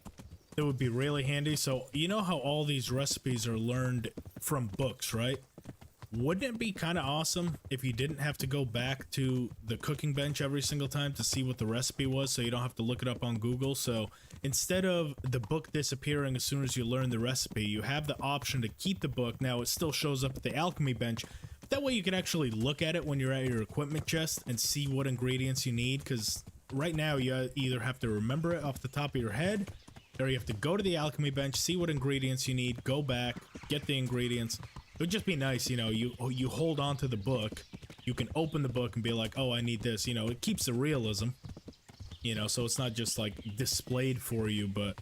That would be really handy. So you know how all these recipes are learned from books, right? Wouldn't it be kind of awesome if you didn't have to go back to the cooking bench every single time to see what the recipe was, so you don't have to look it up on Google? So instead of the book disappearing as soon as you learn the recipe, you have the option to keep the book. Now it still shows up at the alchemy bench. That way you can actually look at it when you're at your equipment chest and see what ingredients you need, because right now you either have to remember it off the top of your head, or you have to go to the alchemy bench, see what ingredients you need, go back, get the ingredients. It would just be nice, you know, you hold on to the book, you can open the book and be like, oh, I need this, you know, it keeps the realism, you know, so it's not just like displayed for you, but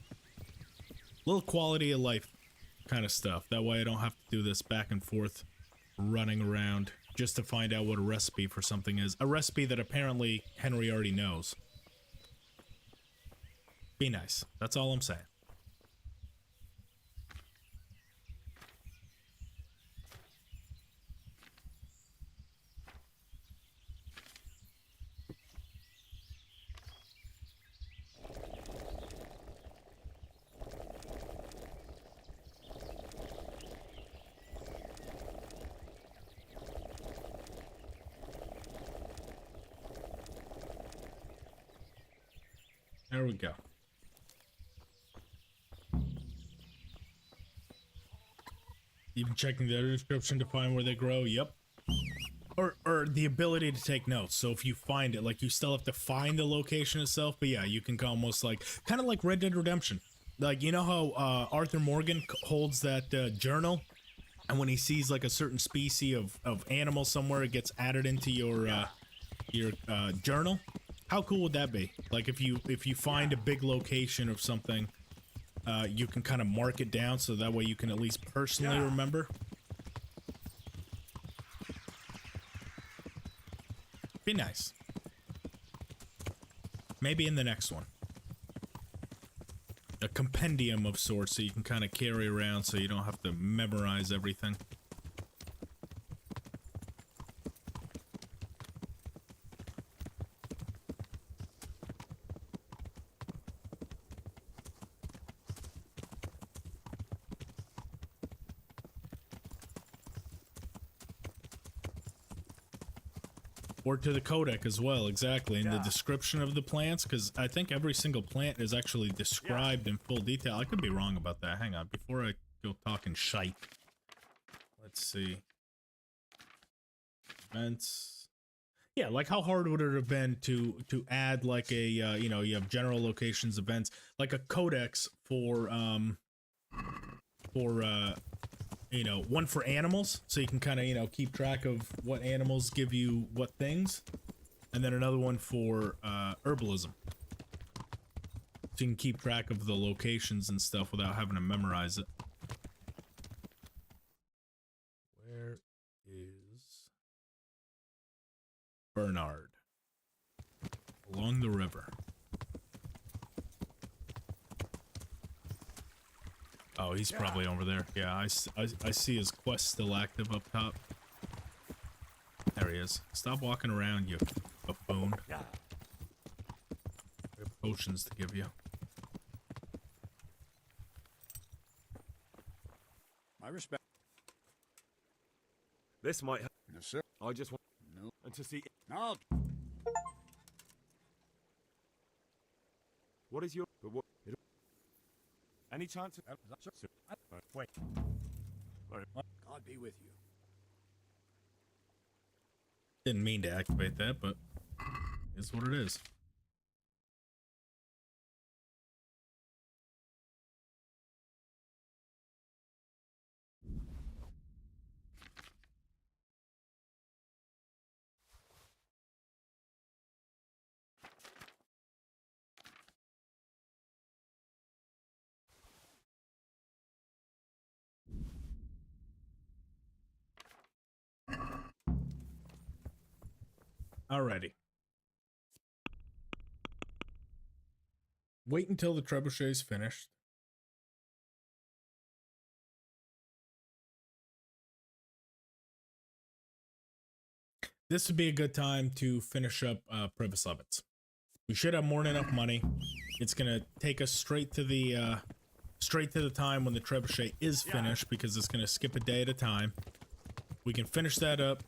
little quality of life kind of stuff. That way I don't have to do this back and forth running around just to find out what a recipe for something is. A recipe that apparently Henry already knows. Be nice. That's all I'm saying. we go. Even checking the other description to find where they grow. Yep. Or the ability to take notes. So if you find it, like, you still have to find the location itself, but yeah, you can almost like, kind of like Red Dead Redemption. Like, you know how Arthur Morgan holds that journal, and when he sees like a certain species of animal somewhere, it gets added into your journal. How cool would that be? Like, if you find a big location of something, you can kind of mark it down so that way you can at least personally remember. Be nice. Maybe in the next one. A compendium of sorts so you can kind of carry around so you don't have to memorize everything. Or to the codec as well, exactly, in the description of the plants, because I think every single plant is actually described in full detail. I could be wrong about that. Hang on, before I go talking shite. Let's see. Events. Yeah, like how hard would it have been to add like a, you know, you have general locations, events, like a codex for you know, one for animals, so you can kind of, you know, keep track of what animals give you what things, and then another one for herbalism, so you can keep track of the locations and stuff without having to memorize it. Where is Bernard? Along the river. Oh, he's probably over there. Yeah, I see his quest still active up top. There he is. Stop walking around, you buffoon. We have potions to give you. My respect. This might help. No, sir. I just want No. and to see. No. What is your? But what? Any chance of... Wait. God be with you. Didn't mean to activate that, but it's what it is. Alrighty. Wait until the trebuchet's finished. This would be a good time to finish up Privis Levitz. We should have more than enough money. It's gonna take us straight to the time when the trebuchet is finished, because it's gonna skip a day at a time. We can finish that up,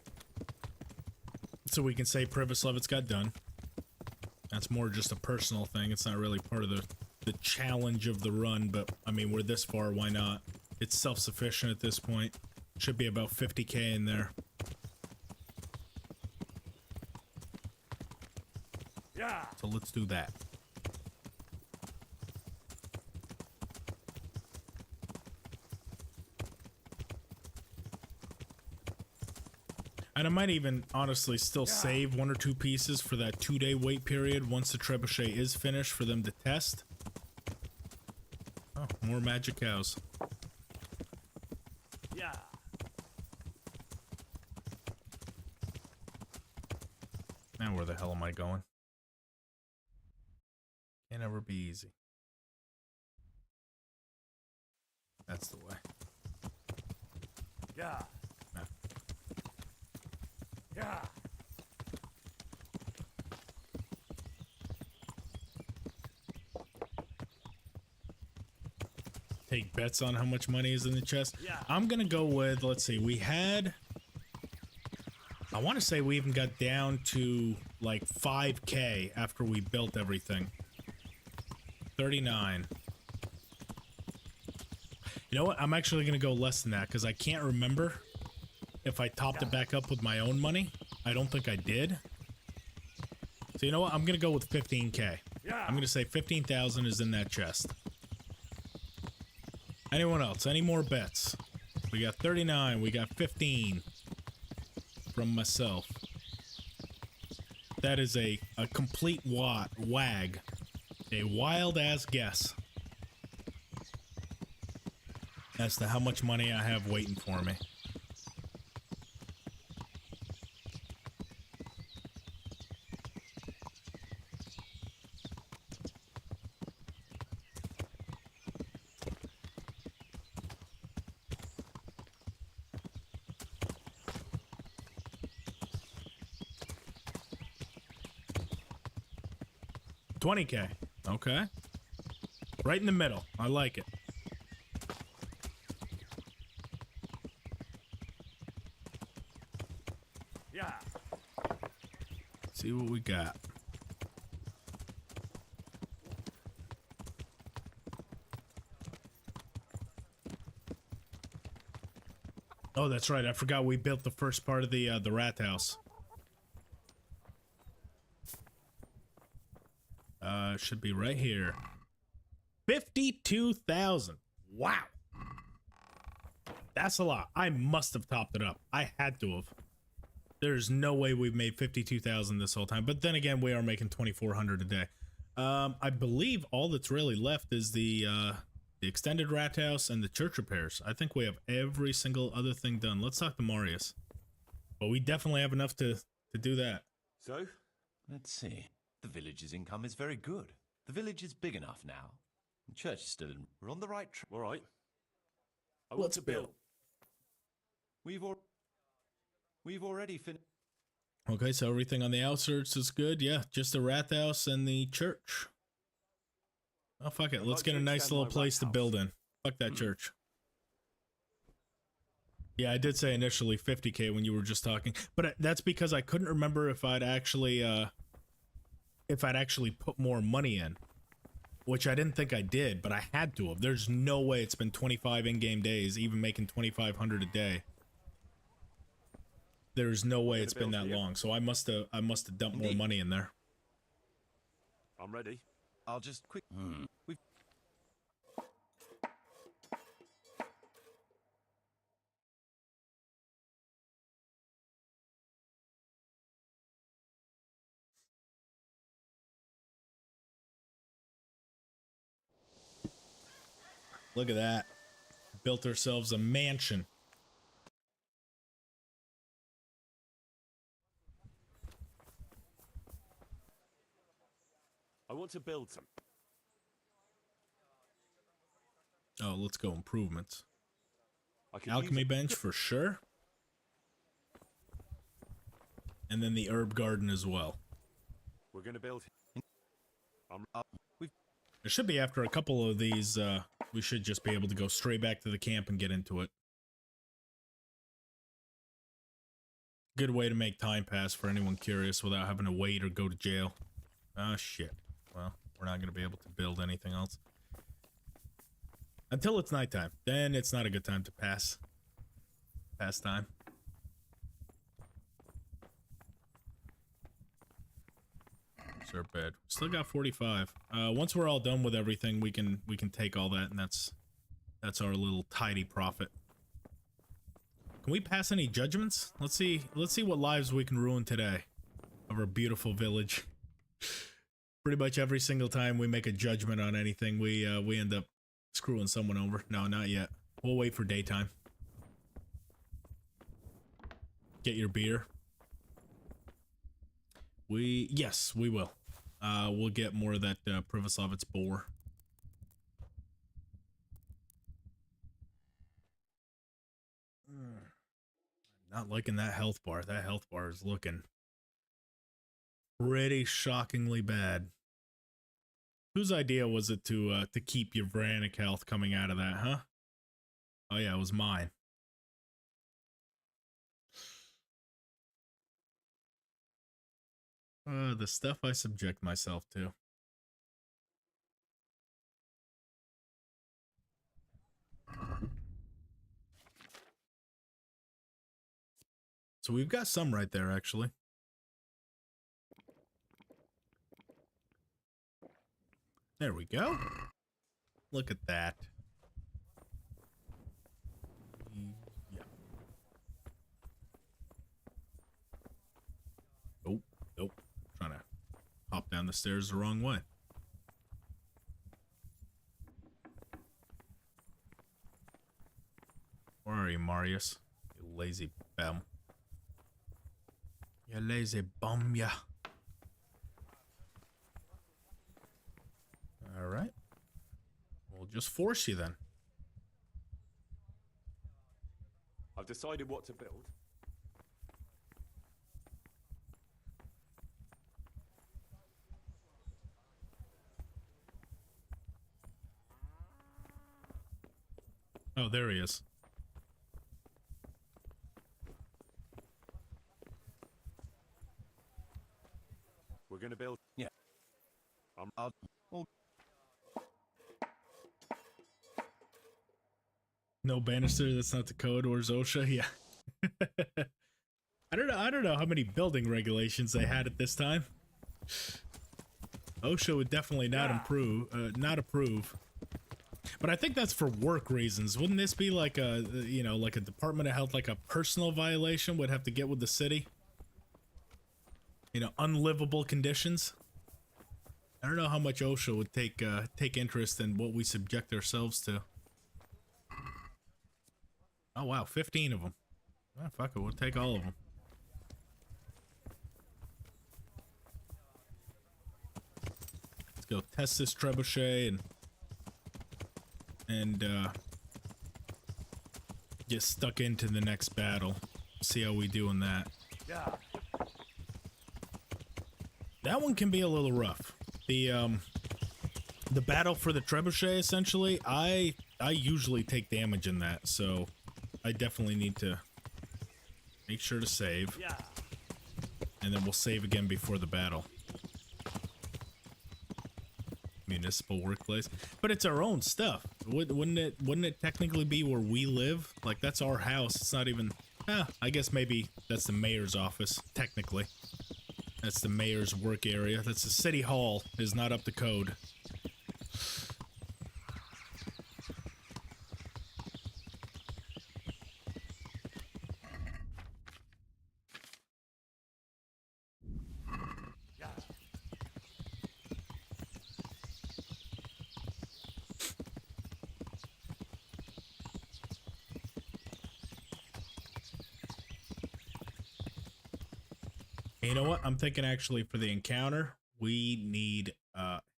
so we can say Privis Levitz got done. That's more just a personal thing. It's not really part of the challenge of the run, but I mean, we're this far, why not? It's self-sufficient at this point. Should be about 50k in there. Yeah. So let's do that. And I might even honestly still save 1 or 2 pieces for that 2-day wait period once the trebuchet is finished for them to test. Oh, more magic cows. Yeah. Now where the hell am I going? Can't ever be easy. That's the way. Yeah. No. Yeah. Take bets on how much money is in the chest. Yeah. I'm gonna go with, let's see, we had, I want to say we even got down to like 5k after we built everything. 39. You know what? I'm actually going to go less than that because I can't remember if I topped it back up with my own money. I don't think I did. So you know what? I'm going to go with 15K. I'm going to say 15,000 is in that chest. Anyone else? Any more bets? We got 39. We got 15 from myself. That is a complete wag. A wild-ass guess as to how much money I have waiting for me. $20K. Okay. Right in the middle. I like it. Yeah. See what we got. Oh, that's right. I forgot we built the first part of the rat house. Should be right here. 52,000. Wow. That's a lot. I must have topped it up. I had to have. There's no way we've made 52,000 this whole time. But then again, we are making 2,400 a day. I believe all that's really left is the extended rat house and the church repairs. I think we have every single other thing done. Let's talk to Marius. But we definitely have enough to do that. So, let's see. The village's income is very good. The village is big enough now. The church is still in. We're on the right track. All right. I want to build. We've already finished. Okay, so everything on the outskirts is good. Yeah, just the rat house and the church. Oh, fuck it. Let's get a nice little place to build in. Fuck that church. Yeah, I did say initially 50K when you were just talking, but that's because I couldn't remember if I'd actually put more money in, which I didn't think I did, but I had to have. There's no way it's been 25 in-game days, even making 2,500 a day. There's no way it's been that long, so I must have dumped more money in there. I'm ready. I'll just quick. Look at that. Built ourselves a mansion. I want to build some. Oh, let's go improvements. I could Alchemy use bench for sure. And then the herb garden as well. We're going to build. It should be after a couple of these, we should just be able to go straight back to the camp and get into it. Good way to make time pass for anyone curious without having to wait or go to jail. Ah, shit. Well, we're not going to be able to build anything else. Until it's nighttime. Then it's not a good time to pass time. It's our bed. Still got 45. Once we're all done with everything, we can take all that, and that's our little tidy profit. Can we pass any judgments? Let's see what lives we can ruin today of our beautiful village. Pretty much every single time we make a judgment on anything, we end up screwing someone over. No, not yet. We'll wait for daytime. Get your beer. Yes, we will. We'll get more of that Privisovitz boar. Not liking that health bar. That health bar is looking pretty shockingly bad. Whose idea was it to keep your Vranic health coming out of that, huh? Oh yeah, it was mine. The stuff I subject myself to. So we've got some right there, actually. There we go. Look at that. Yeah. Oh, nope. Trying to hop down the stairs the wrong way. Where are you, Marius? You lazy bum. You lazy bum, ya. Alright. We'll just force you then. I've decided what to build. Oh, there he is. We're gonna build. Yeah. I'll No banister, that's not the code, or Zosha, yeah. I don't know how many building regulations they had at this time. OSHA would definitely not approve. But I think that's for work reasons. Wouldn't this be like a, you know, like a Department of Health, like a personal violation would have to get with the city? You know, unlivable conditions. I don't know how much OSHA would take interest in what we subject ourselves to. Oh wow, 15 of them. Oh, fuck it, we'll take all of them. Let's go test this trebuchet and get stuck into the next battle. See how we do in that. Yeah. That one can be a little rough. The battle for the trebuchet, essentially, I usually take damage in that, so I definitely need to make sure to save. Yeah. And then we'll save again before the battle. Municipal workplace. But it's our own stuff. Wouldn't it technically be where we live? Like, that's our house. It's not even... I guess maybe that's the mayor's office, technically. That's the mayor's work area. That's the city hall. Is not up to code. You know what? I'm thinking actually for the encounter, we need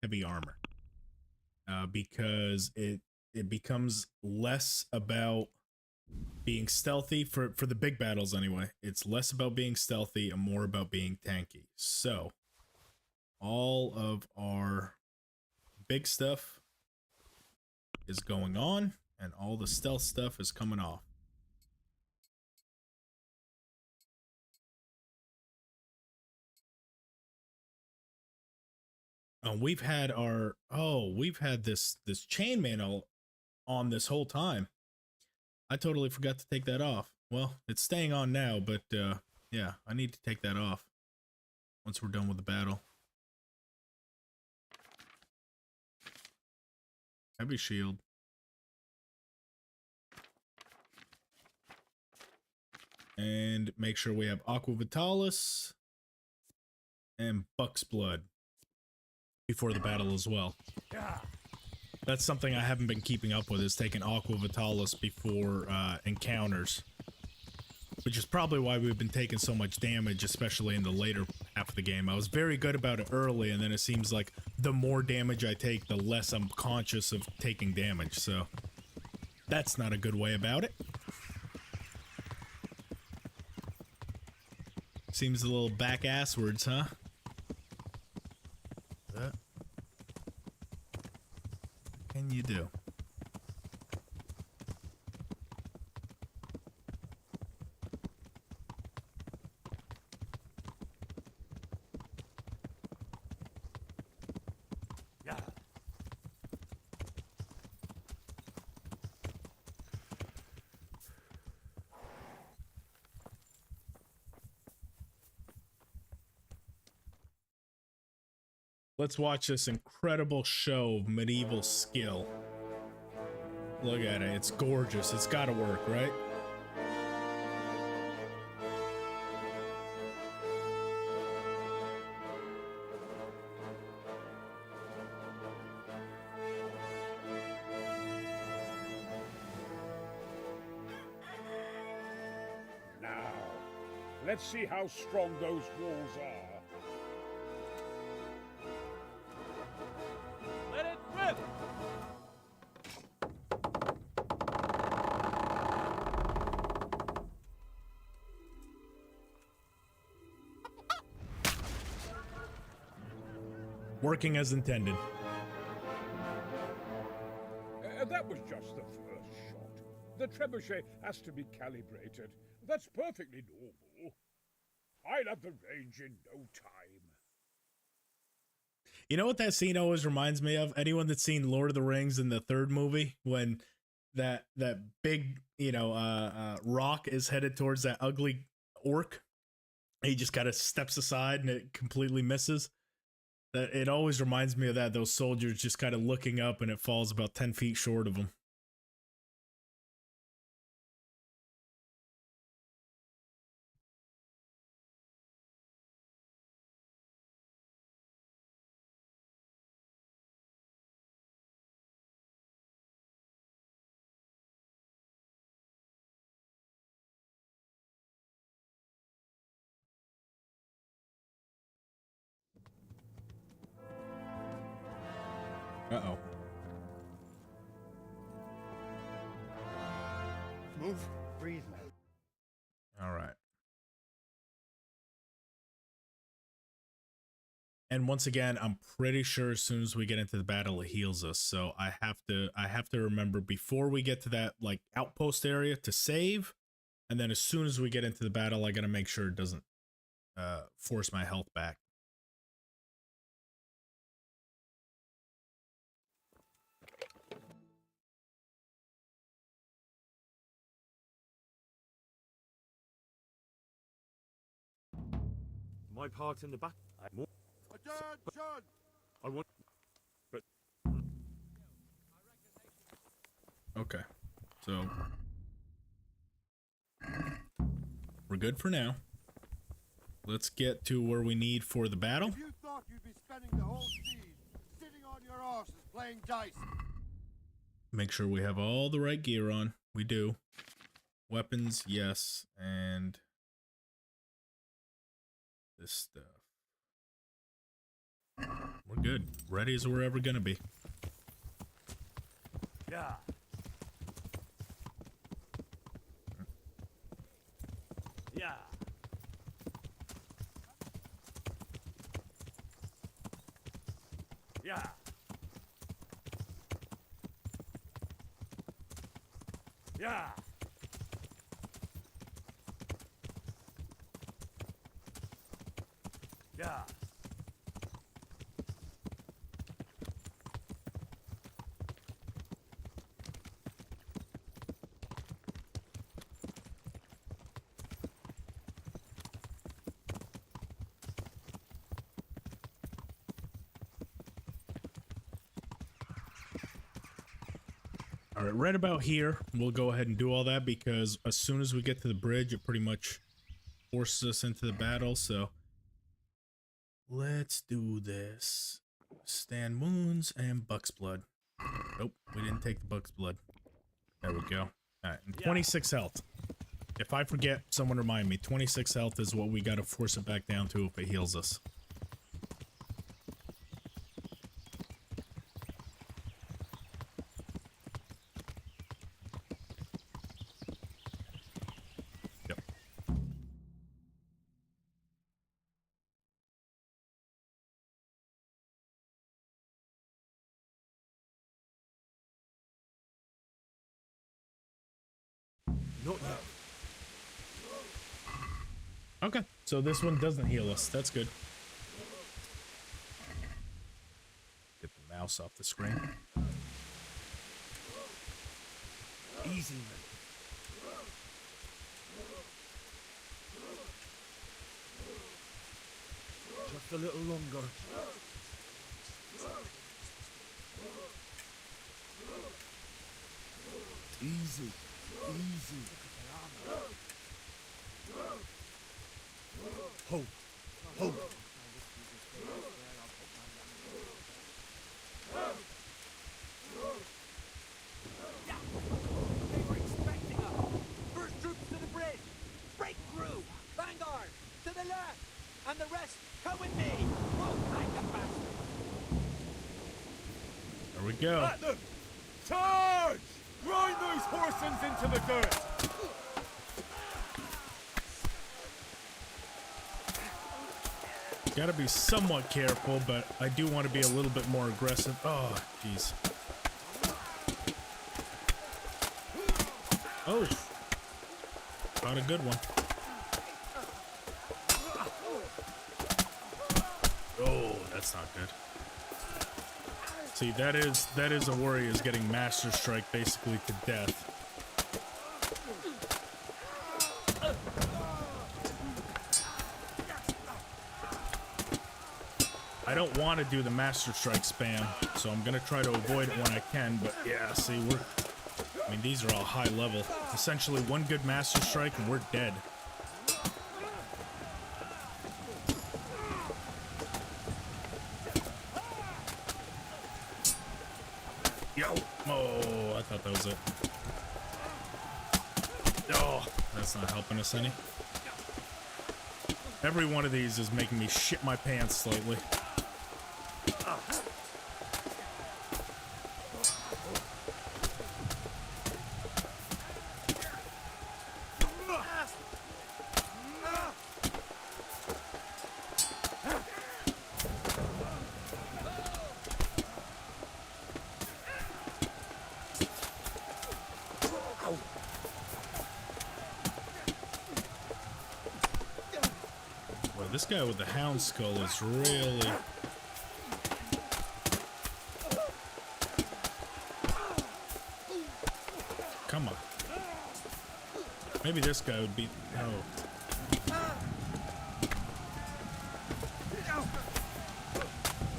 heavy armor. Because it becomes less about being stealthy for the big battles anyway. It's less about being stealthy and more about being tanky. So all of our big stuff is going on and all the stealth stuff is coming off. We've had this chainmail on this whole time. I totally forgot to take that off. Well, it's staying on now, but yeah, I need to take that off once we're done with the battle. Heavy shield. And make sure we have Aqua Vitalis and Buck's Blood before the battle as well. That's something I haven't been keeping up with, is taking Aqua Vitalis before encounters. Which is probably why we've been taking so much damage, especially in the later half of the game. I was very good about it early, and then it seems like the more damage I take, the less I'm conscious of taking damage, so that's not a good way about it. Seems a little back-asswards, huh? What can you do? Yeah. Let's watch this incredible show of medieval skill. Look at it. It's gorgeous. It's got to work, right? Now, let's see how strong those walls are. Let it rip! Working as intended. That was just the first shot. The trebuchet has to be calibrated. That's perfectly normal. I'll have the range in no time. You know what that scene always reminds me of? Anyone that's seen Lord of the Rings in the third movie, when that big, rock is headed towards that ugly orc, he just kind of steps aside and it completely misses. That it always reminds me of that. Those soldiers just kind of looking up and it falls about 10 feet short of them. Uh-oh. Move. Breathe, man. All right. And once again, I'm pretty sure as soon as we get into the battle, it heals us. So I have to remember before we get to that like outpost area to save. And then as soon as we get into the battle, I got to make sure it doesn't force my health back. My part in the back. Attention! I want. But. Okay. So we're good for now. Let's get to where we need for the battle. If you thought you'd be spending the whole siege sitting on your asses playing dice. Make sure we have all the right gear on. We do. Weapons, yes, and this stuff. We're good. Ready as we're ever gonna be. Yeah. Yeah. Yeah. Yeah. Yeah. All right, right about here, we'll go ahead and do all that because as soon as we get to the bridge, it pretty much forces us into the battle. So let's do this. Stand wounds and buck's blood. Nope, we didn't take the buck's blood. There we go. All right, and 26 health. If I forget, someone remind me. 26 health is what we got to force it back down to if it heals us. Not yet. Okay, so this one doesn't heal us. That's good. Get the mouse off the screen. Easy, man. Just a little longer. Easy. Easy. Hope. Hope. They were expecting us. First troops to the bridge. Break through. Vanguard. To the left. And the rest, come with me. Whoa, like a bastard. There we go. At them! Charge! Grind those horsens into the dirt! Gotta be somewhat careful, but I do want to be a little bit more aggressive. Oh, jeez. Oh. Got a good one. Oh, that's not good. See, that is a worry, is getting Master Strike basically to death. I don't want to do the Master Strike spam, so I'm gonna try to avoid it when I can, but yeah, see, I mean, these are all high level. Essentially, one good Master Strike and we're dead. Yo! Oh, I thought that was it. Oh, that's not helping us any. Every one of these is making me shit my pants slightly. This guy with the hound skull is really... Come on. Maybe this guy would be... Oh.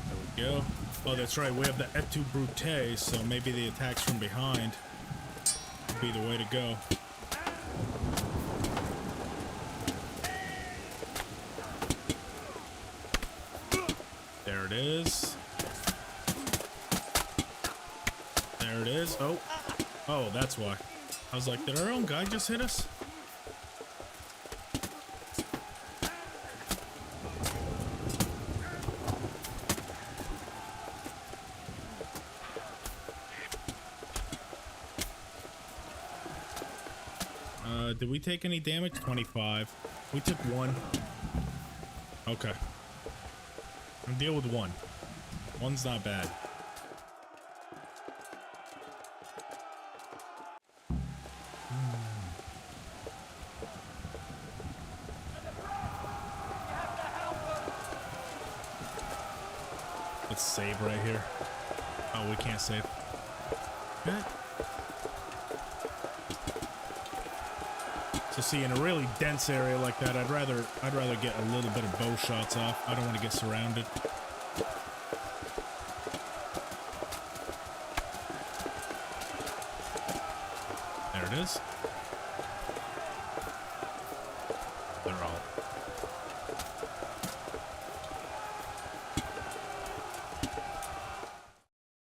There we go. Oh, that's right. We have the et tu brute, so maybe the attacks from behind would be the way to go. There it is. There it is. Oh. Oh, that's why. I was like, did our own guy just hit us? Did we take any damage? 25. We took 1. Okay. I'll deal with 1. 1's not bad. Let's save right here. Oh, we can't save. Okay. So see, in a really dense area like that, I'd rather get a little bit of bow shots off. I don't want to get surrounded. There it is. They're all.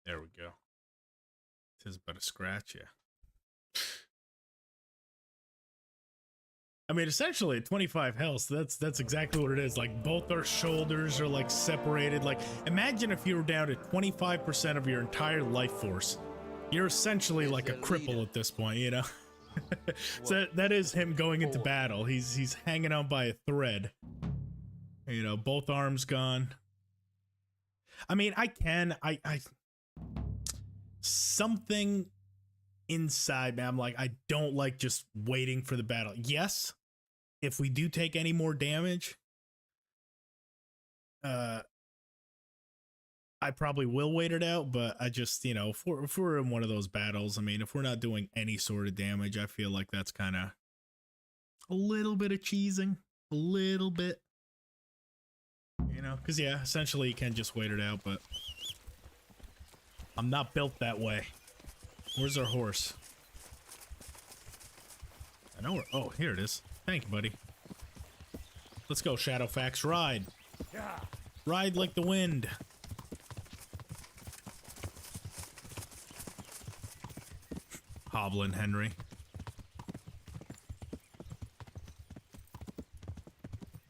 There we go. It is but a scratch, yeah. I mean, essentially, at 25 health, that's exactly what it is. Like, both our shoulders are, like, separated. Like, imagine if you were down to 25% of your entire life force. You're essentially like a cripple at this point, you know? So that is him going into battle. He's hanging on by a thread. You know, both arms gone. I mean, I something inside me, I'm like, I don't like just waiting for the battle. Yes, if we do take any more damage, I probably will wait it out, but I just, you know, if we're in one of those battles, I mean, if we're not doing any sort of damage, I feel like that's kind of a little bit of cheesing, a little bit, you know, because yeah, essentially you can just wait it out, but I'm not built that way. Where's our horse? I know where. Oh, here it is. Thank you, buddy. Let's go, Shadowfax. Ride. Ride like the wind. Hobbling Henry.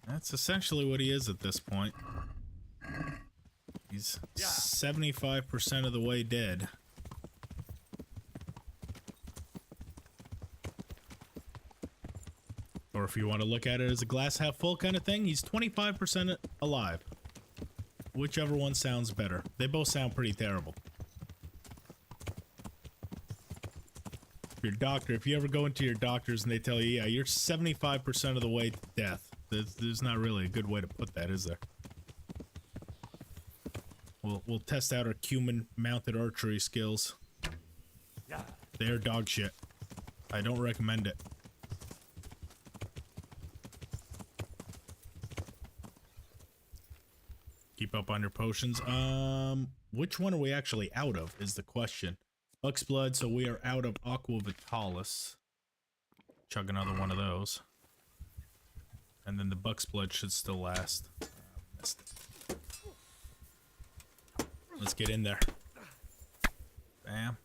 That's essentially what he is at this point. He's 75% of the way dead. Or if you want to look at it as a glass half full kind of thing, he's 25% alive. Whichever one sounds better. They both sound pretty terrible. Your doctor, if you ever go into your doctors and they tell you, yeah, you're 75% of the way to death, there's not really a good way to put that, is there? We'll test out our cumin mounted archery skills. They're dog shit. I don't recommend it. Keep up on your potions. Which one are we actually out of is the question. Buck's blood, so we are out of Aqua Vitalis. Chug another one of those. And then the Buck's blood should still last. Let's get in there. Bam.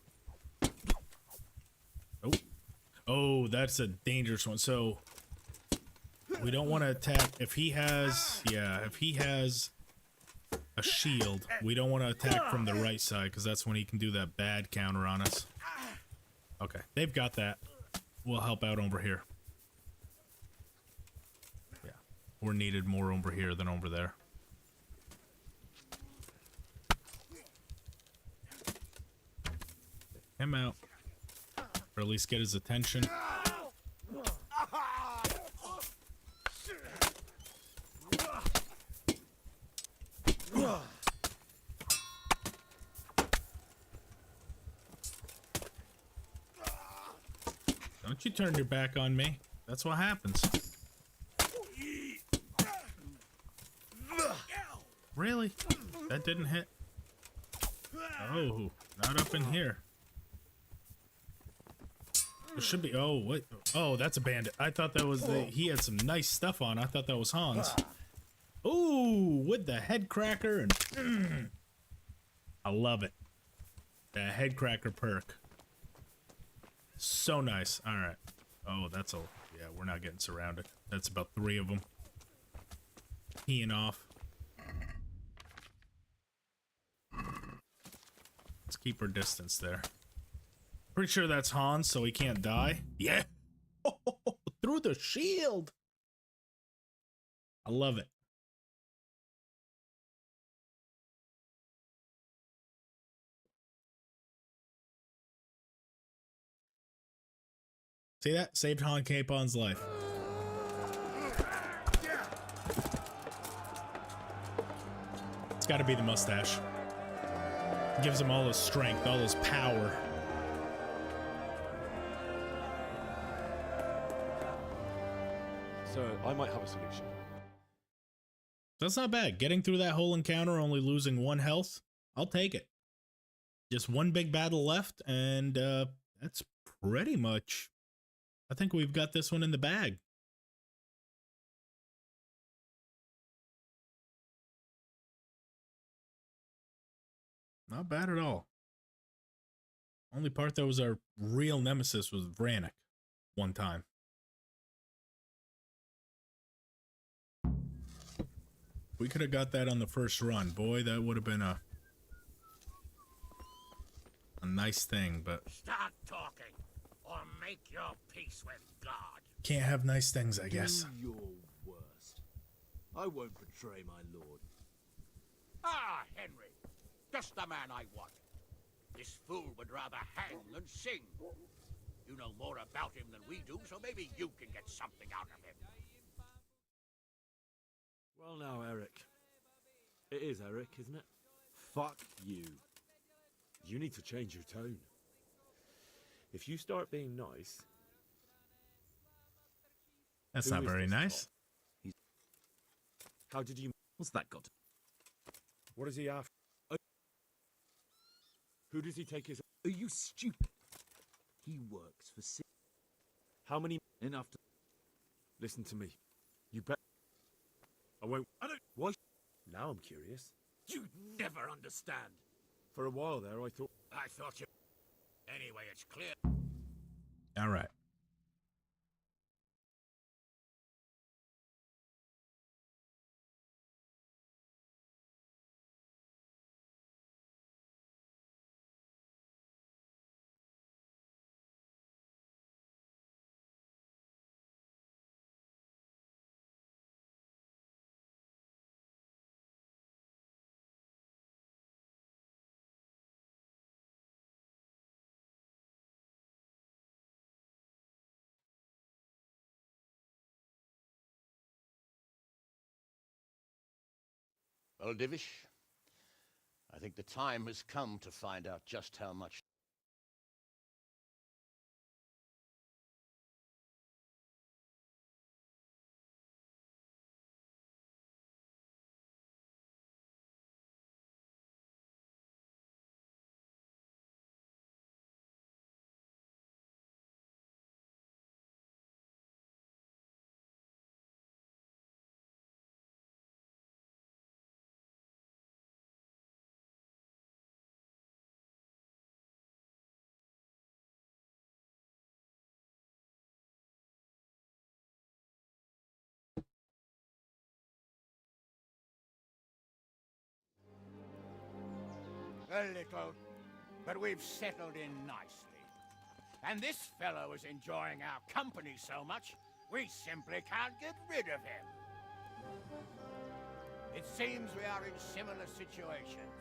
Oh. Oh, that's a dangerous one. So we don't want to attack if he has, yeah, if he has a shield, we don't want to attack from the right side because that's when he can do that bad counter on us. Okay, they've got that. We'll help out over here. Yeah, we're needed more over here than over there. Him out. Or at least get his attention. Don't you turn your back on me. That's what happens. Really? That didn't hit? Oh, not up in here. There should be. Oh, what? Oh, that's a bandit. I thought that was the. He had some nice stuff on. I thought that was Hans. Ooh, with the head cracker and. I love it. The head cracker perk. So nice. All right. Oh, that's a. Yeah, we're not getting surrounded. That's about 3 of them. Peeing off. Let's keep our distance there. Pretty sure that's Hans, so he can't die. Yeah. Oh, through the shield. I love it. See that? Saved Han Capon's life. It's got to be the mustache. Gives him all his strength, all his power. So, I might have a solution. That's not bad. Getting through that whole encounter, only losing 1 health, I'll take it. Just 1 big battle left, and that's pretty much... I think we've got this one in the bag. Not bad at all. Only part that was our real nemesis was Vranek. One time. We could have got that on the first run. Boy, that would have been a nice thing, but... Start talking, or make your peace with God. Can't have nice things, I guess. Do your worst. I won't betray my lord. Ah, Henry. Just the man I want. This fool would rather hang than sing. You know more about him than we do, so maybe you can get something out of him. Well now, Eric. It is Eric, isn't it? Fuck you. You need to change your tone. If you start being nice... That's not very nice. How did you... What's that got? What is he after? Who does he take his... Are you stupid? He works for... How many? Enough to... Listen to me. You bet... I won't... I don't... Why? Now I'm curious. You never understand. For a while there, I thought... I thought you... Anyway, it's clear. All right. Well, Divish, I think the time has come to find out just how much... A little, but we've settled in nicely. And this fellow is enjoying our company so much, we simply can't get rid of him. It seems we are in similar situations.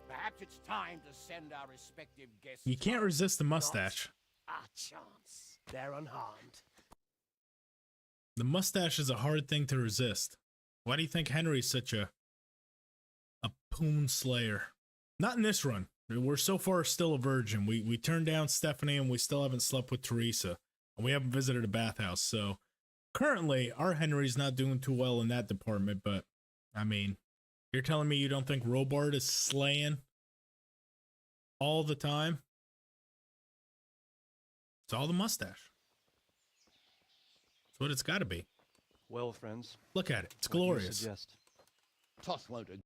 Perhaps it's time to send our respective guests... You can't resist the mustache. Our chance. They're unharmed. The mustache is a hard thing to resist. Why do you think Henry's such a poon slayer? Not in this run. We're so far still a virgin. We turned down Stephanie and we still haven't slept with Teresa. And we haven't visited a bathhouse. So currently our Henry's not doing too well in that department. But I mean, you're telling me you don't think Robart is slaying all the time? It's all the mustache. That's what it's got to be. Well, friends. Look at it. It's what do you glorious. suggest? Toth won't agree.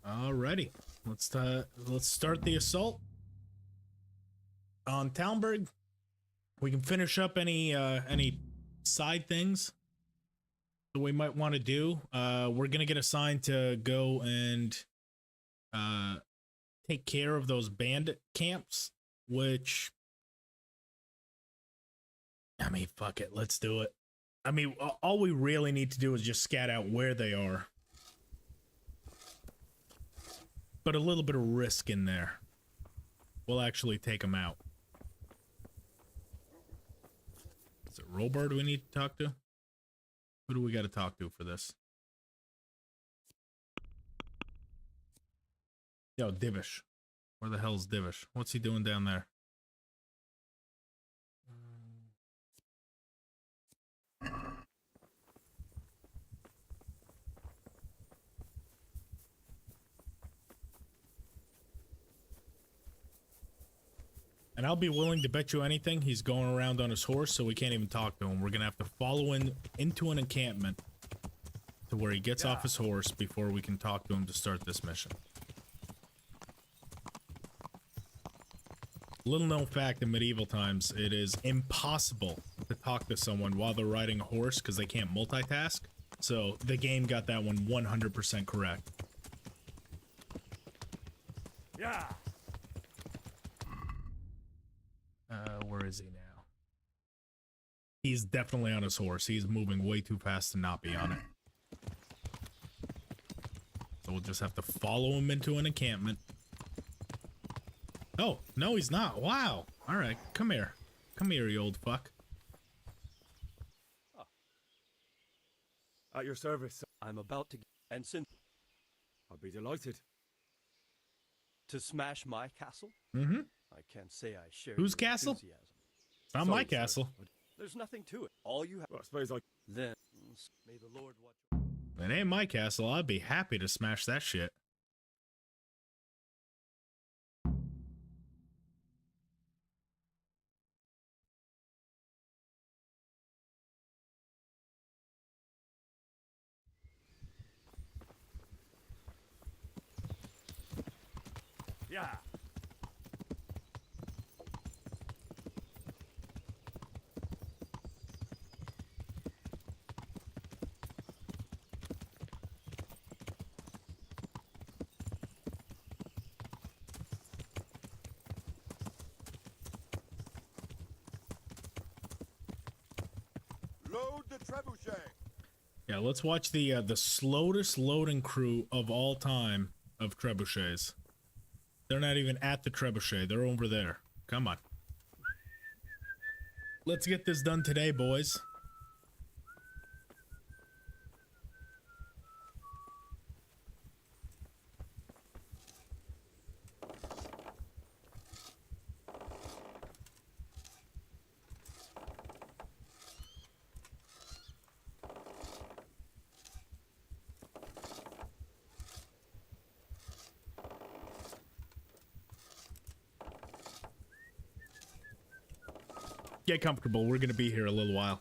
Alrighty, let's start the assault on Talmberg. We can finish up any side things that we might want to do. We're gonna get assigned to go and take care of those bandit camps, which, I mean, fuck it, let's do it. I mean, all we really need to do is just scat out where they are. But a little bit of risk in there will actually take them out. Is it Robart we need to talk to? Who do we got to talk to for this? Yo, Divish. Where the hell's Divish? What's he doing down there? And I'll be willing to bet you anything he's going around on his horse, so we can't even talk to him. We're gonna have to follow in into an encampment to where he gets off his horse before we can talk to him to start this mission. Little known fact, in medieval times, it is impossible to talk to someone while they're riding a horse because they can't multitask. So the game got that one 100% correct. Yeah. Where is he now? He's definitely on his horse. He's moving way too fast to not be on it. So we'll just have to follow him into an encampment. Oh, no, he's not. Wow. All right, come here. Come here, you old fuck. At your service. I'm about to... And since... I'll be delighted. To smash my castle? Mm-hmm. I can't say I share Whose your castle? enthusiasm. It's not my castle. There's nothing to it. All you have... Well, I suppose I... Then, may the Lord watch... It ain't my castle. I'd be happy to smash that shit. Yeah. Load the trebuchet. Yeah, let's watch the slowest loading crew of all time of trebuchets. They're not even at the trebuchet. They're over there. Come on. Let's get this done today, boys. Get comfortable. We're gonna be here a little while.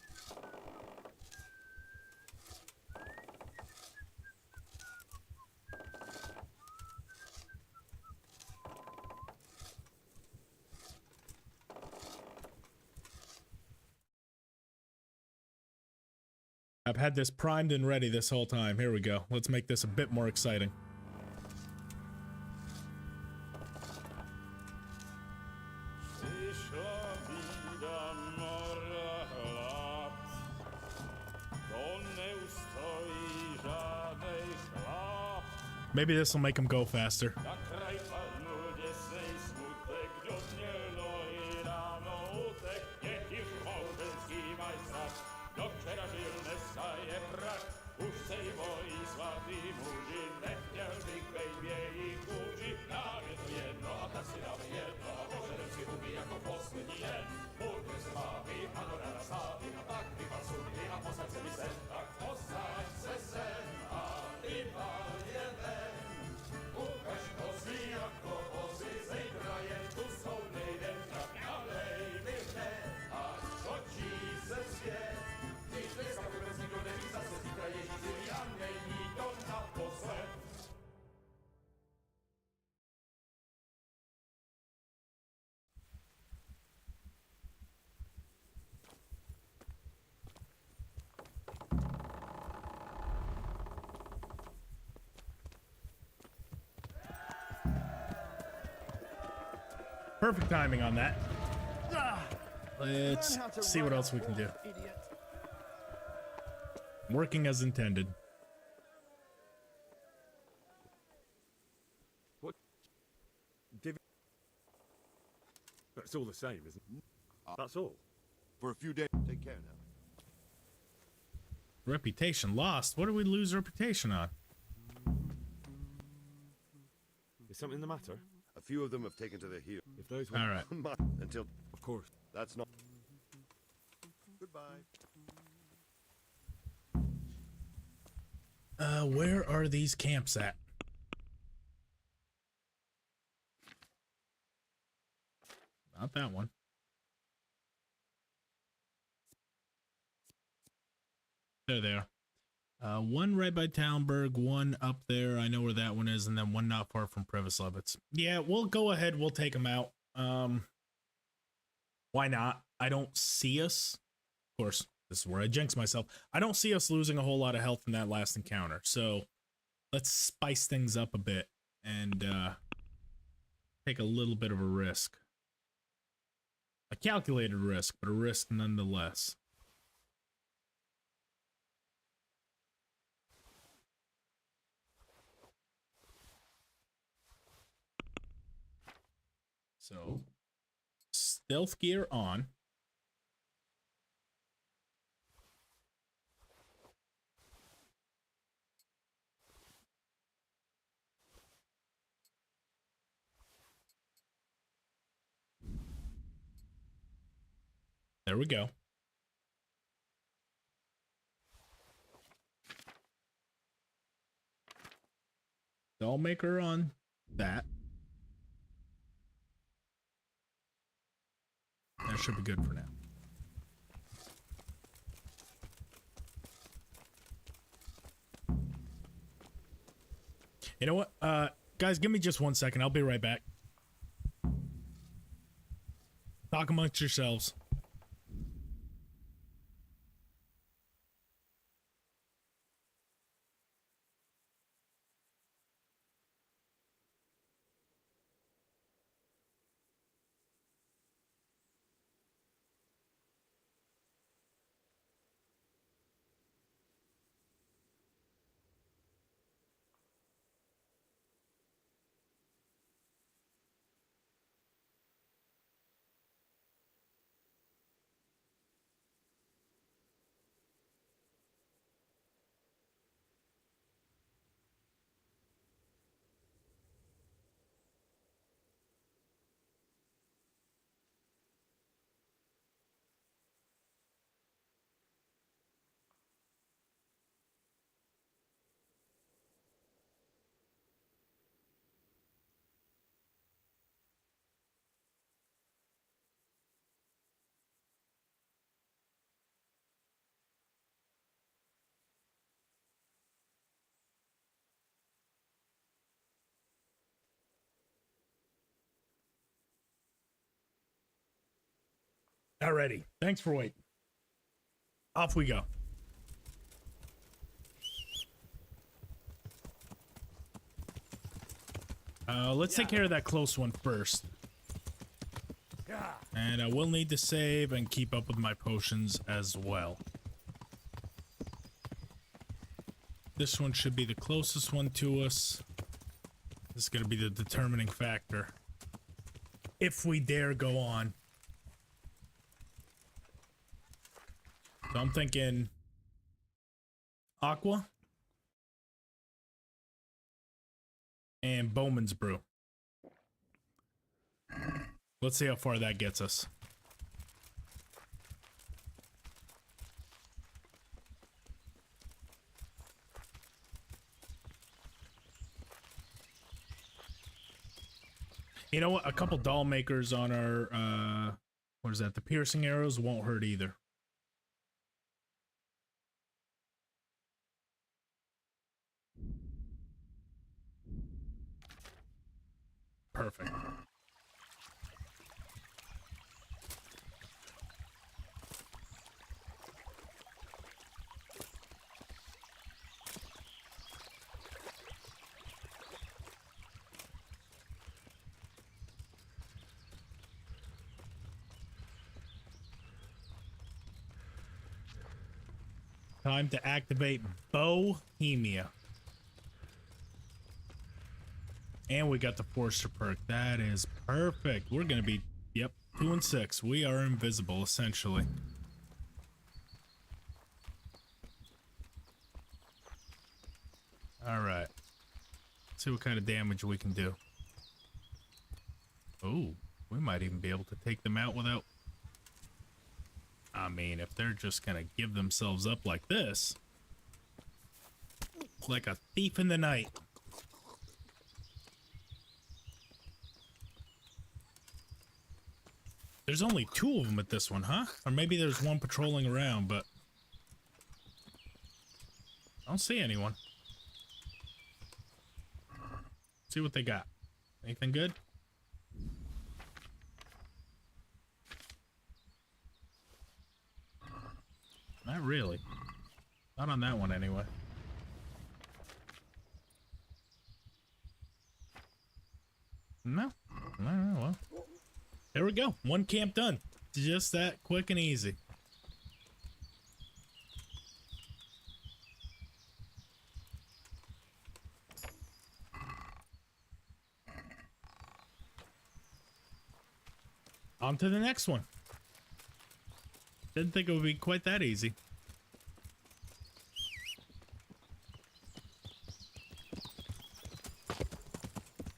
I've had this primed and ready this whole time. Here we go. Let's make this a bit more exciting. Maybe this will make him go faster. Perfect timing on that. Let's see what else we can do. Working as intended. What? That's all the same, isn't it? That's all. For a few days. Take care now. Reputation lost? What do we lose reputation on? Is something the matter? A few of them have taken to their heels. If those All right. Until... Of course. That's not... Goodbye. Where are these camps at? Not that one. There they are. One right by Talmberg, one up there. I know where that one is, and then one not far from Previslevitz. Yeah, we'll go ahead. We'll take them out. Why not? I don't see us. Of course, this is where I jinx myself. I don't see us losing a whole lot of health in that last encounter. So let's spice things up a bit and take a little bit of a risk. A calculated risk, but a risk nonetheless. So, stealth gear on. There we go. Doll maker on that. That should be good for now. You know what? Guys, give me just 1 second. I'll be right back. Talk amongst yourselves. Alrighty. Thanks for waiting. Off we go. Let's take care of that close one first. And I will need to save and keep up with my potions as well. This one should be the closest one to us. This is going to be the determining factor. If we dare go on. So I'm thinking Aqua and Bowman's Brew. Let's see how far that gets us. You know what? A couple doll makers on our, what is that? The piercing arrows won't hurt either. Perfect. Time to activate Bohemia. And we got the Forster perk. That is perfect. We're going to be, yep, 2 and 6. We are invisible, essentially. Alright. See what kind of damage we can do. Oh, we might even be able to take them out without... I mean, if they're just going to give themselves up like this. Like a thief in the night. There's only 2 of them at this one, huh? Or maybe there's one patrolling around, but... I don't see anyone. See what they got. Anything good? Not really. Not on that one, anyway. No. No, well. There we go. 1 camp done. Just that quick and easy. On to the next one. Didn't think it would be quite that easy.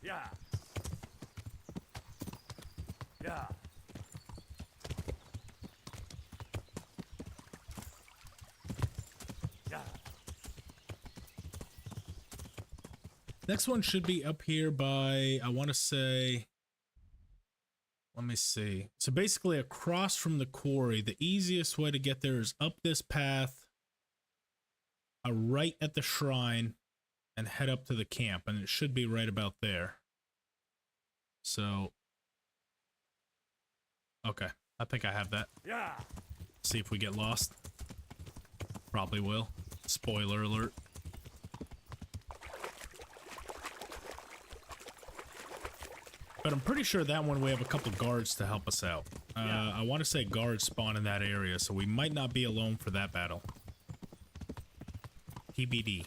Yeah. Yeah. Next one should be up here by, I want to say, let me see. So basically across from the quarry, the easiest way to get there is up this path, right at the shrine, and head up to the camp. And it should be right about there. So, okay. I think I have that. Yeah. See if we get lost. Probably will. Spoiler alert. But I'm pretty sure that one we have a couple guards to help us out. I want to say guards spawn in that area, so we might not be alone for that battle. TBD.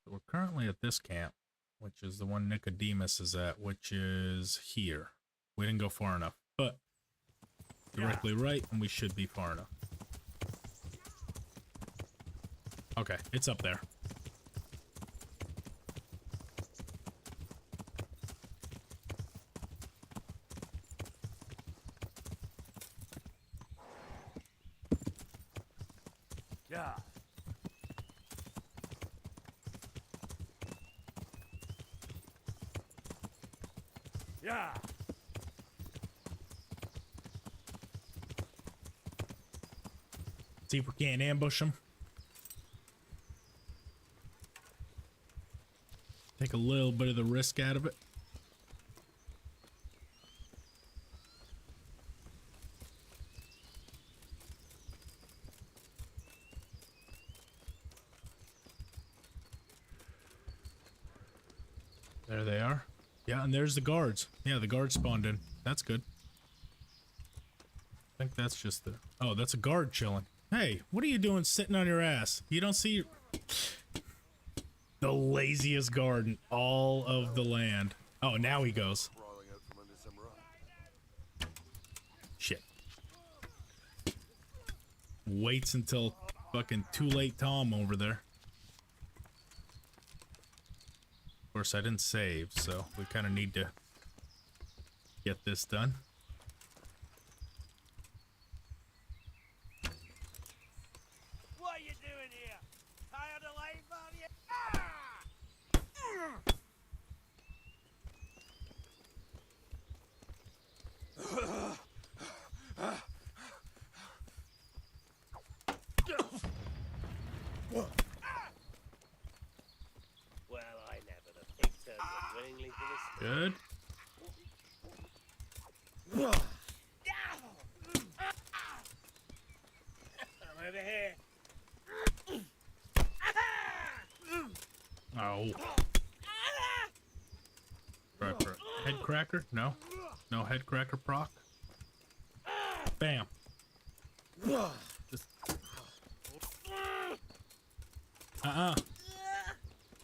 We're currently at this camp, which is the one Nicodemus is at, which is here. We didn't go far enough, but directly right, and we should be far enough. Okay, it's up there. Yeah. Yeah. See if we can't ambush them. Take a little bit of the risk out of it. There they are. Yeah, and there's the guards. Yeah, the guards spawned in. That's good. I think that's just the... Oh, that's a guard chilling. Hey, what are you doing sitting on your ass? You don't see... The laziest guard in all of the land. Oh, now he goes. Shit. Waits until fucking too late Tom over there. Of course, I didn't save, so we kind of need to get this done. What are you doing here? Tired of life, are you? Well, I never. The pig turned willingly for this. Good. I'm over here. Oh. Cracker. Head cracker? No. No head cracker proc. Bam. Just...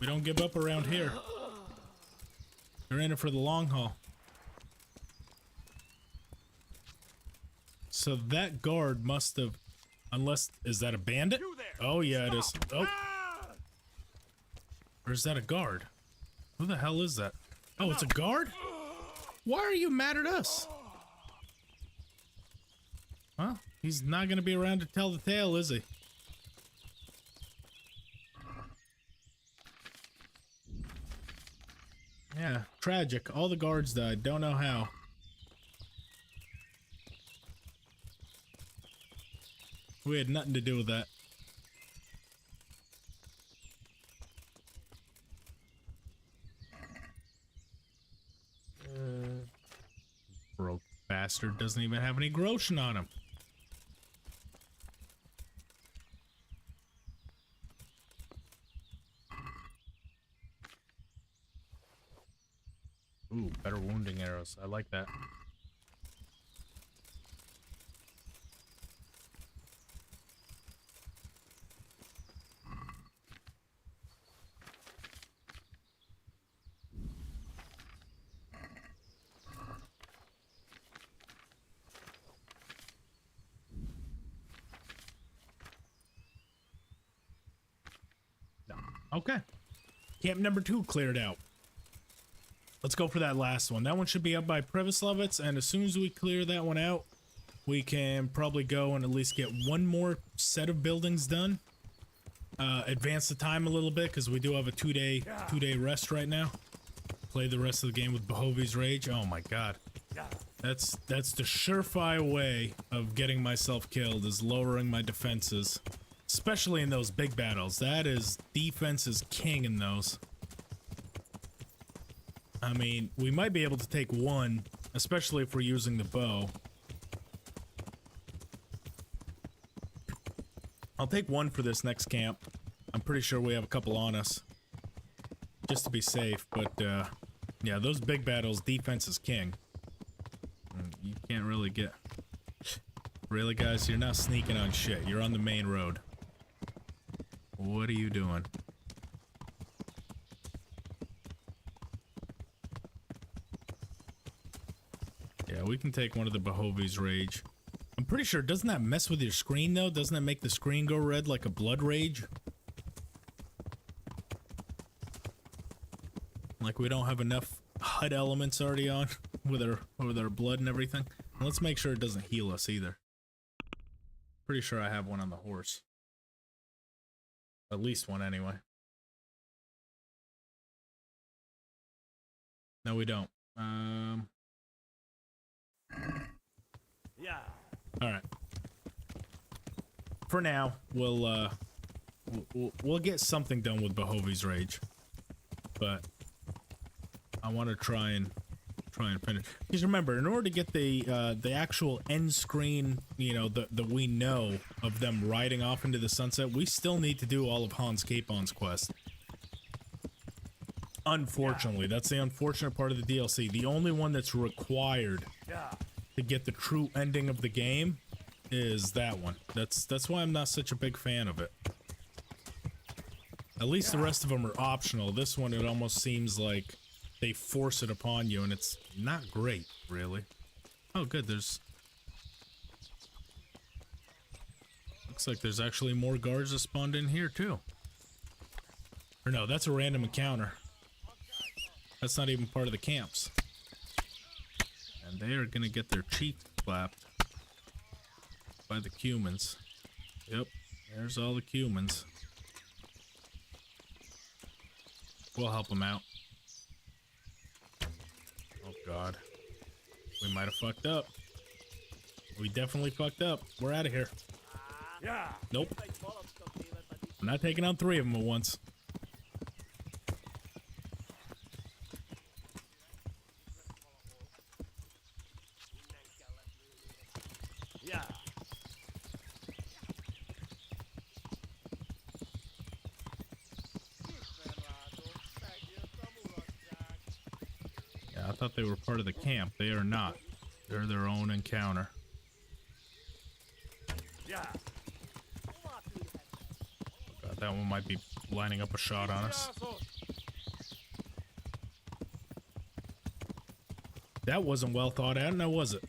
We don't give up around here. We're in it for the long haul. So that guard must have... Unless... Is that a bandit? Oh, yeah, it is. Oh. Or is that a guard? Who the hell is that? Oh, it's a guard? Why are you mad at us? Well, he's not gonna be around to tell the tale, is he? Yeah, tragic. All the guards died. Don't know how. We had nothing to do with that. Broke bastard doesn't even have any grotion on him. Ooh, better wounding arrows. I like that. Okay. Camp number 2 cleared out. let's go for that last one. That one should be up by Previslovitz, and as soon as we clear that one out, we can probably go and at least get one more set of buildings done. Advance the time a little bit because we do have a two-day rest right now. Play the rest of the game with Behovi's Rage. Oh my god. That's the surefire way of getting myself killed, is lowering my defenses. Especially in those big battles. That is, defense is king in those. I mean, we might be able to take one, especially if we're using the bow. I'll take one for this next camp. I'm pretty sure we have a couple on us. Just to be safe, but yeah, those big battles, defense is king. You can't really get... Really, guys? You're not sneaking on shit. You're on the main road. What are you doing? Yeah, we can take one of the Behovi's Rage. I'm pretty sure, doesn't that mess with your screen, though? Doesn't that make the screen go red like a blood rage? Like we don't have enough HUD elements already on with our blood and everything. And let's make sure it doesn't heal us either. Pretty sure I have one on the horse. At least one anyway. No, we don't. Yeah. All right. For now, we'll get something done with Behovi's Rage, but I want to try and finish. Because remember, in order to get the actual end screen, you know, that we know of them riding off into the sunset, we still need to do all of Hans Capon's quest. Unfortunately, that's the unfortunate part of the DLC. The only one that's required to get the true ending of the game is that one. That's why I'm not such a big fan of it. At least the rest of them are optional. This one, it almost seems like they force it upon you, and it's not great, really. Oh, good, there's... Looks like there's actually more guards that spawned in here, too. Or no, that's a random encounter. That's not even part of the camps. And they are gonna get their cheeks slapped by the humans. Yep, there's all the humans. We'll help them out. Oh god. We might have fucked up. We definitely fucked up. We're out of here. Yeah. Nope. I'm not taking out 3 of them at once. Yeah. Yeah, I thought they were part of the camp. They are not. They're their own encounter. Yeah. God, that one might be lining up a shot on us. That wasn't well thought out, now was it?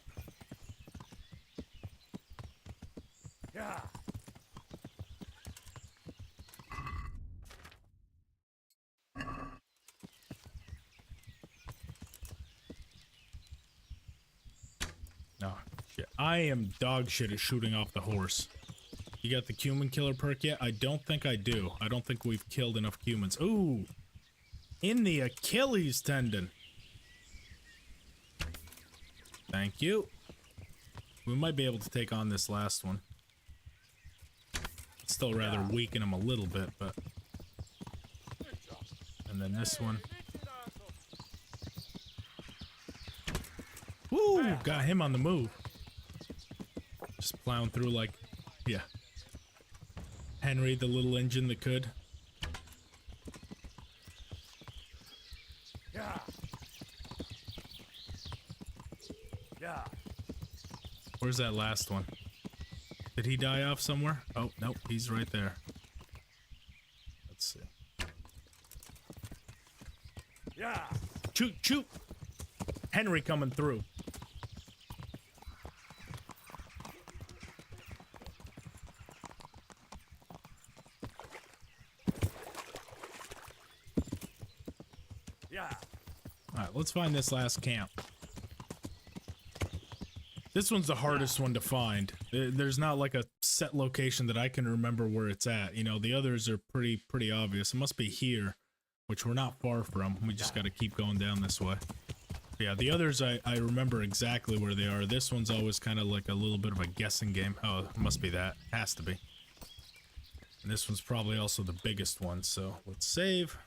Yeah. No, shit. I am dog shit at shooting off the horse. You got the human killer perk yet? I don't think I do. I don't think we've killed enough humans. Ooh! In the Achilles tendon. Thank you. We might be able to take on this last one. It's still rather weaken him a little bit, but... And then this one. Woo! Got him on the move. Just plowing through like... Yeah. Henry, the little engine that could. Yeah. Yeah. Where's that last one? Did he die off somewhere? Oh, nope, he's right there. Let's see. Yeah. Shoot, shoot! Henry coming through. Yeah. Alright, let's find this last camp. This one's the hardest one to find. There's not like a set location that I can remember where it's at. You know, the others are pretty obvious. It must be here, which we're not far from. We just got to keep going down this way. Yeah, the others I remember exactly where they are. This one's always kind of like a little bit of a guessing game. Oh, it must be that. Has to be. And this one's probably also the biggest one, so let's save.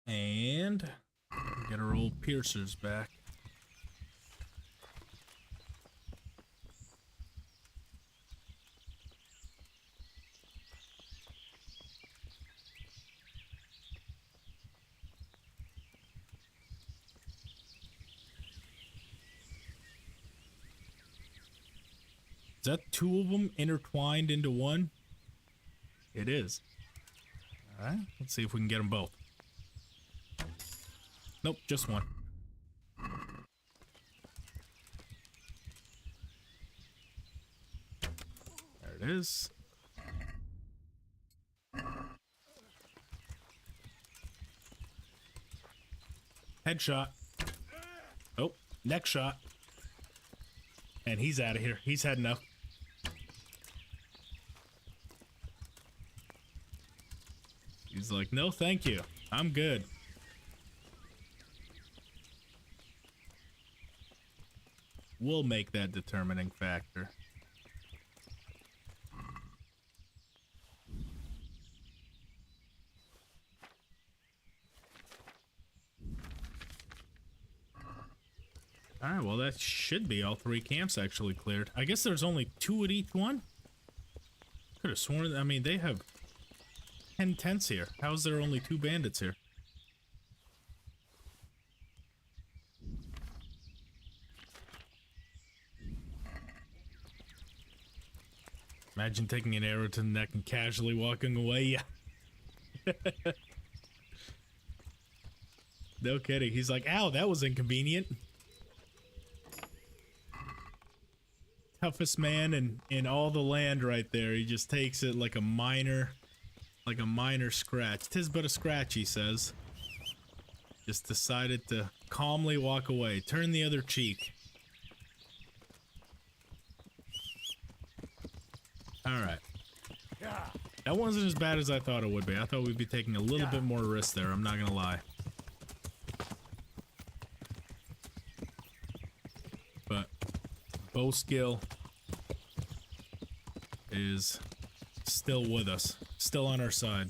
And get our old piercers back. Is that two of them intertwined into one? It is. Alright, let's see if we can get them both. Nope, just one. There it is. Headshot. Oh, neck shot. And he's out of here. He's heading up. He's like, no, thank you. I'm good. We'll make that determining factor. Alright, well that should be all three camps actually cleared. I guess there's only 2 at each one? Could have sworn, I mean, they have 10 tents here. How is there only 2 bandits here? Imagine taking an arrow to the neck and casually walking away. Yeah. No kidding. He's like, ow, that was inconvenient. Toughest man in all the land right there. He just takes it like a minor scratch. 'Tis but a scratch, he says. Just decided to calmly walk away. Turn the other cheek. Alright. That wasn't as bad as I thought it would be. I thought we'd be taking a little bit more risk there, I'm not gonna lie. But bow skill is still with us. Still on our side.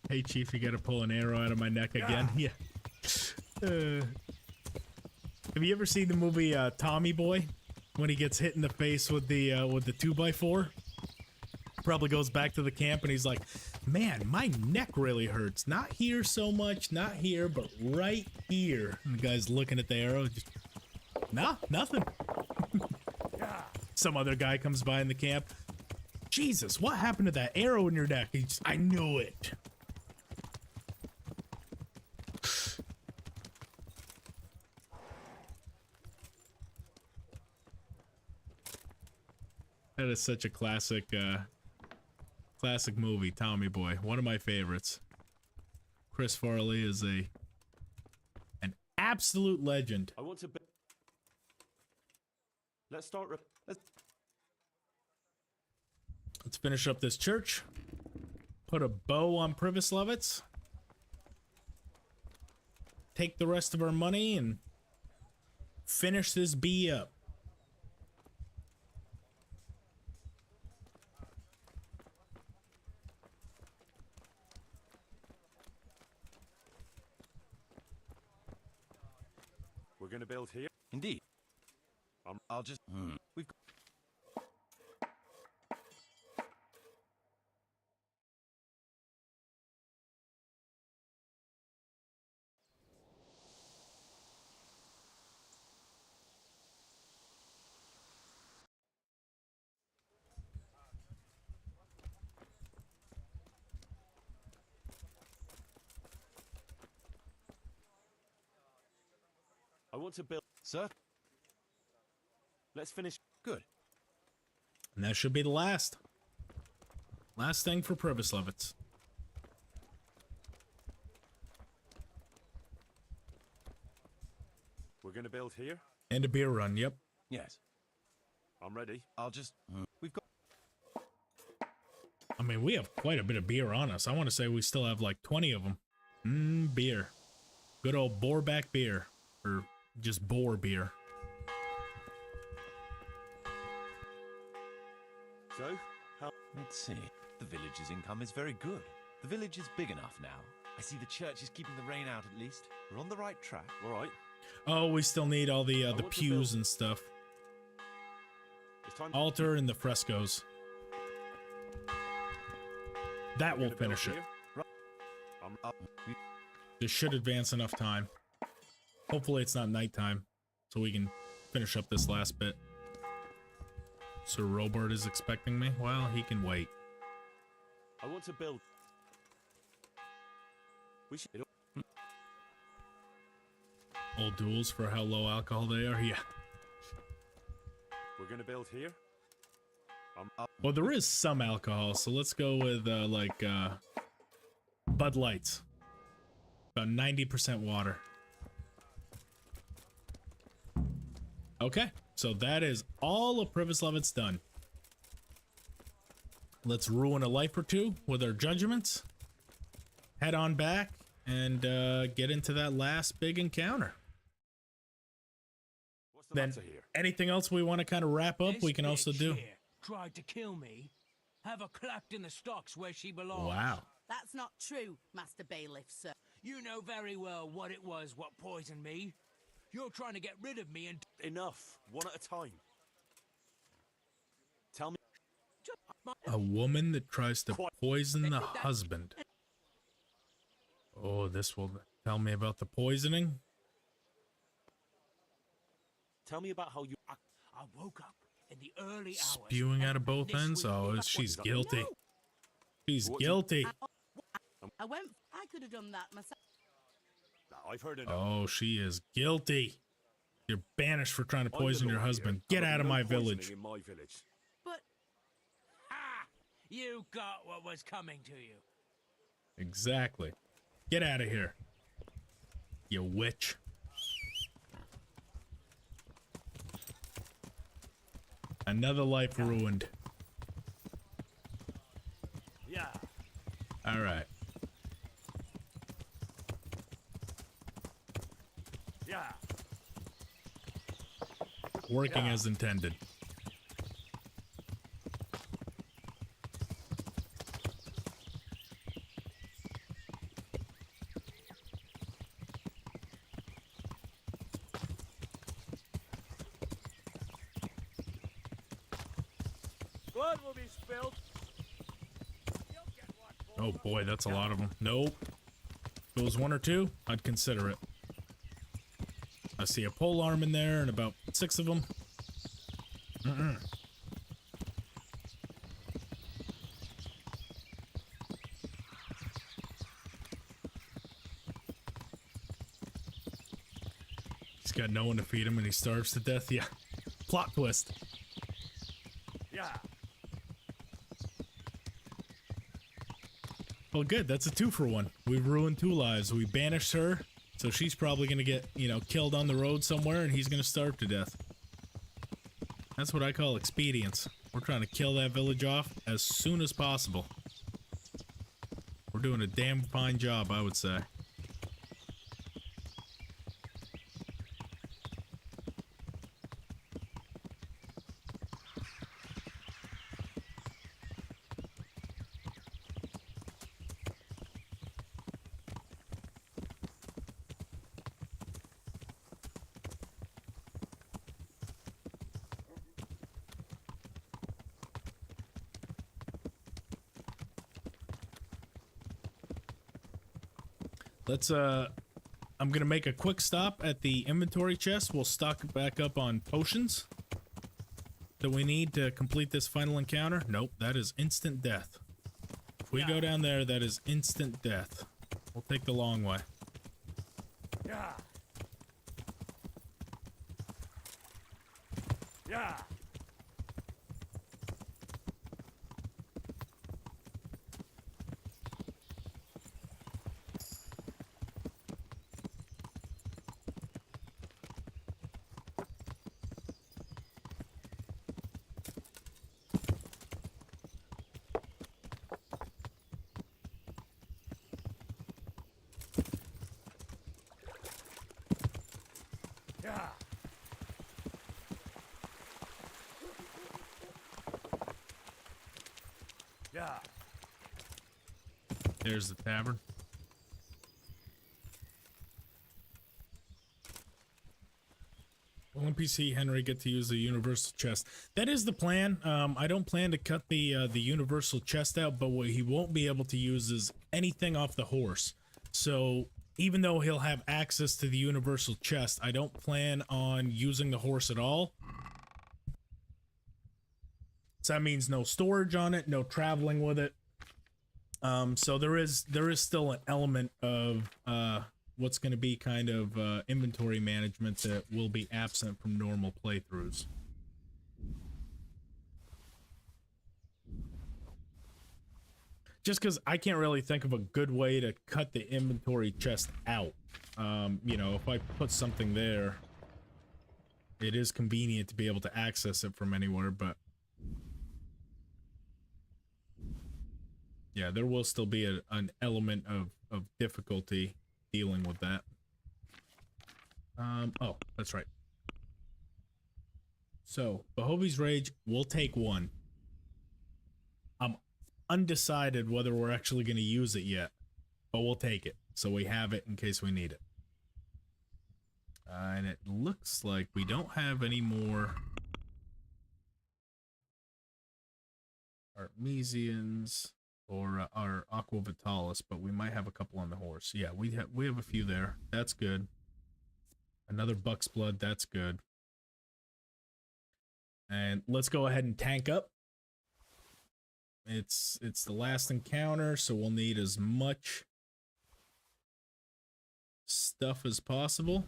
Hey Chief, you gotta pull an arrow out of my neck again. Yeah. Have you ever seen the movie Tommy Boy? When he gets hit in the face with the 2x4? Probably goes back to the camp and he's like, man, my neck really hurts. Not here so much, not here, but right here. And the guy's looking at the arrow. Just, nah, nothing. Some other guy comes by in the camp. Jesus, what happened to that arrow in your neck? I knew it. That is such a classic, classic movie, Tommy Boy. One of my favorites. Chris Farley is an absolute legend. I want to. Let's start. Let's finish up this church. Put a bow on Privislevitz. Take the rest of our money and finish this bee up. We're going to build here. Indeed. I'll just. We've. I want to build. Sir? Let's finish. Good. And that should be the last. Last thing for Privislevitz. We're going to build here? And a beer run, yep. Yes. I'm ready. I'll just... We've got... I mean, we have quite a bit of beer on us. I want to say we still have like 20 of them. Beer. Good old boarback beer. Or just boar beer. So, how... Let's see. The village's income is very good. The village is big enough now. I see the church is keeping the rain out at least. We're on the right track. All right. Oh, we still need all the pews and stuff. Altar and the frescoes. That will finish it. This should advance enough time. Hopefully it's not nighttime, so we can finish up this last bit. Sir Robert is expecting me. Well, he can wait. I want to build. We should. Old duels for how low alcohol they are. Yeah. We're gonna build here. Well, there is some alcohol, so let's go with Bud Lights. About 90% water. Okay, so that is all of Privislevitz done. Let's ruin a life or two with our judgments. Head on back and get into that last big encounter. Then anything else we want to kind of wrap up, we can also do. Tried to kill me. Have her clapped in the stocks where she belongs. Wow. That's not true, Master Bailiff, sir. You know very well what it was what poisoned me. You're trying to get rid of me and... Enough. One at a time. Tell me... A woman that tries to poison the husband. Oh, this will tell me about the poisoning. Tell me about how you... I woke up in the early hours. Spewing out of both ends? Oh, she's guilty. She's guilty. I could have done that myself. I've heard enough. Oh, she is guilty. You're banished for trying to poison your husband. Get out of my village. In my village. But... Ha! You got what was coming to you. Exactly. Get out of here. You witch. Another life ruined. Yeah. All right. Yeah. Working as intended. Blood will be spilled. Oh boy, that's a lot of them. Nope. If it was one or two, I'd consider it. I see a pole arm in there and about 6 of them. He's got no one to feed him and he starves to death. Yeah. Plot twist. Yeah. Well, good. That's a 2-for-1. We've ruined 2 lives. We banished her, so she's probably going to get, killed on the road somewhere, and he's going to starve to death. That's what I call expedience. We're trying to kill that village off as soon as possible. We're doing a damn fine job, I would say. Let's, I'm gonna make a quick stop at the inventory chest. We'll stock back up on potions that we need to complete this final encounter. Nope, that is instant death. If we go down there, that is instant death. We'll take the long way. Yeah. Yeah. Yeah. Yeah. There's the tavern. Will NPC Henry get to use the universal chest? That is the plan. I don't plan to cut the universal chest out, but what he won't be able to use is anything off the horse. So even though he'll have access to the universal chest, I don't plan on using the horse at all. So that means no storage on it, no traveling with it. So there is still an element of what's going to be kind of inventory management that will be absent from normal playthroughs. Just because I can't really think of a good way to cut the inventory chest out. You know, if I put something there, it is convenient to be able to access it from anywhere, but yeah, there will still be an element of difficulty dealing with that. Oh, that's right. So, Bahovi's Rage, we'll take one. I'm undecided whether we're actually going to use it yet, but we'll take it. So we have it in case we need it. And it looks like we don't have any more Artesians or our Aqua Vitalis, but we might have a couple on the horse. Yeah, we have a few there. That's good. Another Buck's Blood, that's good. And let's go ahead and tank up. It's the last encounter, so we'll need as much stuff as possible.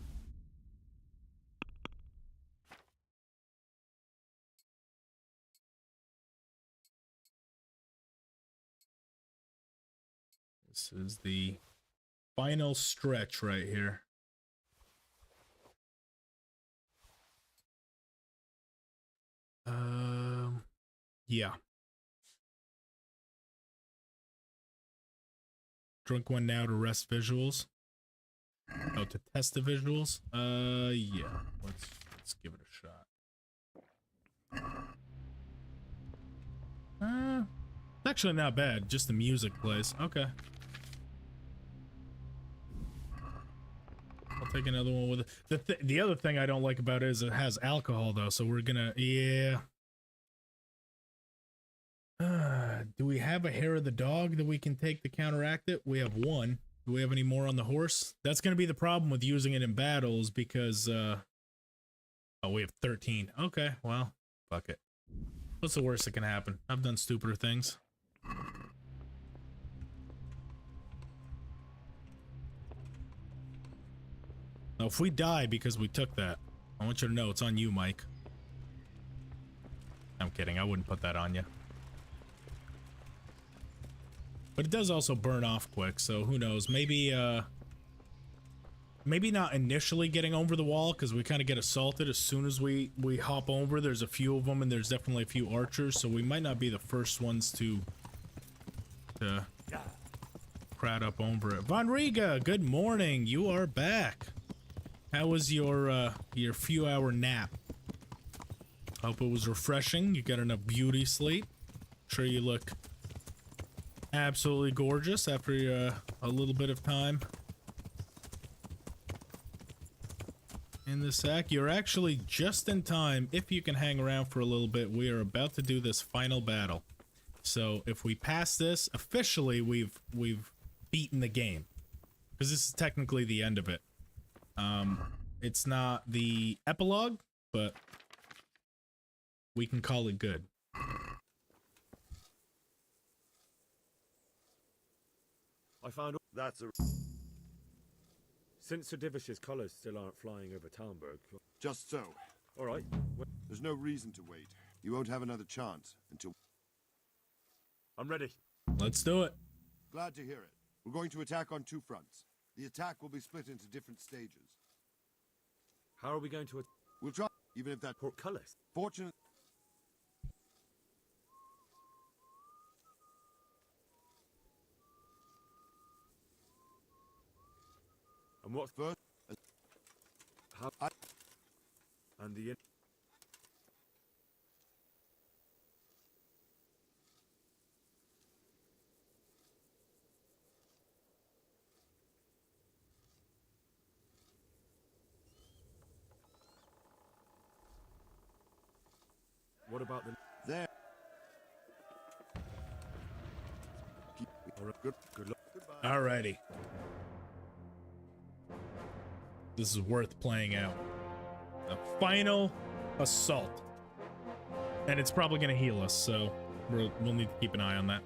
This is the final stretch right here. Yeah. Drink one now to rest visuals. Oh, to test the visuals? Yeah. Let's give it a shot. It's actually not bad. Just the music plays. Okay. I'll take another one with it. The other thing I don't like about it is it has alcohol, though, so we're gonna... Yeah. Do we have a hair of the dog that we can take to counteract it? We have one. Do we have any more on the horse? That's gonna be the problem with using it in battles because, oh, we have 13. Okay, well, fuck it. What's the worst that can happen? I've done stupider things. Now, if we die because we took that, I want you to know it's on you, Mike. I'm kidding. I wouldn't put that on you. But it does also burn off quick, so who knows? Maybe, maybe not initially getting over the wall, because we kind of get assaulted as soon as we hop over. There's a few of them, and there's definitely a few archers, so we might not be the first ones to crowd up over it. Von Riga, good morning. You are back. How was your few-hour nap? Hope it was refreshing. You got enough beauty sleep. Sure you look absolutely gorgeous after a little bit of time in the sack. You're actually just in time if you can hang around for a little bit. We are about to do this final battle. So if we pass this, officially we've beaten the game. Because this is technically the end of it. It's not the epilogue, but we can call it good. I found that's a... Since Sir Divish's colours still aren't flying over Talmberg. Just so. All right. The There's no reason to wait. You won't have another chance until... I'm ready. Let's do it. Glad to hear it. We're going to attack on 2 fronts. The attack will be split into different stages. How are we going to... We'll try, even if that... Portcullis? Fortunate... And what's first? How... And the... What about the... There. Good luck. Alrighty. This is worth playing out. The final assault. And it's probably going to heal us, so we'll need to keep an eye on that.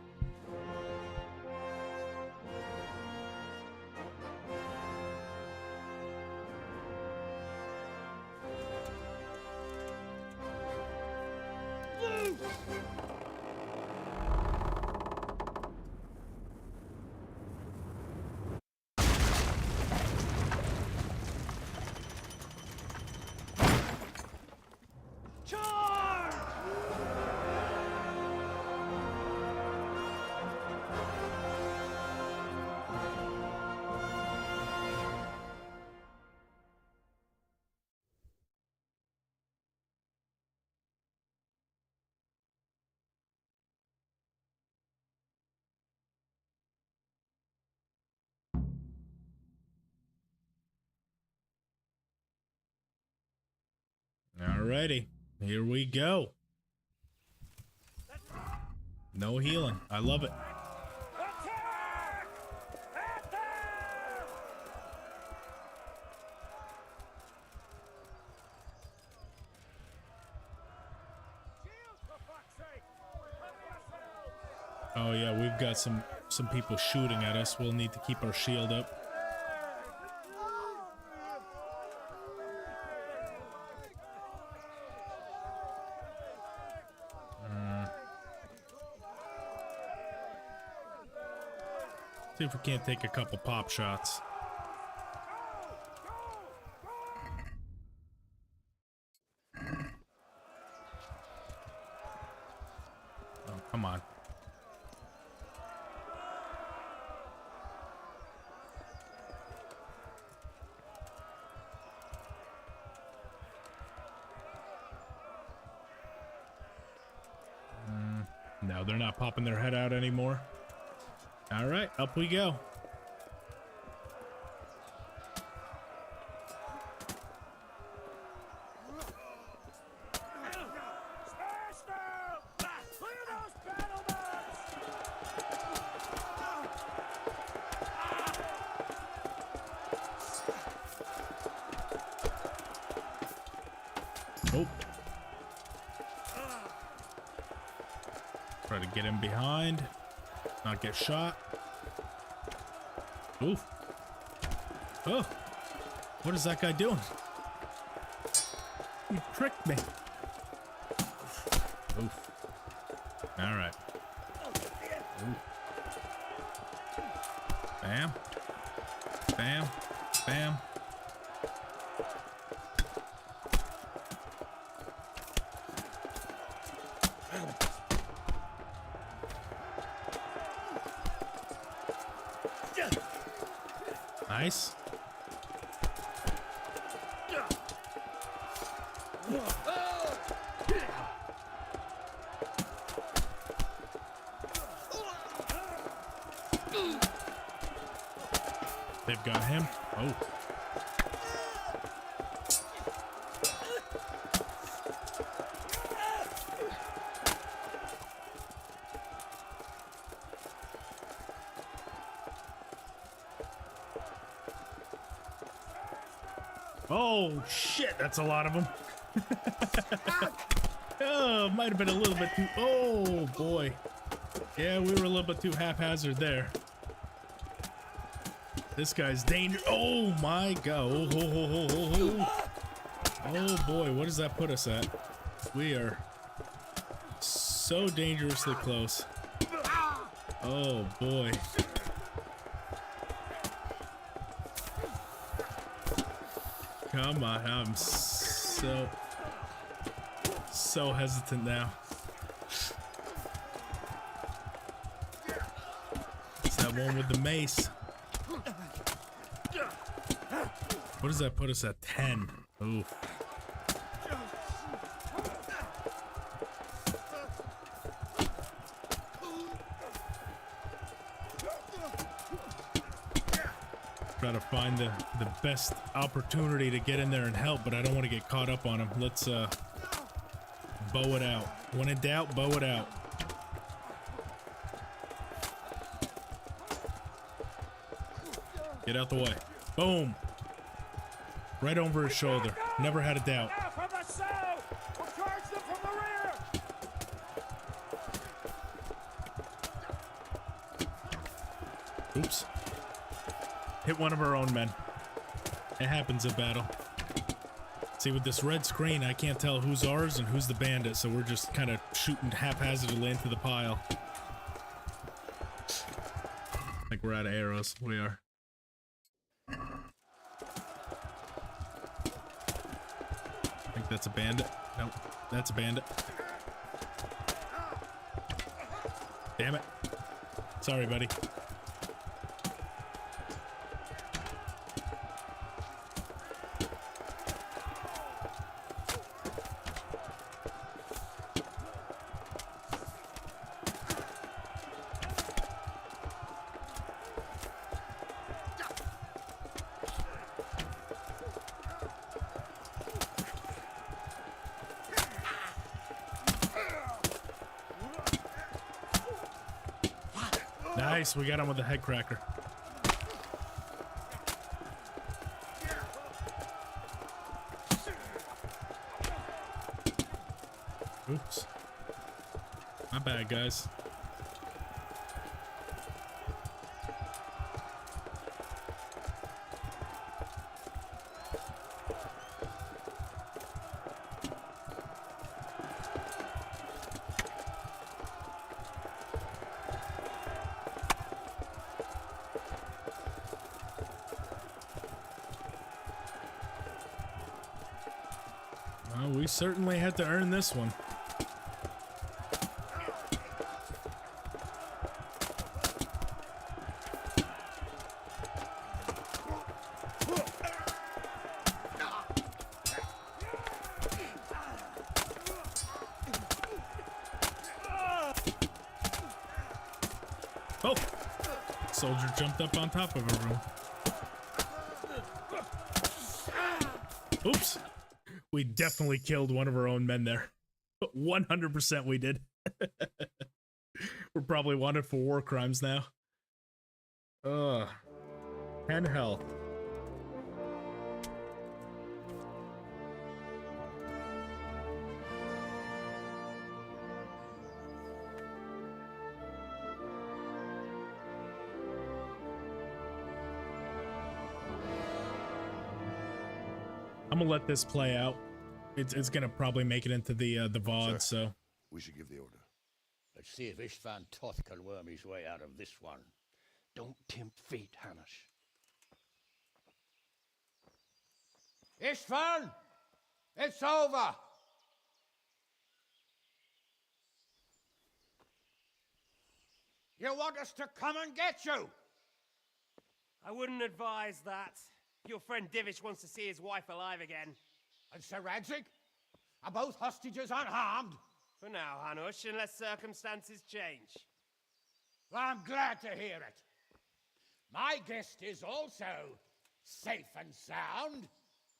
Alrighty, here we go. No healing. I love it. Oh yeah, we've got some people shooting at us. We'll need to keep our shield up. See if we can't take a couple pop shots. Oh, come on. No, they're not popping their head out anymore. All right, up we go. Oh. Try to get him behind. Not get shot. Oof. Oh. What is that guy doing? He tricked me. Oof. All right. Oof. Bam. Bam. Bam. Nice. They've got him. Oh. Oh, shit, that's a lot of them. Oh, might have been a little bit too... Oh, boy. Yeah, we were a little bit too haphazard there. This guy's dangerous. Oh, my God. Oh, oh, oh, oh, oh. Oh, boy, what does that put us at? We are so dangerously close. Oh boy. Come on, I'm so hesitant now. It's that one with the mace. What does that put us at? 10. Oof. Try to find the best opportunity to get in there and help, but I don't want to get caught up on him. Let's bow it out. When in doubt, bow it out. Get out the way. Boom. Right over his shoulder. Never had a doubt. Now from the south! We'll charge them from the rear! Oops. Hit one of our own men. It happens in battle. See, with this red screen, I can't tell who's ours and who's the bandit, so we're just kind of shooting haphazardly into the pile. Like we're out of arrows. We are. I think that's a bandit. Nope, that's a bandit. Damn it. Sorry, buddy. Nice, we got him with the head cracker. Oops. My bad, guys. We certainly had to earn this one. Oh! Soldier jumped up on top of everyone. Oops. We definitely killed one of our own men there. 100% we did. We're probably wanted for war crimes now. 10 health. I'm gonna let this play out. It's gonna probably make it into the VOD, so we should give the order. Let's see if Istvan Toth can worm his way out of this one. Don't tempt fate, Hanish. Istvan! It's over! You want us to come and get you? I wouldn't advise that. Your friend Divish wants to see his wife alive again. And Sir Radzig? Are both hostages unharmed? For now, Hanush, unless circumstances change. Well, I'm glad to hear it. My guest is also safe and sound,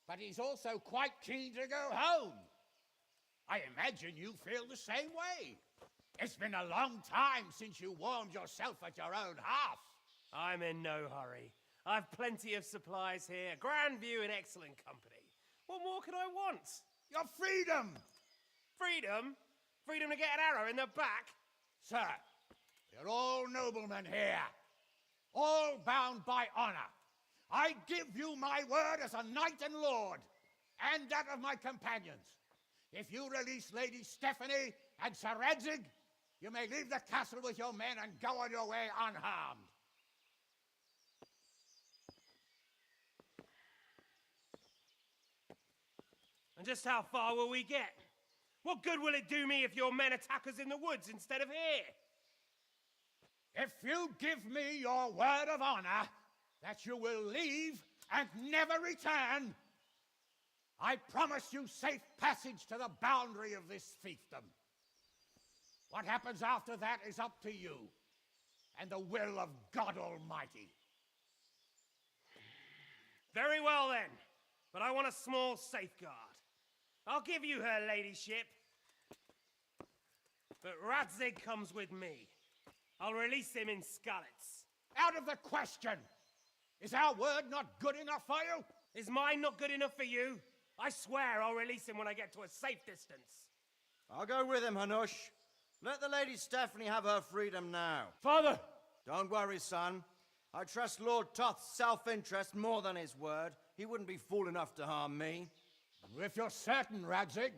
but he's also quite keen to go home. I imagine you feel the same way. It's been a long time since you warmed yourself at your own hearth. I'm in no hurry. I've plenty of supplies here, grand view and excellent company. What more could I want? Your freedom! Freedom? Freedom to get an arrow in the back? Sir, you're all noblemen here, all bound by honor. I give you my word as a knight and lord, and that of my companions. If you release Lady Stephanie and Sir Radzig, you may leave the castle with your men and go on your way unharmed. And just how far will we get? What good will it do me if your men attack us in the woods instead of here? If you give me your word of honor that you will leave and never return, I promise you safe passage to the boundary of this fiefdom. What happens after that is up to you and the will of God Almighty. Very well then, but I want a small safeguard. I'll give you her ladyship, but Radzig comes with me. I'll release him in Skalitz. Out of the question! Is our word not good enough for you? Is mine not good enough for you? I swear I'll release him when I get to a safe distance. I'll go with him, Hanush. Let the Lady Stephanie have her freedom now. Father! Don't worry, son. I trust Lord Toth's self-interest more than his word. He wouldn't be fool enough to harm me. If you're certain, Radzig.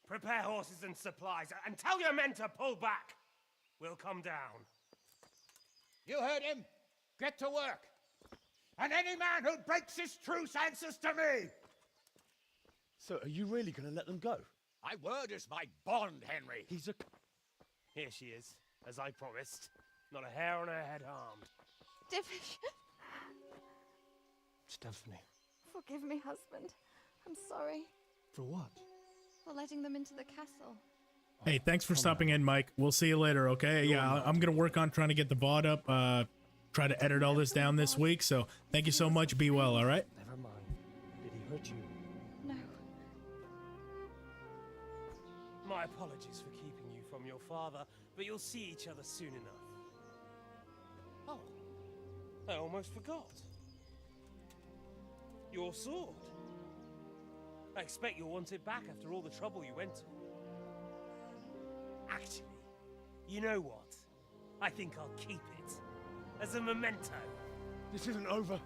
Prepare horses and supplies, and tell your men to pull back. We'll come down. You heard him. Get to work. And any man who breaks this truce answers to me. So, are you really going to let them go? My word is my bond, Henry. He's a... Here she is, as I promised. Not a hair on her head harmed. Stephanie. Forgive me, husband. I'm sorry. For what? For letting them into the castle. Hey, thanks for stopping in, Mike. We'll see you later, okay? Yeah, I'm gonna work on trying to get the VOD up, try to edit all this down this week, so thank you so much. Be well, alright? Never mind. Did he hurt you? No. My apologies for keeping you from your father, but you'll see each other soon enough. Oh, I almost forgot. Your sword. I expect you'll want it back after all the trouble you went to. Actually, you know what? I think I'll keep it. As a memento. This isn't over.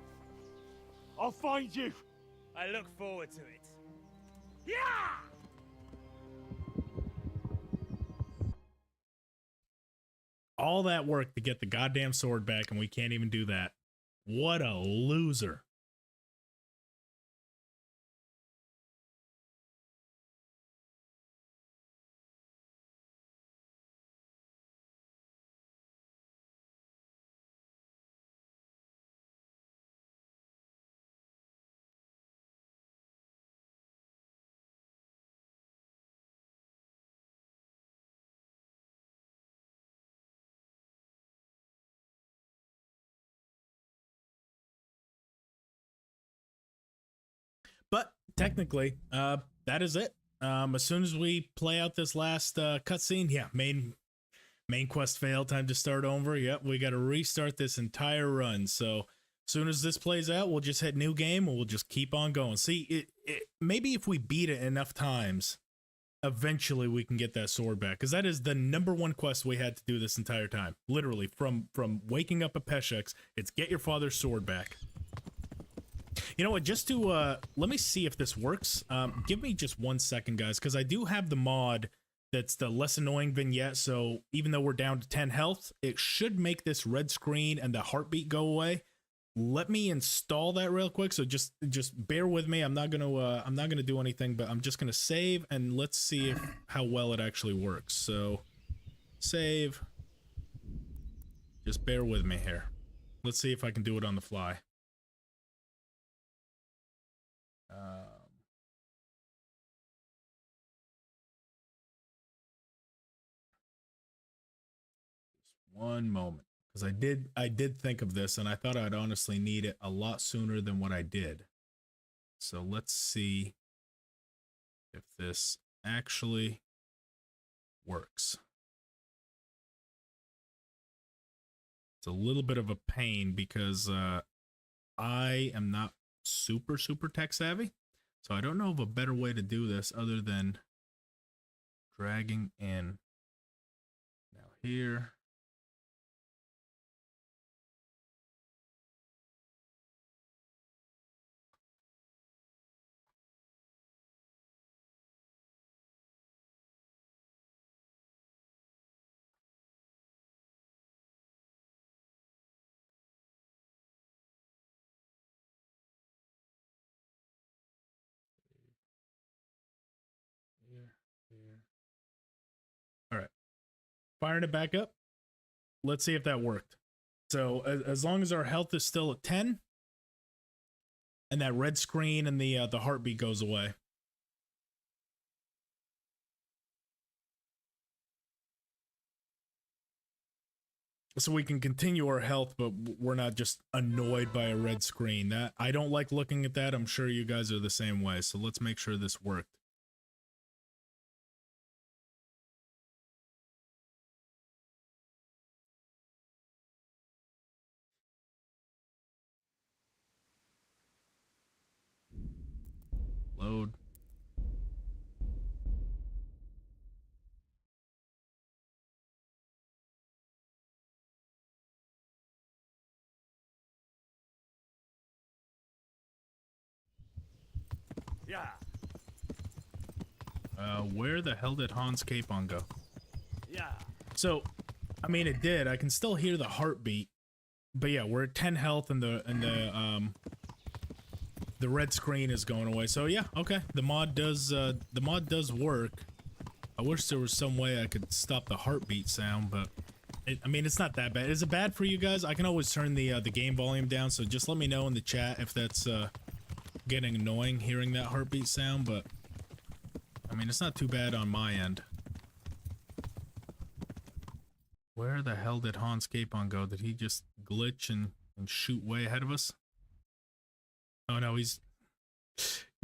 I'll find you. I look forward to it. Yeah! All that work to get the goddamn sword back, and we can't even do that. What a loser. But technically, that is it. As soon as we play out this last cutscene, yeah, main quest failed. Time to start over. Yep, we got to restart this entire run. So as soon as this plays out, we'll just hit new game and we'll just keep on going. See, maybe if we beat it enough times, eventually we can get that sword back, because that is the #1 quest we had to do this entire time. Literally, from waking up at Peshek's, it's get your father's sword back. You know what, just to, let me see if this works. Give me just 1 second, guys, because I do have the mod that's the less annoying vignette, so even though we're down to 10 health, it should make this red screen and the heartbeat go away. Let me install that real quick, so just bear with me. I'm not gonna do anything, but I'm just gonna save, and let's see how well it actually works. So, save. Just bear with me here. Let's see if I can do it on the fly. Just one moment, because I did think of this, and I thought I'd honestly need it a lot sooner than what I did. So let's see if this actually works. It's a little bit of a pain because I am not super tech savvy, so I don't know of a better way to do this other than dragging in. Now here, Firing it back up. Let's see if that worked. So as long as our health is still at 10, and that red screen and the heartbeat goes away. So we can continue our health, but we're not just annoyed by a red screen. That I don't like looking at that. I'm sure you guys are the same way. So let's make sure this worked. Load. Yeah. Where the hell did Hans Capon go? Yeah. So, I mean, it did. I can still hear the heartbeat, but yeah, we're at 10 health, and the red screen is going away. So yeah, okay, the mod does work. I wish there was some way I could stop the heartbeat sound, but I mean, it's not that bad. Is it bad for you guys? I can always turn the game volume down, so just let me know in the chat if that's getting annoying hearing that heartbeat sound, but I mean, it's not too bad on my end. Where the hell did Hans Capon go? Did he just glitch and shoot way ahead of us? Oh no, he's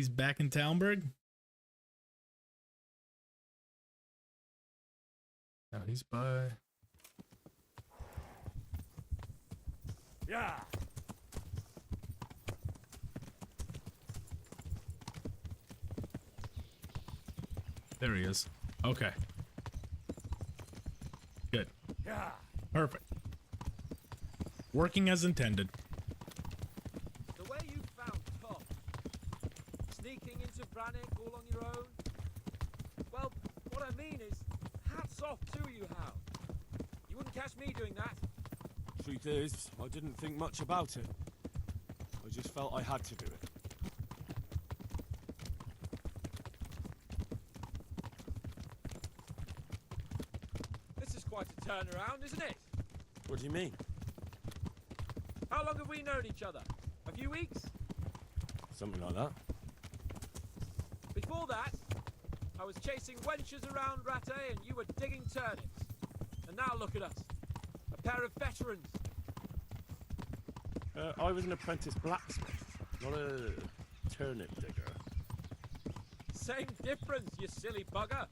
back in Talmberg? No, he's by... Yeah. There he is. Okay. Good. Yeah. Perfect. Working as intended. The way you found Tom, sneaking into Brannick all on your own. Well, what I mean is, hats off to you, Hal. You wouldn't catch me doing that. Truth is, I didn't think much about it. I just felt I had to do it. This is quite a turnaround, isn't it? What do you mean? How long have we known each other? A few weeks? Something like that. Before that, I was chasing wenches around Rattay and you were digging turnips. And now look at us. A pair of veterans. I was an apprentice blacksmith, not a turnip digger. Same difference, you silly bugger.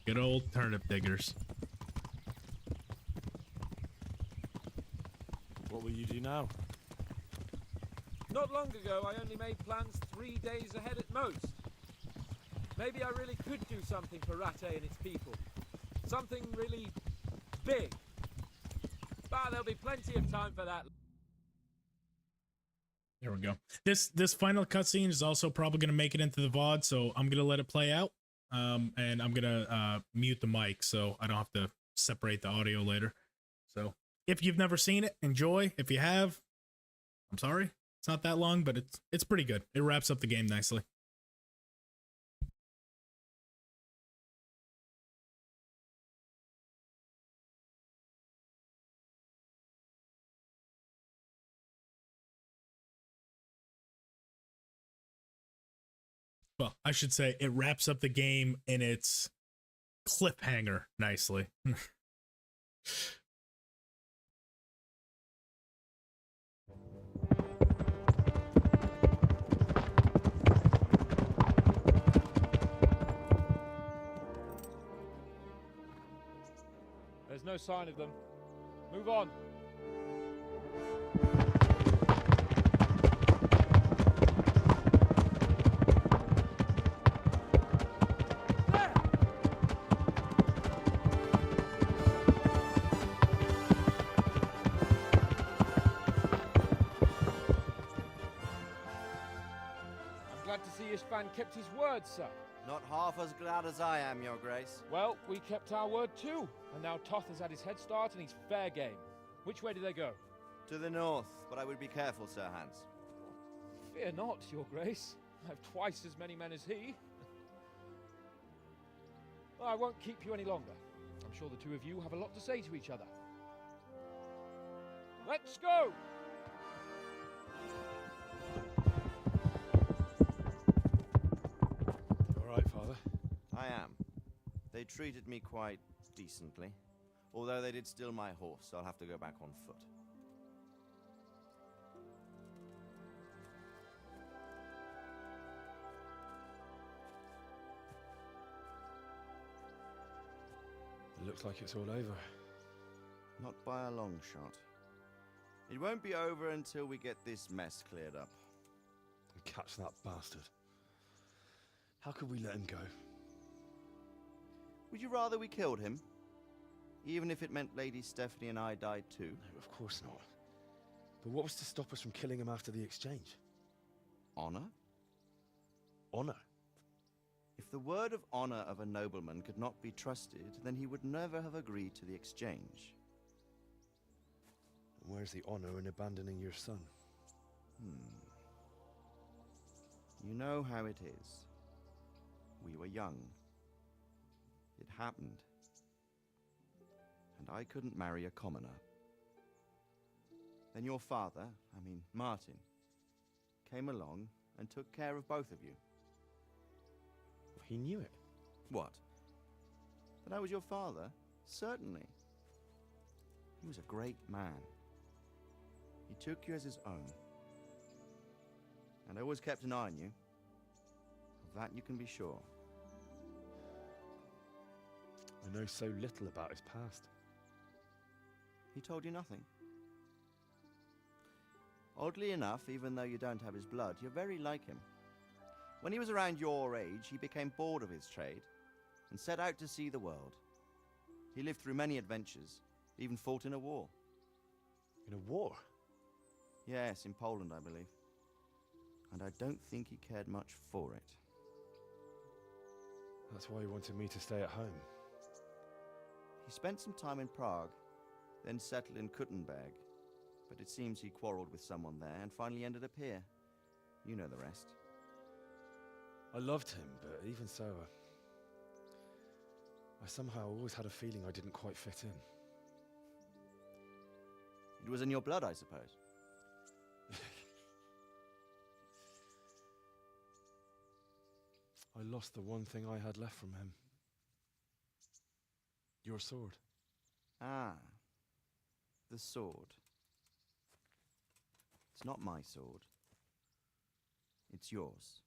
Good old turnip diggers. What will you do now? Not long ago, I only made plans 3 days ahead at most. Maybe I really could do something for Rattay and its people. Something really big. But there'll be plenty of time for that. There we go. This final cutscene is also probably going to make it into the VOD, so I'm going to let it play out. And I'm going to mute the mic so I don't have to separate the audio later. So if you've never seen it, enjoy. If you have, I'm sorry. It's not that long, but it's pretty good. It wraps up the game nicely. Well, I should say it wraps up the game in its cliffhanger nicely. There's no sign of them. Move on. Ishvan kept his word, sir. Not half as glad as I am, Your Grace. Well, we kept our word too. And now Toth has had his head start and he's fair game. Which way do they go? To the north, but I would be careful, Sir Hans. Fear not, Your Grace. I have twice as many men as he. I won't keep you any longer. I'm sure the two of you have a lot to say to each other. Let's go! All right, Father? I am. They treated me quite decently. Although they did steal my horse, so I'll have to go back on foot. It looks like it's all over. Not by a long shot. It won't be over until we get this mess cleared up. Catch that bastard. How could we let him go? Would you rather we killed him? Even if it meant Lady Stephanie and I died too? No, of course not. But what was to stop us from killing him after the exchange? Honor? Honor? If the word of honor of a nobleman could not be trusted, then he would never have agreed to the exchange. And where's the honor in abandoning your son? You know how it is. We were young. It happened. And I couldn't marry a commoner. Then your father, Martin, came along and took care of both of you. He knew it. What? That I was your father? Certainly. He was a great man. He took you as his own. And always kept an eye on you. Of that you can be sure. I know so little about his past. He told you nothing? Oddly enough, even though you don't have his blood, you're very like him. When he was around your age, he became bored of his trade and set out to see the world. He lived through many adventures, even fought in a war. In a war? Yes, in Poland, I believe. And I don't think he cared much for it. That's why he wanted me to stay at home. He spent some time in Prague, then settled in Kuttenberg. But it seems he quarreled with someone there and finally ended up here. You know the rest. I loved him, but even so, I somehow always had a feeling I didn't quite fit in. It was in your blood, I suppose. I lost the one thing I had left from him. Your sword. Ah, the sword. It's not my sword. It's yours.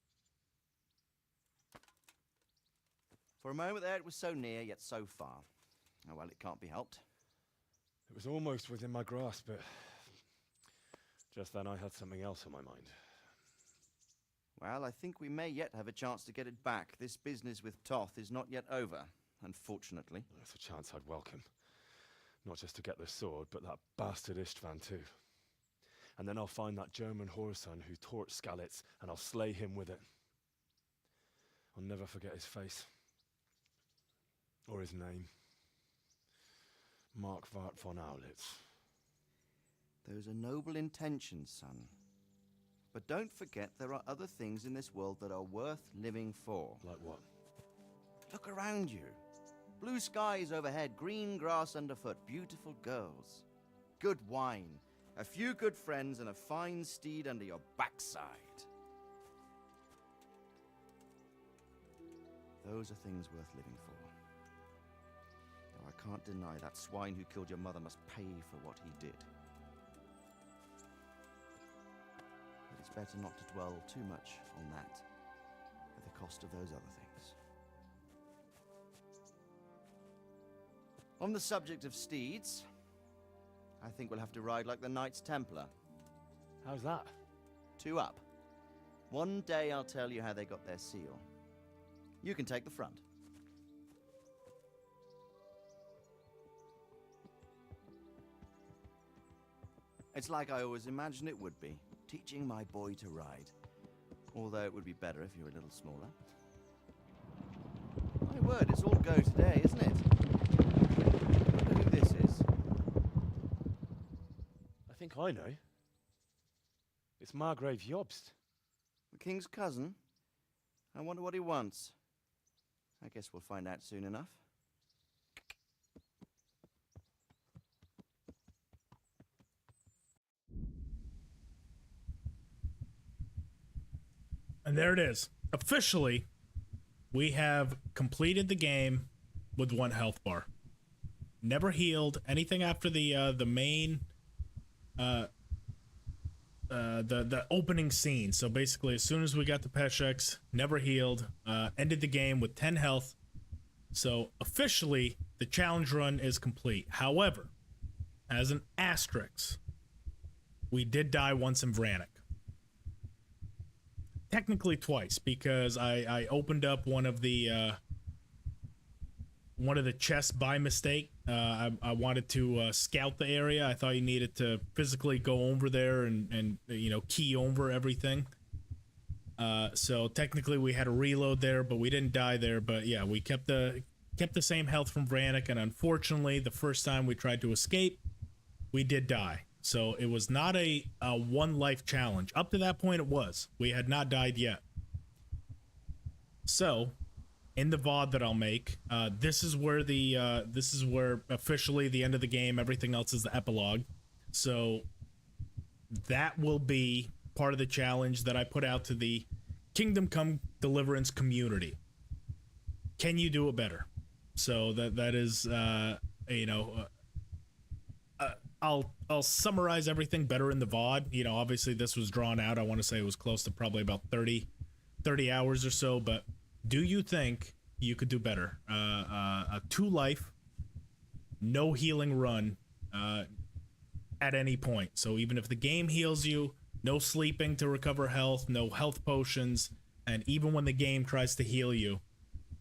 For a moment there, it was so near, yet so far. Oh, well, it can't be helped. It was almost within my grasp, but just then I had something else on my mind. Well, I think we may yet have a chance to get it back. This business with Toth is not yet over, unfortunately. That's a chance I'd welcome. Not just to get the sword, but that bastard Istvan too. And then I'll find that German whoreson who torched Skalitz, and I'll slay him with it. I'll never forget his face. Or his name. Marquardt von Aulitz. Those are noble intentions, son. But don't forget there are other things in this world that are worth living for. Like what? Look around you. Blue skies overhead, green grass underfoot, beautiful girls. Good wine, a few good friends, and a fine steed under your backside. Those are things worth living for. Though I can't deny that swine who killed your mother must pay for what he did. But it's better not to dwell too much on that at the cost of those other things. On the subject of steeds, I think we'll have to ride like the Knights Templar. How's that? 2 up. One day I'll tell you how they got their seal. You can take the front. It's like I always imagined it would be, teaching my boy to ride. Although it would be better if you were a little smaller. My word, it's all go today, isn't it? I wonder who this is. I think I know. It's Margrave Jobst. The king's cousin? I wonder what he wants. I guess we'll find out soon enough. And there it is. Officially, we have completed the game with 1 health bar. Never healed anything after the main the opening scene. So basically, as soon as we got the Peshex, never healed. Ended the game with 10 health. So officially, the challenge run is complete. However, as an asterisk, we did die once in Vranik. Technically twice, because I opened up one of the chests by mistake. I wanted to scout the area. I thought you needed to physically go over there and you know, key over everything. So technically we had to reload there, but we didn't die there. But yeah, we kept the same health from Vranik, and unfortunately, the first time we tried to escape, we did die. So it was not a 1 life challenge. Up to that point, it was. We had not died yet. So, in the VOD that I'll make, this is where officially the end of the game. Everything else is the epilogue. So that will be part of the challenge that I put out to the Kingdom Come Deliverance community. Can you do it better? So that is you know. I'll summarize everything better in the VOD. You know, obviously this was drawn out. I want to say it was close to probably about 30 hours or so. But do you think you could do better? A 2 life, no healing run at any point. So even if the game heals you, no sleeping to recover health, no health potions, and even when the game tries to heal you,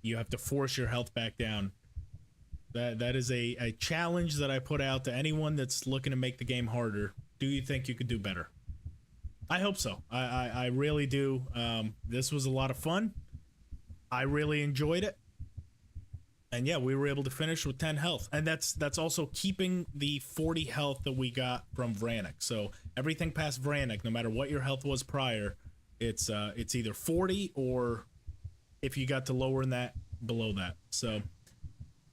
you have to force your health back down. That is a challenge that I put out to anyone that's looking to make the game harder. Do you think you could do better? I hope so. I really do. This was a lot of fun. I really enjoyed it. And yeah, we were able to finish with 10 health. And that's also keeping the 40 health that we got from Vranik. So everything past Vranik, no matter what your health was prior, it's either 40 or if you got to lower in that, below that. So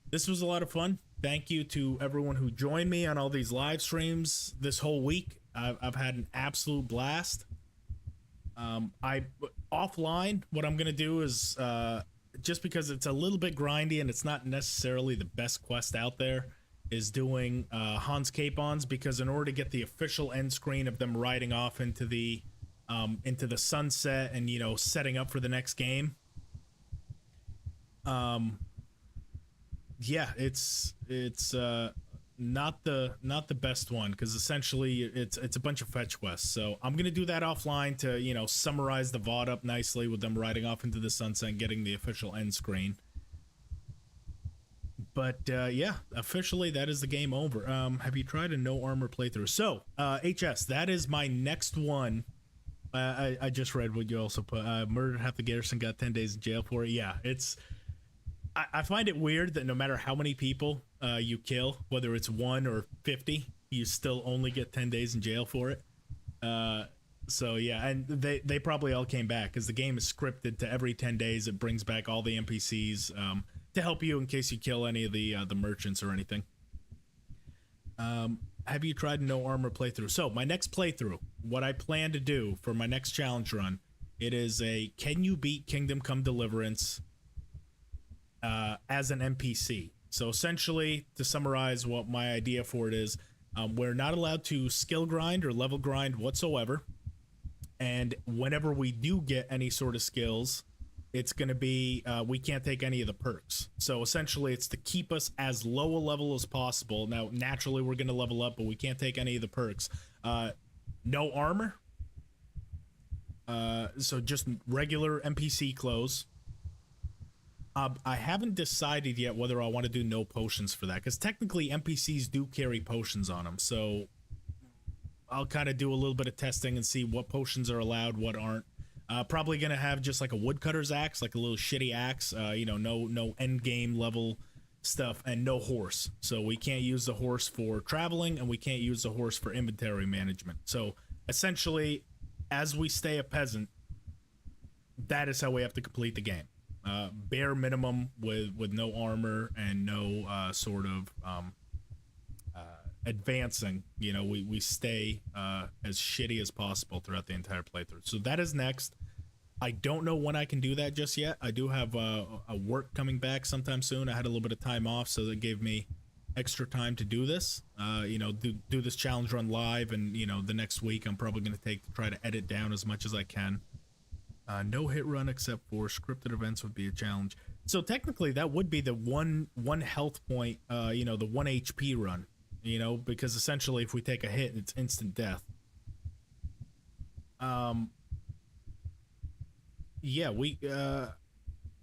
this was a lot of fun. Thank you to everyone who joined me on all these live streams this whole week. I've had an absolute blast. Offline, what I'm gonna do is just because it's a little bit grindy and it's not necessarily the best quest out there, is doing Hans Capons, because in order to get the official end screen of them riding off into the sunset and, you know, setting up for the next game. Yeah, it's not the best one, because essentially it's a bunch of fetch quests. So I'm gonna do that offline to, you know, summarize the VOD up nicely with them riding off into the sunset and getting the official end screen. But yeah, officially that is the game over. Have you tried a no armor playthrough? So HS, that is my next one. I just read what you also put. Murdered half the garrison, got 10 days in jail for it. Yeah, it's. I find it weird that no matter how many people you kill, whether it's 1 or 50, you still only get 10 days in jail for it. So yeah, and they probably all came back, because the game is scripted to every 10 days it brings back all the NPCs to help you in case you kill any of the merchants or anything. Have you tried no armor playthrough? So my next playthrough, what I plan to do for my next challenge run, it is a can you beat Kingdom Come Deliverance as an NPC. So essentially, to summarize what my idea for it is, we're not allowed to skill grind or level grind whatsoever. And whenever we do get any sort of skills, it's going to be, we can't take any of the perks. So essentially, it's to keep us as low a level as possible. Now, naturally, we're going to level up, but we can't take any of the perks. No armor. So just regular NPC clothes. I haven't decided yet whether I want to do no potions for that, because technically NPCs do carry potions on them. So I'll kind of do a little bit of testing and see what potions are allowed, what aren't. Probably going to have just like a woodcutter's axe, like a little shitty axe, you know, no end game level stuff, and no horse. So we can't use the horse for traveling, and we can't use the horse for inventory management. So essentially, as we stay a peasant, that is how we have to complete the game. bare minimum with no armor and no sort of advancing. You know, we stay as shitty as possible throughout the entire playthrough. So that is next. I don't know when I can do that just yet. I do have a work coming back sometime soon. I had a little bit of time off, so that gave me extra time to do this. You know, do this challenge run live, and you know, the next week I'm probably going to try to edit down as much as I can. No hit run except for scripted events would be a challenge. So technically that would be the one health point, you know, the 1 HP run, you know, because essentially if we take a hit, it's instant death. Yeah,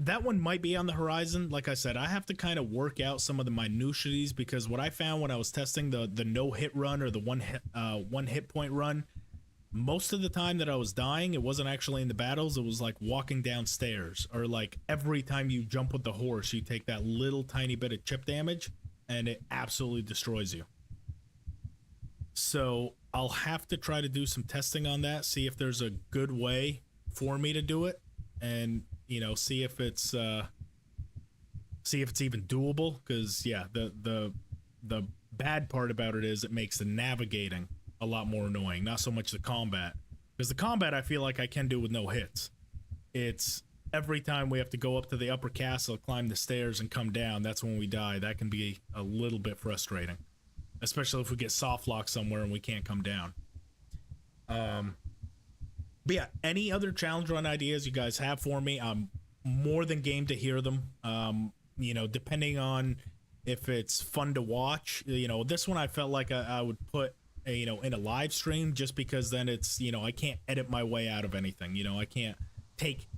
that one might be on the horizon. Like I said, I have to kind of work out some of the minutiae, because what I found when I was testing the no hit run or the one hit point run, most of the time that I was dying, it wasn't actually in the battles. It was like walking downstairs, or like every time you jump with the horse, you take that little tiny bit of chip damage and it absolutely destroys you. So I'll have to try to do some testing on that, see if there's a good way for me to do it, and you know, see if it's even doable. Because yeah, the bad part about it is it makes the navigating a lot more annoying, not so much the combat, because the combat I feel like I can do with no hits. It's every time we have to go up to the upper castle, climb the stairs, and come down, that's when we die. That can be a little bit frustrating, especially if we get soft locked somewhere and we can't come down. But yeah, any other challenge run ideas you guys have for me, I'm more than game to hear them. You know, depending on if it's fun to watch. You know, this one I felt like I would put, you know, in a live stream, just because then it's, you know, I can't edit my way out of anything. You know, I can't take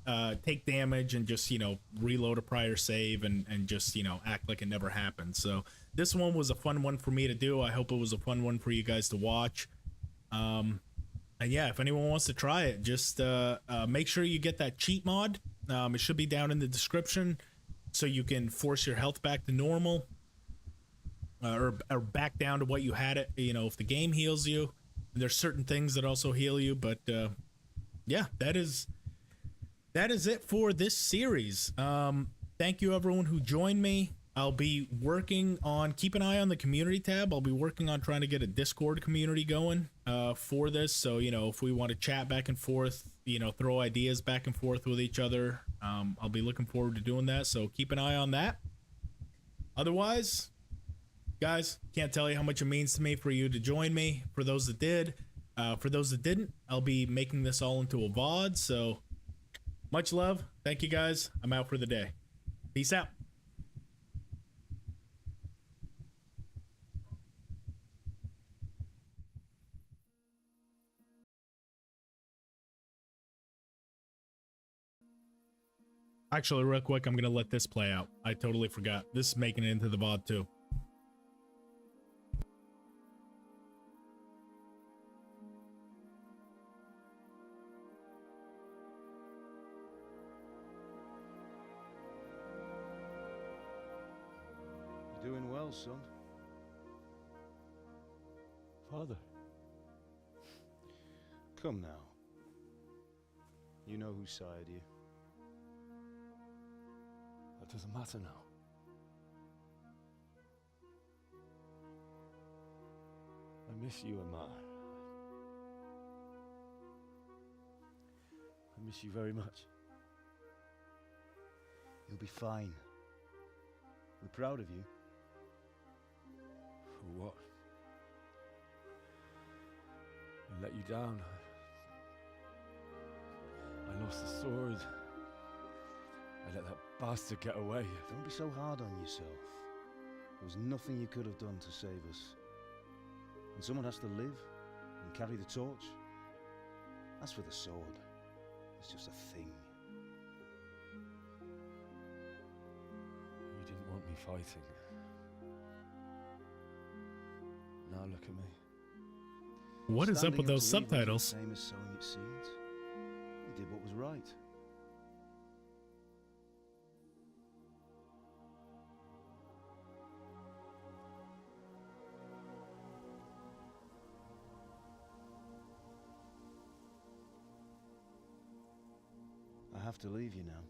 damage and just, you know, reload a prior save and just, you know, act like it never happened. So this one was a fun one for me to do. I hope it was a fun one for you guys to watch. And yeah, if anyone wants to try it, just make sure you get that cheat mod. It should be down in the description, so you can force your health back to normal, or back down to what you had it. You know, if the game heals you, there's certain things that also heal you. But yeah, that is it for this series. Thank you everyone who joined me. I'll be working on, keep an eye on the community tab. I'll be working on trying to get a Discord community going for this. So, you know, if we want to chat back and forth, you know, throw ideas back and forth with each other, I'll be looking forward to doing that. So keep an eye on that. Otherwise, guys, can't tell you how much it means to me for you to join me. For those that did, for those that didn't, I'll be making this all into a VOD. So much love. Thank you guys. I'm out for the day. Peace out. Actually, real quick, I'm going to let this play out. I totally forgot. This is making it into the VOD too. You're doing well, son. Father. Come now. You know who sired you. That doesn't matter now. I miss you, Amar. I miss you very much. You'll be fine. We're proud of you. For what? I let you down. I lost the sword. I let that bastard get away. Don't be so hard on yourself. There was nothing you could have done to save us. And someone has to live and carry the torch. As for the sword, it's just a thing. You didn't want me fighting. Now look at me. What is up with those subtitles? Same as sowing its seeds. You did what was right. I have to leave you now.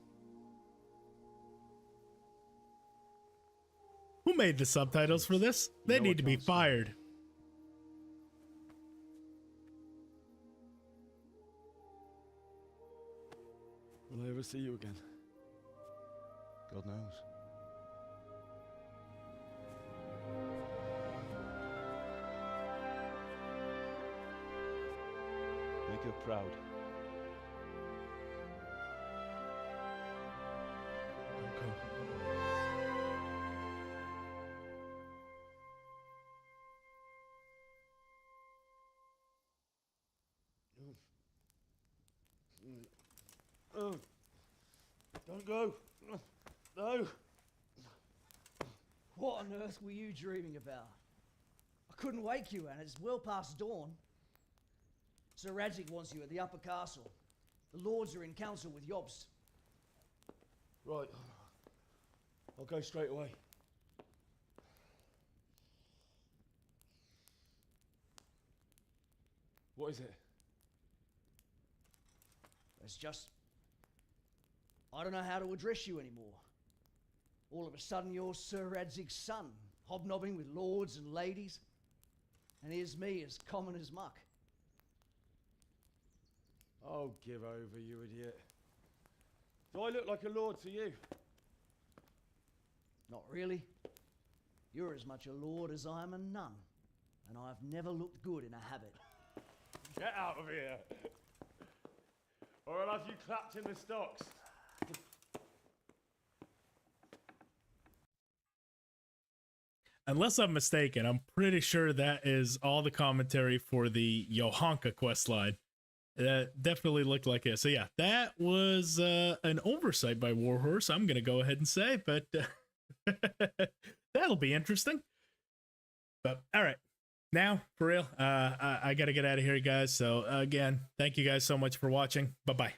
Who made the subtitles for this? They know need what to be counts, man. fired. Will I ever see you again? God knows. Make her proud. Don't go. Don't go. No. What on earth were you dreaming about? I couldn't wake you, and it's well past dawn. Sir Radzig wants you at the upper castle. The lords are in council with Jobst. Right. I'll go straight away. What is it? It's just... I don't know how to address you anymore. All of a sudden you're Sir Radzig's son, hobnobbing with lords and ladies. And here's me, as common as muck. Oh, give over, you idiot. Do I look like a lord to you? Not really. You're as much a lord as I am a nun. And I've never looked good in a habit. Get out of here! Or I'll have you clapped in the stocks. Unless I'm mistaken, I'm pretty sure that is all the commentary for the Johanka questline. That definitely looked like it. So yeah, that was an oversight by Warhorse, I'm going to go ahead and say, but that'll be interesting. But all right, now for real, I got to get out of here, guys. So again, thank you guys so much for watching. Bye-bye.